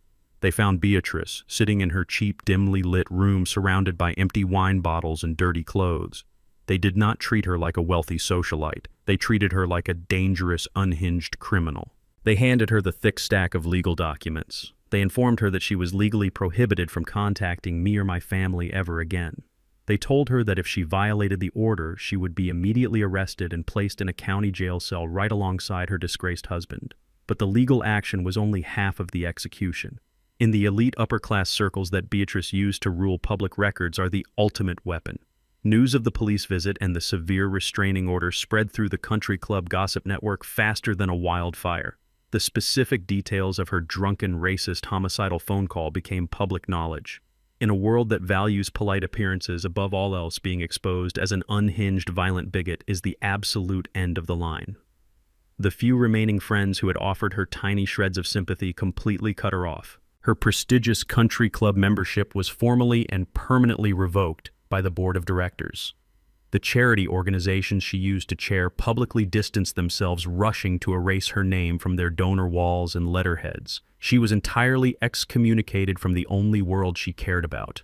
They found Beatrice sitting in her cheap, dimly lit room surrounded by empty wine bottles and dirty clothes. They did not treat her like a wealthy socialite. They treated her like a dangerous, unhinged criminal. They handed her the thick stack of legal documents. They informed her that she was legally prohibited from contacting me or my family ever again. They told her that if she violated the order, she would be immediately arrested and placed in a county jail cell right alongside her disgraced husband. But the legal action was only half of the execution. In the elite upper-class circles that Beatrice used to rule public records are the ultimate weapon. News of the police visit and the severe restraining order spread through the country club gossip network faster than a wildfire. The specific details of her drunken, racist, homicidal phone call became public knowledge. In a world that values polite appearances above all else, being exposed as an unhinged, violent bigot is the absolute end of the line. The few remaining friends who had offered her tiny shreds of sympathy completely cut her off. Her prestigious country club membership was formally and permanently revoked by the board of directors. The charity organizations she used to chair publicly distanced themselves, rushing to erase her name from their donor walls and letterheads. She was entirely excommunicated from the only world she cared about.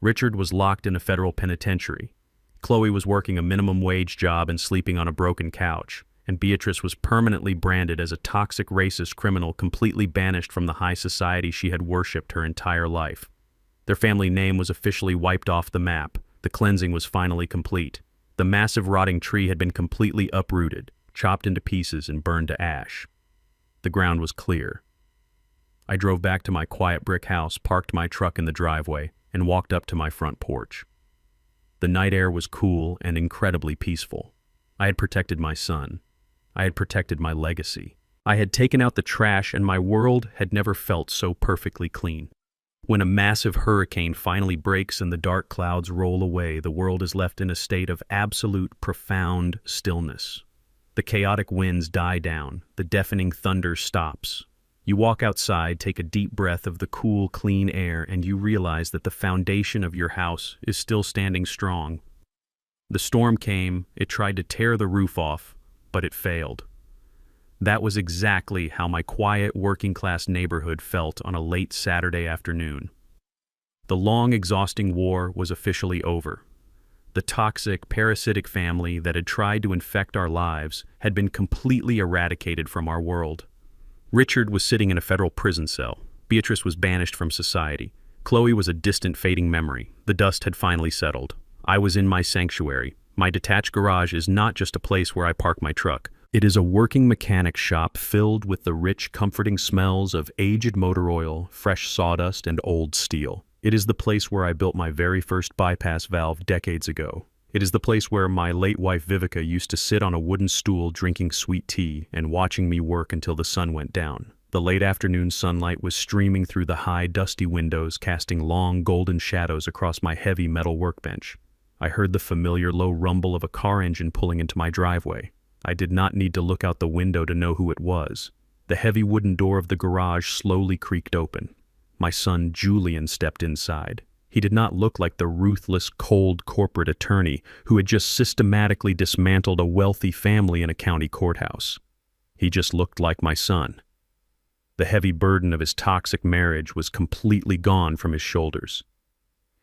Richard was locked in a federal penitentiary. Chloe was working a minimum wage job and sleeping on a broken couch. And Beatrice was permanently branded as a toxic racist criminal, completely banished from the high society she had worshipped her entire life. Their family name was officially wiped off the map. The cleansing was finally complete. The massive rotting tree had been completely uprooted, chopped into pieces, and burned to ash. The ground was clear. I drove back to my quiet brick house, parked my truck in the driveway, and walked up to my front porch. The night air was cool and incredibly peaceful. I had protected my son. I had protected my legacy. I had taken out the trash, and my world had never felt so perfectly clean. When a massive hurricane finally breaks and the dark clouds roll away, the world is left in a state of absolute, profound stillness. The chaotic winds die down. The deafening thunder stops. You walk outside, take a deep breath of the cool, clean air, and you realize that the foundation of your house is still standing strong. The storm came. It tried to tear the roof off, but it failed. That was exactly how my quiet, working-class neighborhood felt on a late Saturday afternoon. The long, exhausting war was officially over. The toxic, parasitic family that had tried to infect our lives had been completely eradicated from our world. Richard was sitting in a federal prison cell. Beatrice was banished from society. Chloe was a distant, fading memory. The dust had finally settled. I was in my sanctuary. My detached garage is not just a place where I park my truck. It is a working mechanic shop filled with the rich, comforting smells of aged motor oil, fresh sawdust, and old steel. It is the place where I built my very first bypass valve decades ago. It is the place where my late wife Vivica used to sit on a wooden stool drinking sweet tea and watching me work until the sun went down. The late afternoon sunlight was streaming through the high, dusty windows, casting long, golden shadows across my heavy metal workbench. I heard the familiar low rumble of a car engine pulling into my driveway. I did not need to look out the window to know who it was. The heavy wooden door of the garage slowly creaked open. My son Julian stepped inside. He did not look like the ruthless, cold corporate attorney who had just systematically dismantled a wealthy family in a county courthouse. He just looked like my son. The heavy burden of his toxic marriage was completely gone from his shoulders.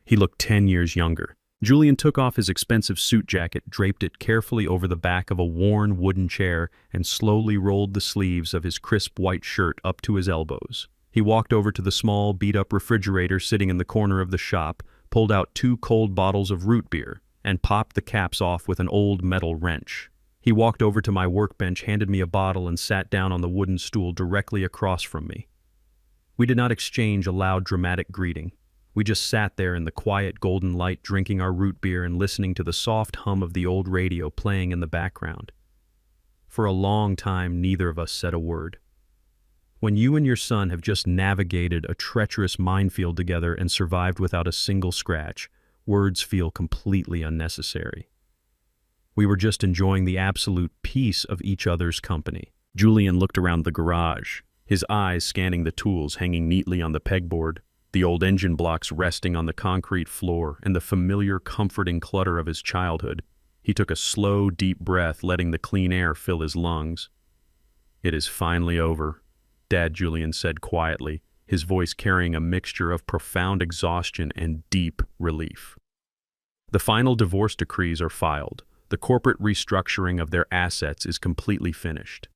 He looked 10 years younger. Julian took off his expensive suit jacket, draped it carefully over the back of a worn wooden chair, and slowly rolled the sleeves of his crisp white shirt up to his elbows. He walked over to the small, beat-up refrigerator sitting in the corner of the shop, pulled out 2 cold bottles of root beer, and popped the caps off with an old metal wrench. He walked over to my workbench, handed me a bottle, and sat down on the wooden stool directly across from me. We did not exchange a loud, dramatic greeting. We just sat there in the quiet golden light, drinking our root beer and listening to the soft hum of the old radio playing in the background. For a long time, neither of us said a word. When you and your son have just navigated a treacherous minefield together and survived without a single scratch, words feel completely unnecessary. We were just enjoying the absolute peace of each other's company. Julian looked around the garage, his eyes scanning the tools hanging neatly on the pegboard, the old engine blocks resting on the concrete floor, and the familiar, comforting clutter of his childhood. He took a slow, deep breath, letting the clean air fill his lungs. "It is finally over," Dad Julian said quietly, his voice carrying a mixture of profound exhaustion and deep relief. The final divorce decrees are filed. The corporate restructuring of their assets is completely finished.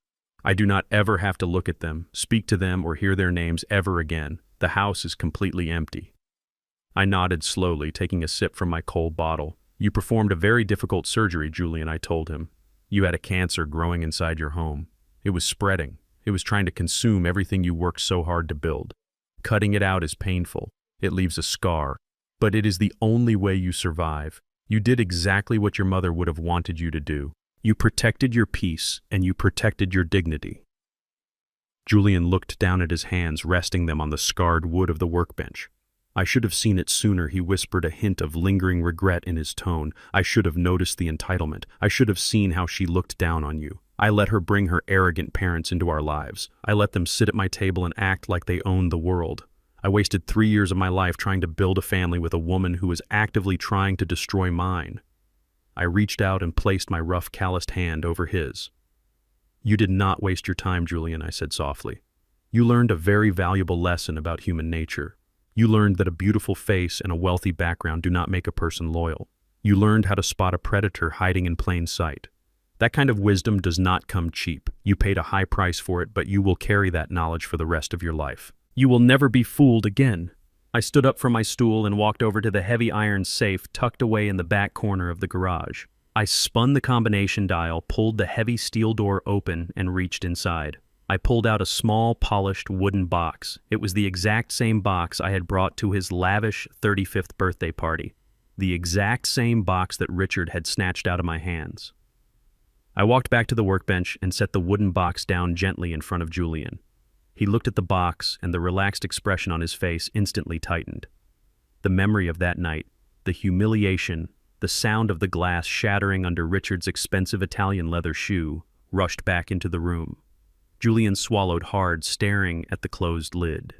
I do not ever have to look at them, speak to them, or hear their names ever again. The house is completely empty. I nodded slowly, taking a sip from my cold bottle. "You performed a very difficult surgery, Julian," I told him. "You had a cancer growing inside your home. It was spreading. It was trying to consume everything you worked so hard to build. Cutting it out is painful. It leaves a scar. But it is the only way you survive. You did exactly what your mother would have wanted you to do. You protected your peace, and you protected your dignity." Julian looked down at his hands, resting them on the scarred wood of the workbench. "I should have seen it sooner," he whispered, a hint of lingering regret in his tone. "I should have noticed the entitlement. I should have seen how she looked down on you. I let her bring her arrogant parents into our lives. I let them sit at my table and act like they owned the world. I wasted 3 years of my life trying to build a family with a woman who was actively trying to destroy mine." I reached out and placed my rough, calloused hand over his. "You did not waste your time, Julian," I said softly. "You learned a very valuable lesson about human nature. You learned that a beautiful face and a wealthy background do not make a person loyal. You learned how to spot a predator hiding in plain sight. That kind of wisdom does not come cheap. You paid a high price for it, but you will carry that knowledge for the rest of your life. You will never be fooled again." I stood up from my stool and walked over to the heavy iron safe tucked away in the back corner of the garage. I spun the combination dial, pulled the heavy steel door open, and reached inside. I pulled out a small, polished wooden box. It was the exact same box I had brought to his lavish 35th birthday party. The exact same box that Richard had snatched out of my hands. I walked back to the workbench and set the wooden box down gently in front of Julian. He looked at the box, and the relaxed expression on his face instantly tightened. The memory of that night, the humiliation, the sound of the glass shattering under Richard's expensive Italian leather shoe, rushed back into the room. Julian swallowed hard, staring at the closed lid.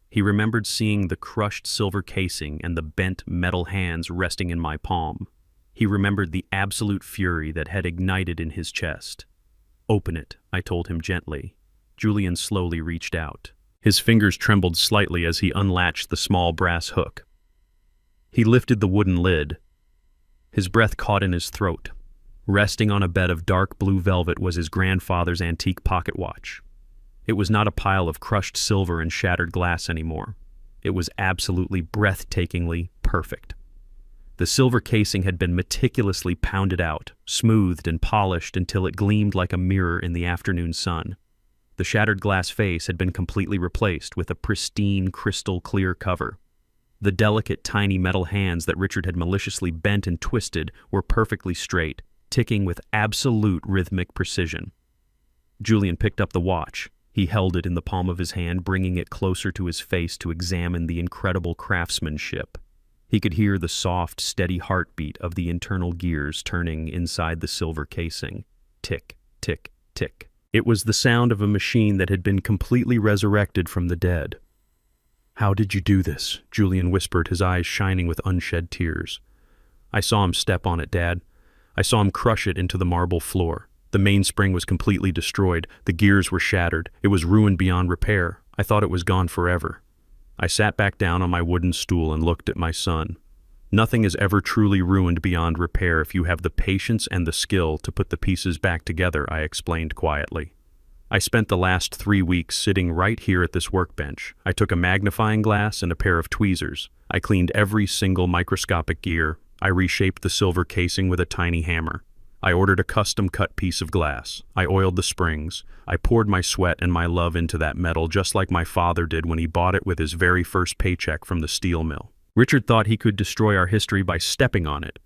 He remembered seeing the crushed silver casing and the bent metal hands resting in my palm. He remembered the absolute fury that had ignited in his chest. "Open it," I told him gently. Julian slowly reached out. His fingers trembled slightly as he unlatched the small brass hook. He lifted the wooden lid. His breath caught in his throat. Resting on a bed of dark blue velvet was his grandfather's antique pocket watch. It was not a pile of crushed silver and shattered glass anymore. It was absolutely breathtakingly perfect. The silver casing had been meticulously pounded out, smoothed and polished until it gleamed like a mirror in the afternoon sun. The shattered glass face had been completely replaced with a pristine, crystal-clear cover. The delicate, tiny metal hands that Richard had maliciously bent and twisted were perfectly straight, ticking with absolute rhythmic precision. Julian picked up the watch. He held it in the palm of his hand, bringing it closer to his face to examine the incredible craftsmanship. He could hear the soft, steady heartbeat of the internal gears turning inside the silver casing. Tick, tick, tick. It was the sound of a machine that had been completely resurrected from the dead. "How did you do this?" Julian whispered, his eyes shining with unshed tears. "I saw him step on it, Dad. I saw him crush it into the marble floor. The mainspring was completely destroyed. The gears were shattered. It was ruined beyond repair. I thought it was gone forever." I sat back down on my wooden stool and looked at my son. "Nothing is ever truly ruined beyond repair if you have the patience and the skill to put the pieces back together," I explained quietly. "I spent the last 3 weeks sitting right here at this workbench. I took a magnifying glass and a pair of tweezers. I cleaned every single microscopic gear. I reshaped the silver casing with a tiny hammer. I ordered a custom-cut piece of glass. I oiled the springs. I poured my sweat and my love into that metal just like my father did when he bought it with his very first paycheck from the steel mill. Richard thought he could destroy our history by stepping on it."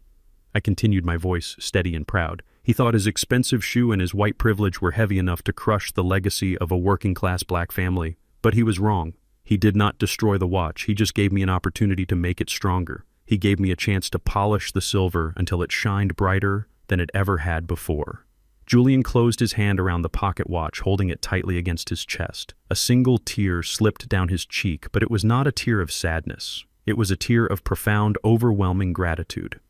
I continued, my voice steady and proud. "He thought his expensive shoe and his white privilege were heavy enough to crush the legacy of a working-class black family. But he was wrong. He did not destroy the watch. He just gave me an opportunity to make it stronger. He gave me a chance to polish the silver until it shined brighter than it ever had before." Julian closed his hand around the pocket watch, holding it tightly against his chest. A single tear slipped down his cheek, but it was not a tear of sadness. It was a tear of profound, overwhelming gratitude.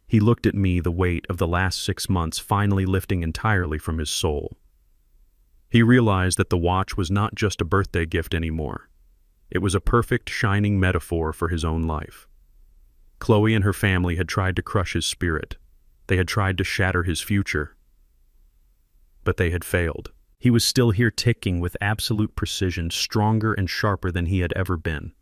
He looked at me, the weight of the last 6 months finally lifting entirely from his soul. He realized that the watch was not just a birthday gift anymore. It was a perfect, shining metaphor for his own life. Chloe and her family had tried to crush his spirit. They had tried to shatter his future. But they had failed. He was still here, ticking with absolute precision, stronger and sharper than he had ever been.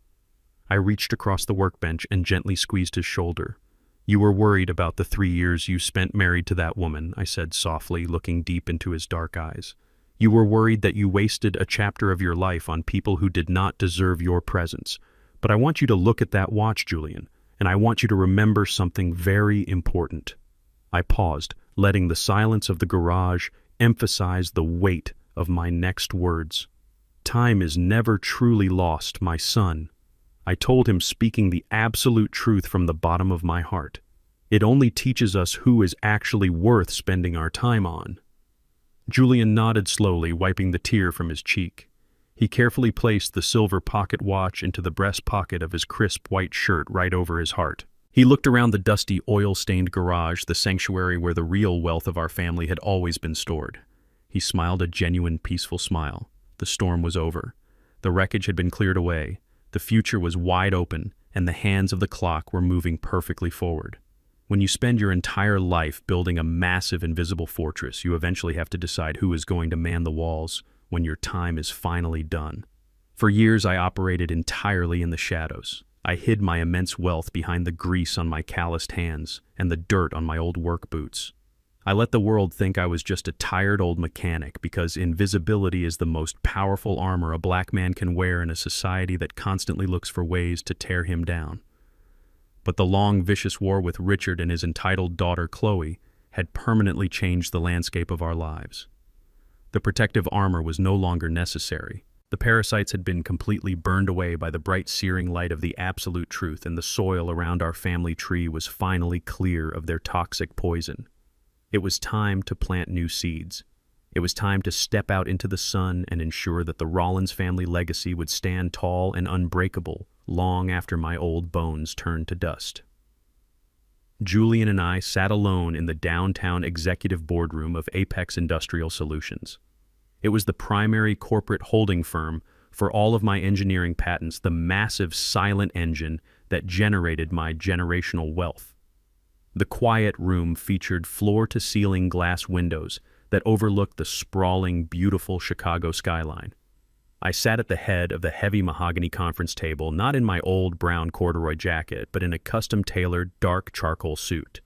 I reached across the workbench and gently squeezed his shoulder. "You were worried about the 3 years you spent married to that woman," I said softly, looking deep into his dark eyes. "You were worried that you wasted a chapter of your life on people who did not deserve your presence. But I want you to look at that watch, Julian, and I want you to remember something very important." I paused, letting the silence of the garage emphasize the weight of my next words. "Time is never truly lost, my son," I told him, speaking the absolute truth from the bottom of my heart. "It only teaches us who is actually worth spending our time on." Julian nodded slowly, wiping the tear from his cheek. He carefully placed the silver pocket watch into the breast pocket of his crisp white shirt right over his heart. He looked around the dusty, oil-stained garage, the sanctuary where the real wealth of our family had always been stored. He smiled a genuine, peaceful smile. The storm was over. The wreckage had been cleared away. The future was wide open, and the hands of the clock were moving perfectly forward. When you spend your entire life building a massive, invisible fortress, you eventually have to decide who is going to man the walls when your time is finally done. For years, I operated entirely in the shadows. I hid my immense wealth behind the grease on my calloused hands and the dirt on my old work boots. I let the world think I was just a tired old mechanic because invisibility is the most powerful armor a black man can wear in a society that constantly looks for ways to tear him down. But the long, vicious war with Richard and his entitled daughter Chloe had permanently changed the landscape of our lives. The protective armor was no longer necessary. The parasites had been completely burned away by the bright, searing light of the absolute truth, and the soil around our family tree was finally clear of their toxic poison. It was time to plant new seeds. It was time to step out into the sun and ensure that the Rollins family legacy would stand tall and unbreakable long after my old bones turned to dust. Julian and I sat alone in the downtown executive boardroom of Apex Industrial Solutions. It was the primary corporate holding firm for all of my engineering patents, the massive silent engine that generated my generational wealth. The quiet room featured floor-to-ceiling glass windows that overlooked the sprawling, beautiful Chicago skyline. I sat at the head of the heavy mahogany conference table, not in my old brown corduroy jacket, but in a custom-tailored dark charcoal suit.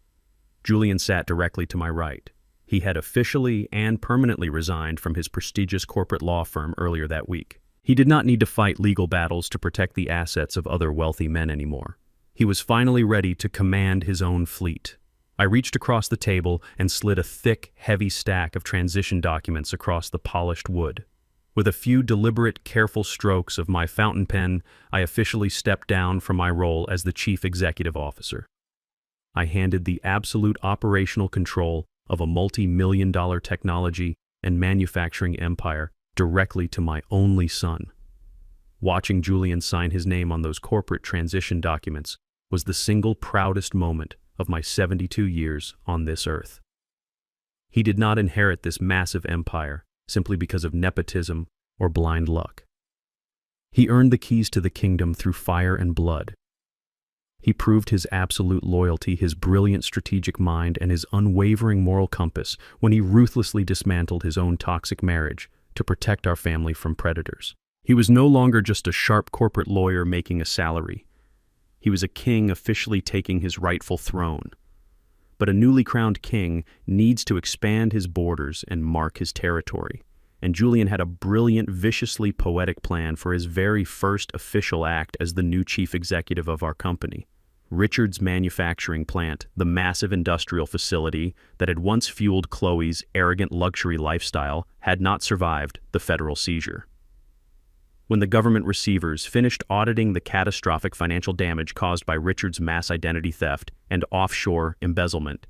Julian sat directly to my right. He had officially and permanently resigned from his prestigious corporate law firm earlier that week. He did not need to fight legal battles to protect the assets of other wealthy men anymore. He was finally ready to command his own fleet. I reached across the table and slid a thick, heavy stack of transition documents across the polished wood. With a few deliberate, careful strokes of my fountain pen, I officially stepped down from my role as the chief executive officer. I handed the absolute operational control of a multi-million-dollar technology and manufacturing empire directly to my only son. Watching Julian sign his name on those corporate transition documents was the single proudest moment of my 72 years on this earth. He did not inherit this massive empire simply because of nepotism or blind luck. He earned the keys to the kingdom through fire and blood. He proved his absolute loyalty, his brilliant strategic mind, and his unwavering moral compass when he ruthlessly dismantled his own toxic marriage to protect our family from predators. He was no longer just a sharp corporate lawyer making a salary. He was a king officially taking his rightful throne. But a newly crowned king needs to expand his borders and mark his territory. And Julian had a brilliant, viciously poetic plan for his very first official act as the new chief executive of our company. Richard's manufacturing plant, the massive industrial facility that had once fueled Chloe's arrogant luxury lifestyle, had not survived the federal seizure. When the government receivers finished auditing the catastrophic financial damage caused by Richard's mass identity theft and offshore embezzlement,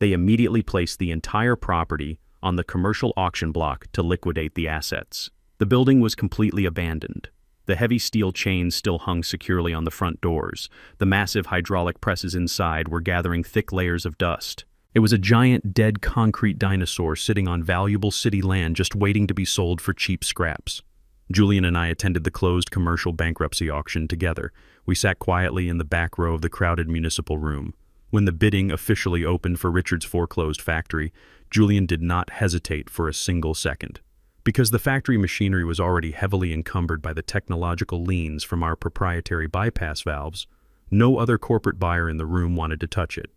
they immediately placed the entire property on the commercial auction block to liquidate the assets. The building was completely abandoned. The heavy steel chains still hung securely on the front doors. The massive hydraulic presses inside were gathering thick layers of dust. It was a giant dead concrete dinosaur sitting on valuable city land just waiting to be sold for cheap scraps. Julian and I attended the closed commercial bankruptcy auction together. We sat quietly in the back row of the crowded municipal room. When the bidding officially opened for Richard's foreclosed factory, Julian did not hesitate for a single second. Because the factory machinery was already heavily encumbered by the technological liens from our proprietary bypass valves, no other corporate buyer in the room wanted to touch it.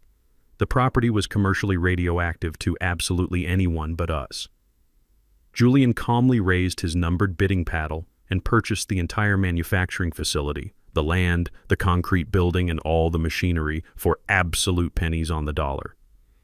The property was commercially radioactive to absolutely anyone but us. Julian calmly raised his numbered bidding paddle and purchased the entire manufacturing facility, the land, the concrete building, and all the machinery for absolute pennies on the dollar.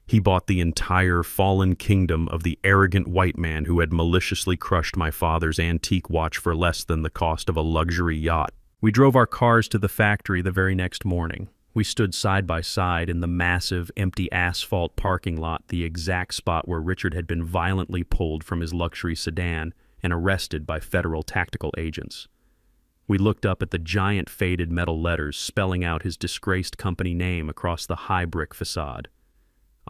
He bought the entire fallen kingdom of the arrogant white man who had maliciously crushed my father's antique watch for less than the cost of a luxury yacht. We drove our cars to the factory the very next morning. We stood side by side in the massive, empty asphalt parking lot, the exact spot where Richard had been violently pulled from his luxury sedan and arrested by federal tactical agents. We looked up at the giant faded metal letters spelling out his disgraced company name across the high brick facade.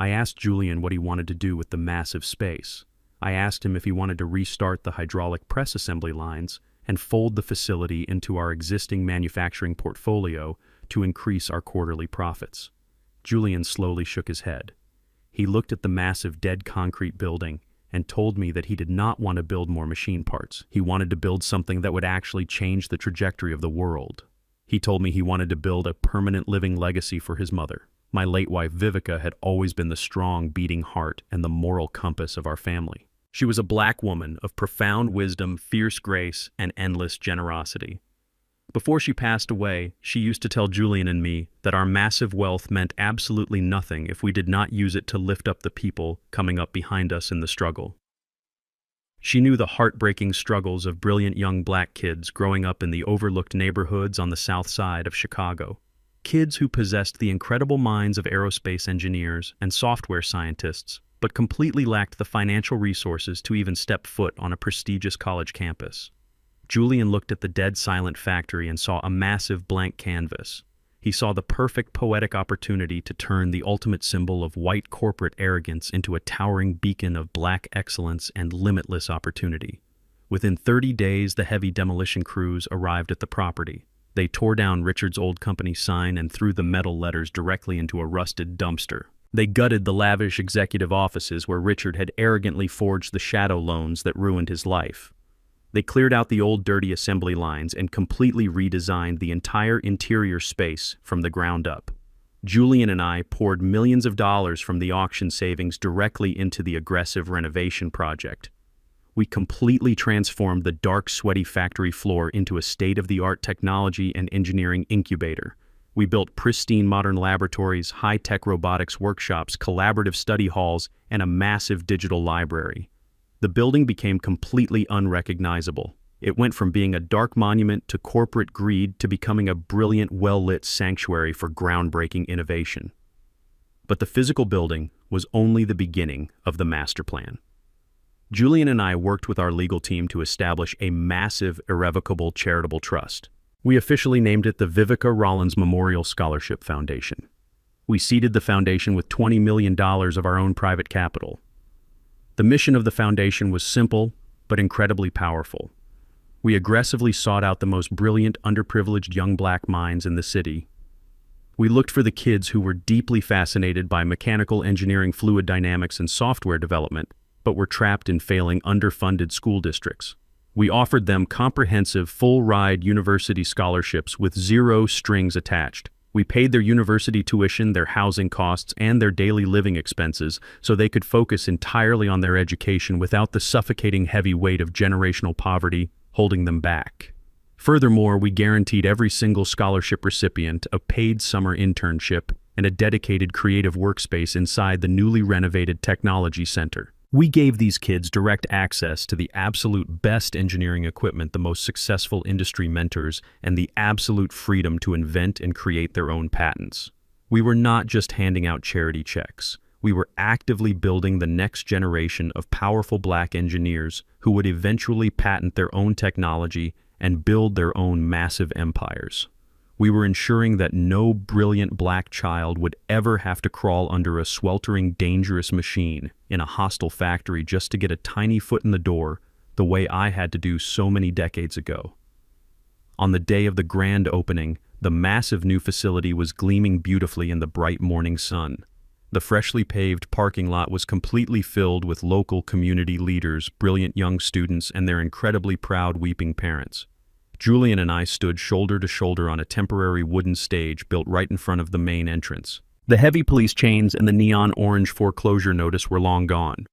I asked Julian what he wanted to do with the massive space. I asked him if he wanted to restart the hydraulic press assembly lines and fold the facility into our existing manufacturing portfolio to increase our quarterly profits. Julian slowly shook his head. He looked at the massive dead concrete building and told me that he did not want to build more machine parts. He wanted to build something that would actually change the trajectory of the world. He told me he wanted to build a permanent living legacy for his mother. My late wife Vivica had always been the strong, beating heart and the moral compass of our family. She was a black woman of profound wisdom, fierce grace, and endless generosity. Before she passed away, she used to tell Julian and me that our massive wealth meant absolutely nothing if we did not use it to lift up the people coming up behind us in the struggle. She knew the heartbreaking struggles of brilliant young black kids growing up in the overlooked neighborhoods on the south side of Chicago. Kids who possessed the incredible minds of aerospace engineers and software scientists, but completely lacked the financial resources to even step foot on a prestigious college campus. Julian looked at the dead silent factory and saw a massive blank canvas. He saw the perfect poetic opportunity to turn the ultimate symbol of white corporate arrogance into a towering beacon of black excellence and limitless opportunity. Within 30 days, the heavy demolition crews arrived at the property. They tore down Richard's old company sign and threw the metal letters directly into a rusted dumpster. They gutted the lavish executive offices where Richard had arrogantly forged the shadow loans that ruined his life. They cleared out the old dirty assembly lines and completely redesigned the entire interior space from the ground up. Julian and I poured millions of dollars from the auction savings directly into the aggressive renovation project. We completely transformed the dark, sweaty factory floor into a state-of-the-art technology and engineering incubator. We built pristine modern laboratories, high-tech robotics workshops, collaborative study halls, and a massive digital library. The building became completely unrecognizable. It went from being a dark monument to corporate greed to becoming a brilliant, well-lit sanctuary for groundbreaking innovation. But the physical building was only the beginning of the master plan. Julian and I worked with our legal team to establish a massive, irrevocable charitable trust. We officially named it the Vivica Rollins Memorial Scholarship Foundation. We seeded the foundation with $20 million of our own private capital. The mission of the foundation was simple, but incredibly powerful. We aggressively sought out the most brilliant, underprivileged young black minds in the city. We looked for the kids who were deeply fascinated by mechanical engineering, fluid dynamics, and software development, but were trapped in failing, underfunded school districts. We offered them comprehensive, full-ride university scholarships with zero strings attached. We paid their university tuition, their housing costs, and their daily living expenses so they could focus entirely on their education without the suffocating heavy weight of generational poverty holding them back. Furthermore, we guaranteed every single scholarship recipient a paid summer internship and a dedicated creative workspace inside the newly renovated Technology Center. We gave these kids direct access to the absolute best engineering equipment, the most successful industry mentors, and the absolute freedom to invent and create their own patents. We were not just handing out charity checks. We were actively building the next generation of powerful black engineers who would eventually patent their own technology and build their own massive empires. We were ensuring that no brilliant black child would ever have to crawl under a sweltering, dangerous machine in a hostile factory just to get a tiny foot in the door, the way I had to do so many decades ago. On the day of the grand opening, the massive new facility was gleaming beautifully in the bright morning sun. The freshly paved parking lot was completely filled with local community leaders, brilliant young students, and their incredibly proud weeping parents. Julian and I stood shoulder to shoulder on a temporary wooden stage built right in front of the main entrance. The heavy police chains and the neon orange foreclosure notice were long gone.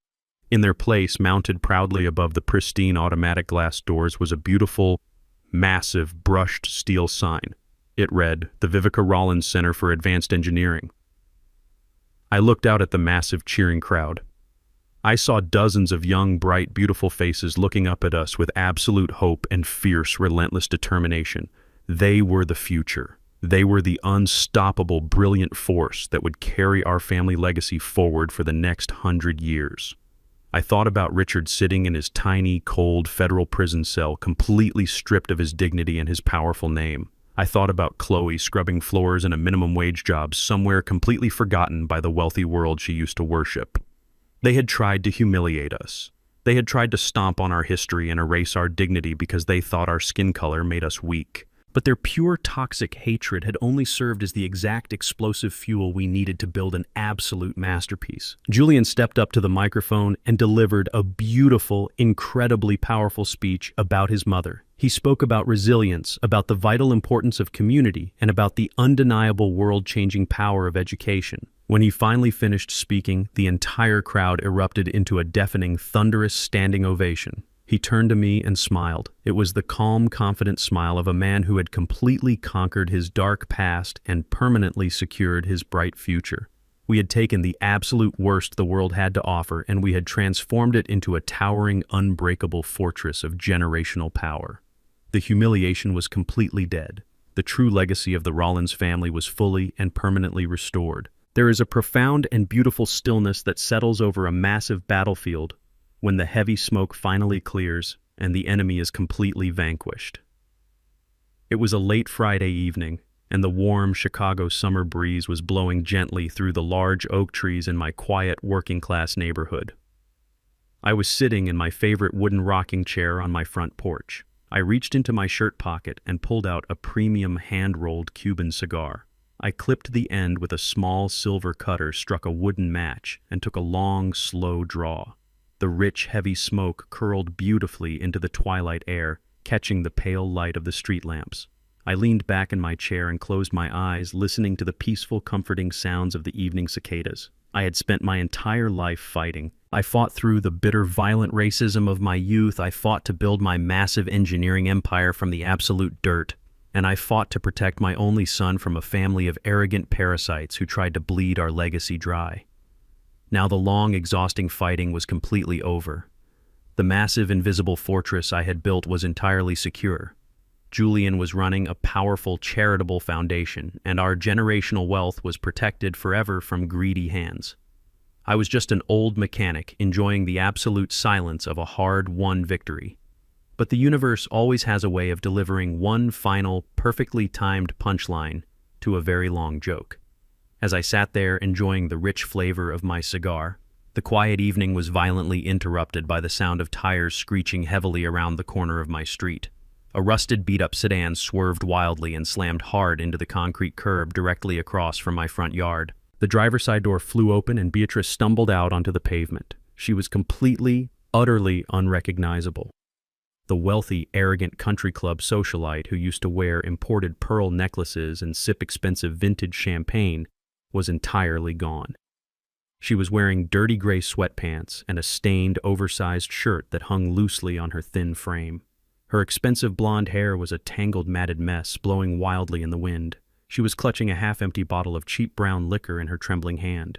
In their place, mounted proudly above the pristine automatic glass doors, was a beautiful, massive, brushed steel sign. It read, "The Vivica Rollins Center for Advanced Engineering." I looked out at the massive cheering crowd. I saw dozens of young, bright, beautiful faces looking up at us with absolute hope and fierce, relentless determination. They were the future. They were the unstoppable, brilliant force that would carry our family legacy forward for the next 100 years. I thought about Richard sitting in his tiny, cold federal prison cell, completely stripped of his dignity and his powerful name. I thought about Chloe scrubbing floors in a minimum wage job somewhere completely forgotten by the wealthy world she used to worship. They had tried to humiliate us. They had tried to stomp on our history and erase our dignity because they thought our skin color made us weak. But their pure toxic hatred had only served as the exact explosive fuel we needed to build an absolute masterpiece. Julian stepped up to the microphone and delivered a beautiful, incredibly powerful speech about his mother. He spoke about resilience, about the vital importance of community, and about the undeniable world-changing power of education. When he finally finished speaking, the entire crowd erupted into a deafening, thunderous standing ovation. He turned to me and smiled. It was the calm, confident smile of a man who had completely conquered his dark past and permanently secured his bright future. We had taken the absolute worst the world had to offer, and we had transformed it into a towering, unbreakable fortress of generational power. The humiliation was completely dead. The true legacy of the Rollins family was fully and permanently restored. There is a profound and beautiful stillness that settles over a massive battlefield when the heavy smoke finally clears and the enemy is completely vanquished. It was a late Friday evening, and the warm Chicago summer breeze was blowing gently through the large oak trees in my quiet working-class neighborhood. I was sitting in my favorite wooden rocking chair on my front porch. I reached into my shirt pocket and pulled out a premium hand-rolled Cuban cigar. I clipped the end with a small silver cutter, struck a wooden match, and took a long, slow draw. The rich, heavy smoke curled beautifully into the twilight air, catching the pale light of the street lamps. I leaned back in my chair and closed my eyes, listening to the peaceful, comforting sounds of the evening cicadas. I had spent my entire life fighting. I fought through the bitter, violent racism of my youth. I fought to build my massive engineering empire from the absolute dirt. And I fought to protect my only son from a family of arrogant parasites who tried to bleed our legacy dry. Now the long, exhausting fighting was completely over. The massive, invisible fortress I had built was entirely secure. Julian was running a powerful, charitable foundation, and our generational wealth was protected forever from greedy hands. I was just an old mechanic, enjoying the absolute silence of a hard-won victory. But the universe always has a way of delivering one final, perfectly timed punchline to a very long joke. As I sat there enjoying the rich flavor of my cigar, the quiet evening was violently interrupted by the sound of tires screeching heavily around the corner of my street. A rusted, beat-up sedan swerved wildly and slammed hard into the concrete curb directly across from my front yard. The driver's side door flew open and Beatrice stumbled out onto the pavement. She was completely, utterly unrecognizable. The wealthy, arrogant country club socialite who used to wear imported pearl necklaces and sip expensive vintage champagne was entirely gone. She was wearing dirty gray sweatpants and a stained, oversized shirt that hung loosely on her thin frame. Her expensive blonde hair was a tangled, matted mess, blowing wildly in the wind. She was clutching a half-empty bottle of cheap brown liquor in her trembling hand.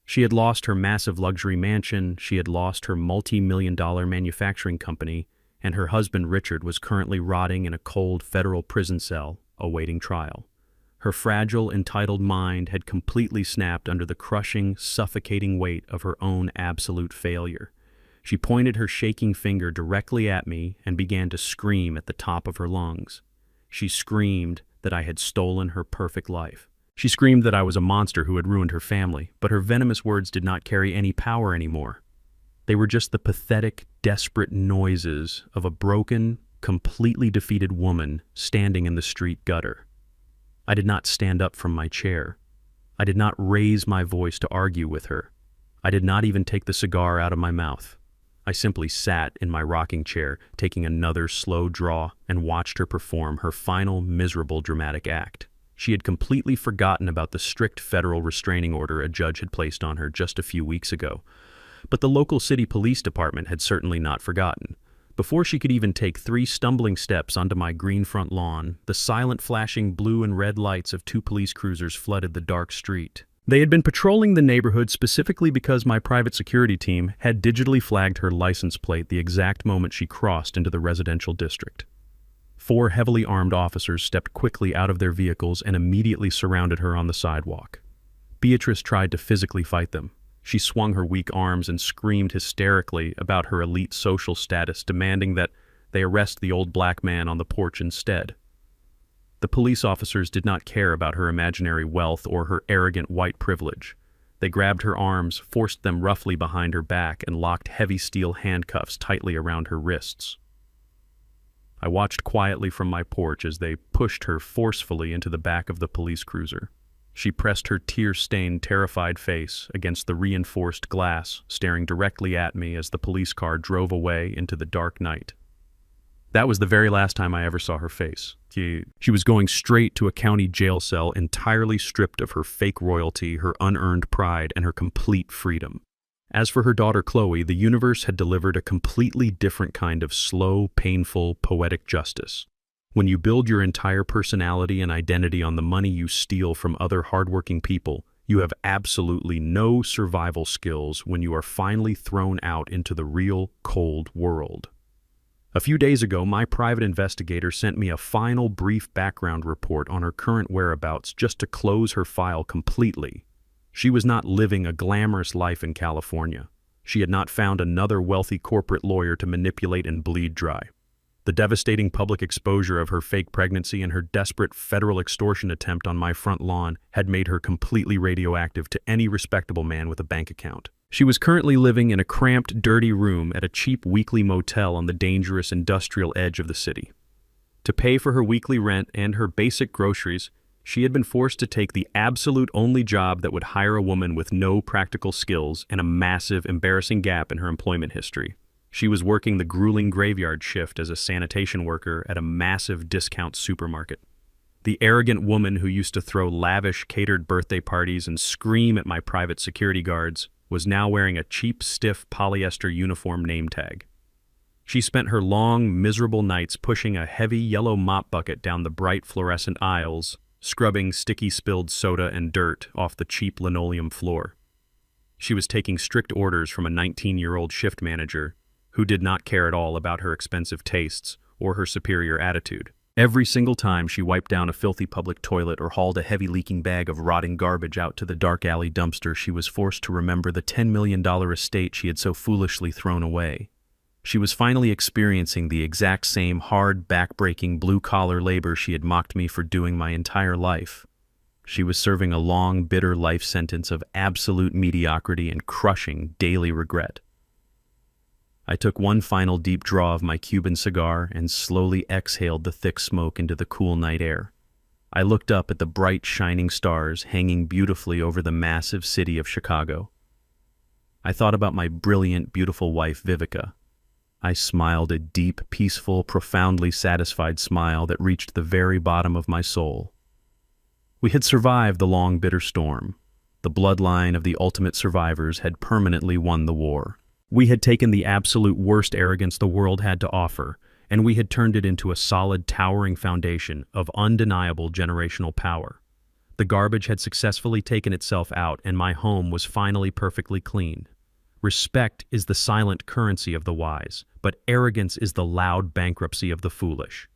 She had lost her massive luxury mansion, she had lost her multi-million-dollar manufacturing company, and her husband Richard was currently rotting in a cold federal prison cell, awaiting trial. Her fragile, entitled mind had completely snapped under the crushing, suffocating weight of her own absolute failure. She pointed her shaking finger directly at me and began to scream at the top of her lungs. She screamed that I had stolen her perfect life. She screamed that I was a monster who had ruined her family, but her venomous words did not carry any power anymore. They were just the pathetic, desperate noises of a broken, completely defeated woman standing in the street gutter. I did not stand up from my chair. I did not raise my voice to argue with her. I did not even take the cigar out of my mouth. I simply sat in my rocking chair, taking another slow draw, and watched her perform her final miserable dramatic act. She had completely forgotten about the strict federal restraining order a judge had placed on her just a few weeks ago. But the local city police department had certainly not forgotten. Before she could even take 3 stumbling steps onto my green front lawn, the silent flashing blue and red lights of 2 police cruisers flooded the dark street. They had been patrolling the neighborhood specifically because my private security team had digitally flagged her license plate the exact moment she crossed into the residential district. 4 heavily armed officers stepped quickly out of their vehicles and immediately surrounded her on the sidewalk. Beatrice tried to physically fight them. She swung her weak arms and screamed hysterically about her elite social status, demanding that they arrest the old black man on the porch instead. The police officers did not care about her imaginary wealth or her arrogant white privilege. They grabbed her arms, forced them roughly behind her back, and locked heavy steel handcuffs tightly around her wrists. I watched quietly from my porch as they pushed her forcefully into the back of the police cruiser. She pressed her tear-stained, terrified face against the reinforced glass, staring directly at me as the police car drove away into the dark night. That was the very last time I ever saw her face. She was going straight to a county jail cell, entirely stripped of her fake royalty, her unearned pride, and her complete freedom. As for her daughter Chloe, the universe had delivered a completely different kind of slow, painful, poetic justice. When you build your entire personality and identity on the money you steal from other hardworking people, you have absolutely no survival skills when you are finally thrown out into the real, cold world. A few days ago, my private investigator sent me a final brief background report on her current whereabouts just to close her file completely. She was not living a glamorous life in California. She had not found another wealthy corporate lawyer to manipulate and bleed dry. The devastating public exposure of her fake pregnancy and her desperate federal extortion attempt on my front lawn had made her completely radioactive to any respectable man with a bank account. She was currently living in a cramped, dirty room at a cheap weekly motel on the dangerous industrial edge of the city. To pay for her weekly rent and her basic groceries, she had been forced to take the absolute only job that would hire a woman with no practical skills and a massive, embarrassing gap in her employment history. She was working the grueling graveyard shift as a sanitation worker at a massive discount supermarket. The arrogant woman who used to throw lavish, catered birthday parties and scream at my private security guards was now wearing a cheap, stiff polyester uniform name tag. She spent her long, miserable nights pushing a heavy yellow mop bucket down the bright fluorescent aisles, scrubbing sticky spilled soda and dirt off the cheap linoleum floor. She was taking strict orders from a 19-year-old shift manager who did not care at all about her expensive tastes or her superior attitude. Every single time she wiped down a filthy public toilet or hauled a heavy leaking bag of rotting garbage out to the dark alley dumpster, she was forced to remember the $10 million estate she had so foolishly thrown away. She was finally experiencing the exact same hard, back-breaking, blue-collar labor she had mocked me for doing my entire life. She was serving a long, bitter life sentence of absolute mediocrity and crushing daily regret. I took one final deep draw of my Cuban cigar and slowly exhaled the thick smoke into the cool night air. I looked up at the bright, shining stars hanging beautifully over the massive city of Chicago. I thought about my brilliant, beautiful wife, Vivica. I smiled a deep, peaceful, profoundly satisfied smile that reached the very bottom of my soul. We had survived the long, bitter storm. The bloodline of the ultimate survivors had permanently won the war. We had taken the absolute worst arrogance the world had to offer, and we had turned it into a solid, towering foundation of undeniable generational power. The garbage had successfully taken itself out, and my home was finally perfectly clean. Respect is the silent currency of the wise, but arrogance is the loud bankruptcy of the foolish.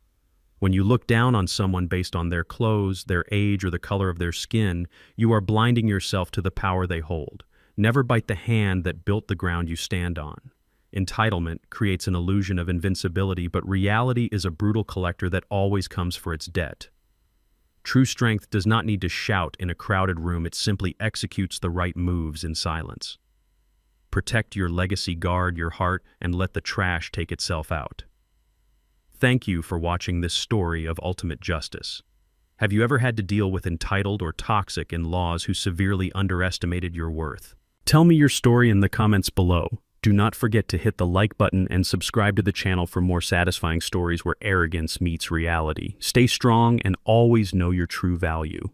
When you look down on someone based on their clothes, their age, or the color of their skin, you are blinding yourself to the power they hold. Never bite the hand that built the ground you stand on. Entitlement creates an illusion of invincibility, but reality is a brutal collector that always comes for its debt. True strength does not need to shout in a crowded room, it simply executes the right moves in silence. Protect your legacy, guard your heart, and let the trash take itself out. Thank you for watching this story of ultimate justice. Have you ever had to deal with entitled or toxic in-laws who severely underestimated your worth? Tell me your story in the comments below. Do not forget to hit the like button and subscribe to the channel for more satisfying stories where arrogance meets reality. Stay strong and always know your true value.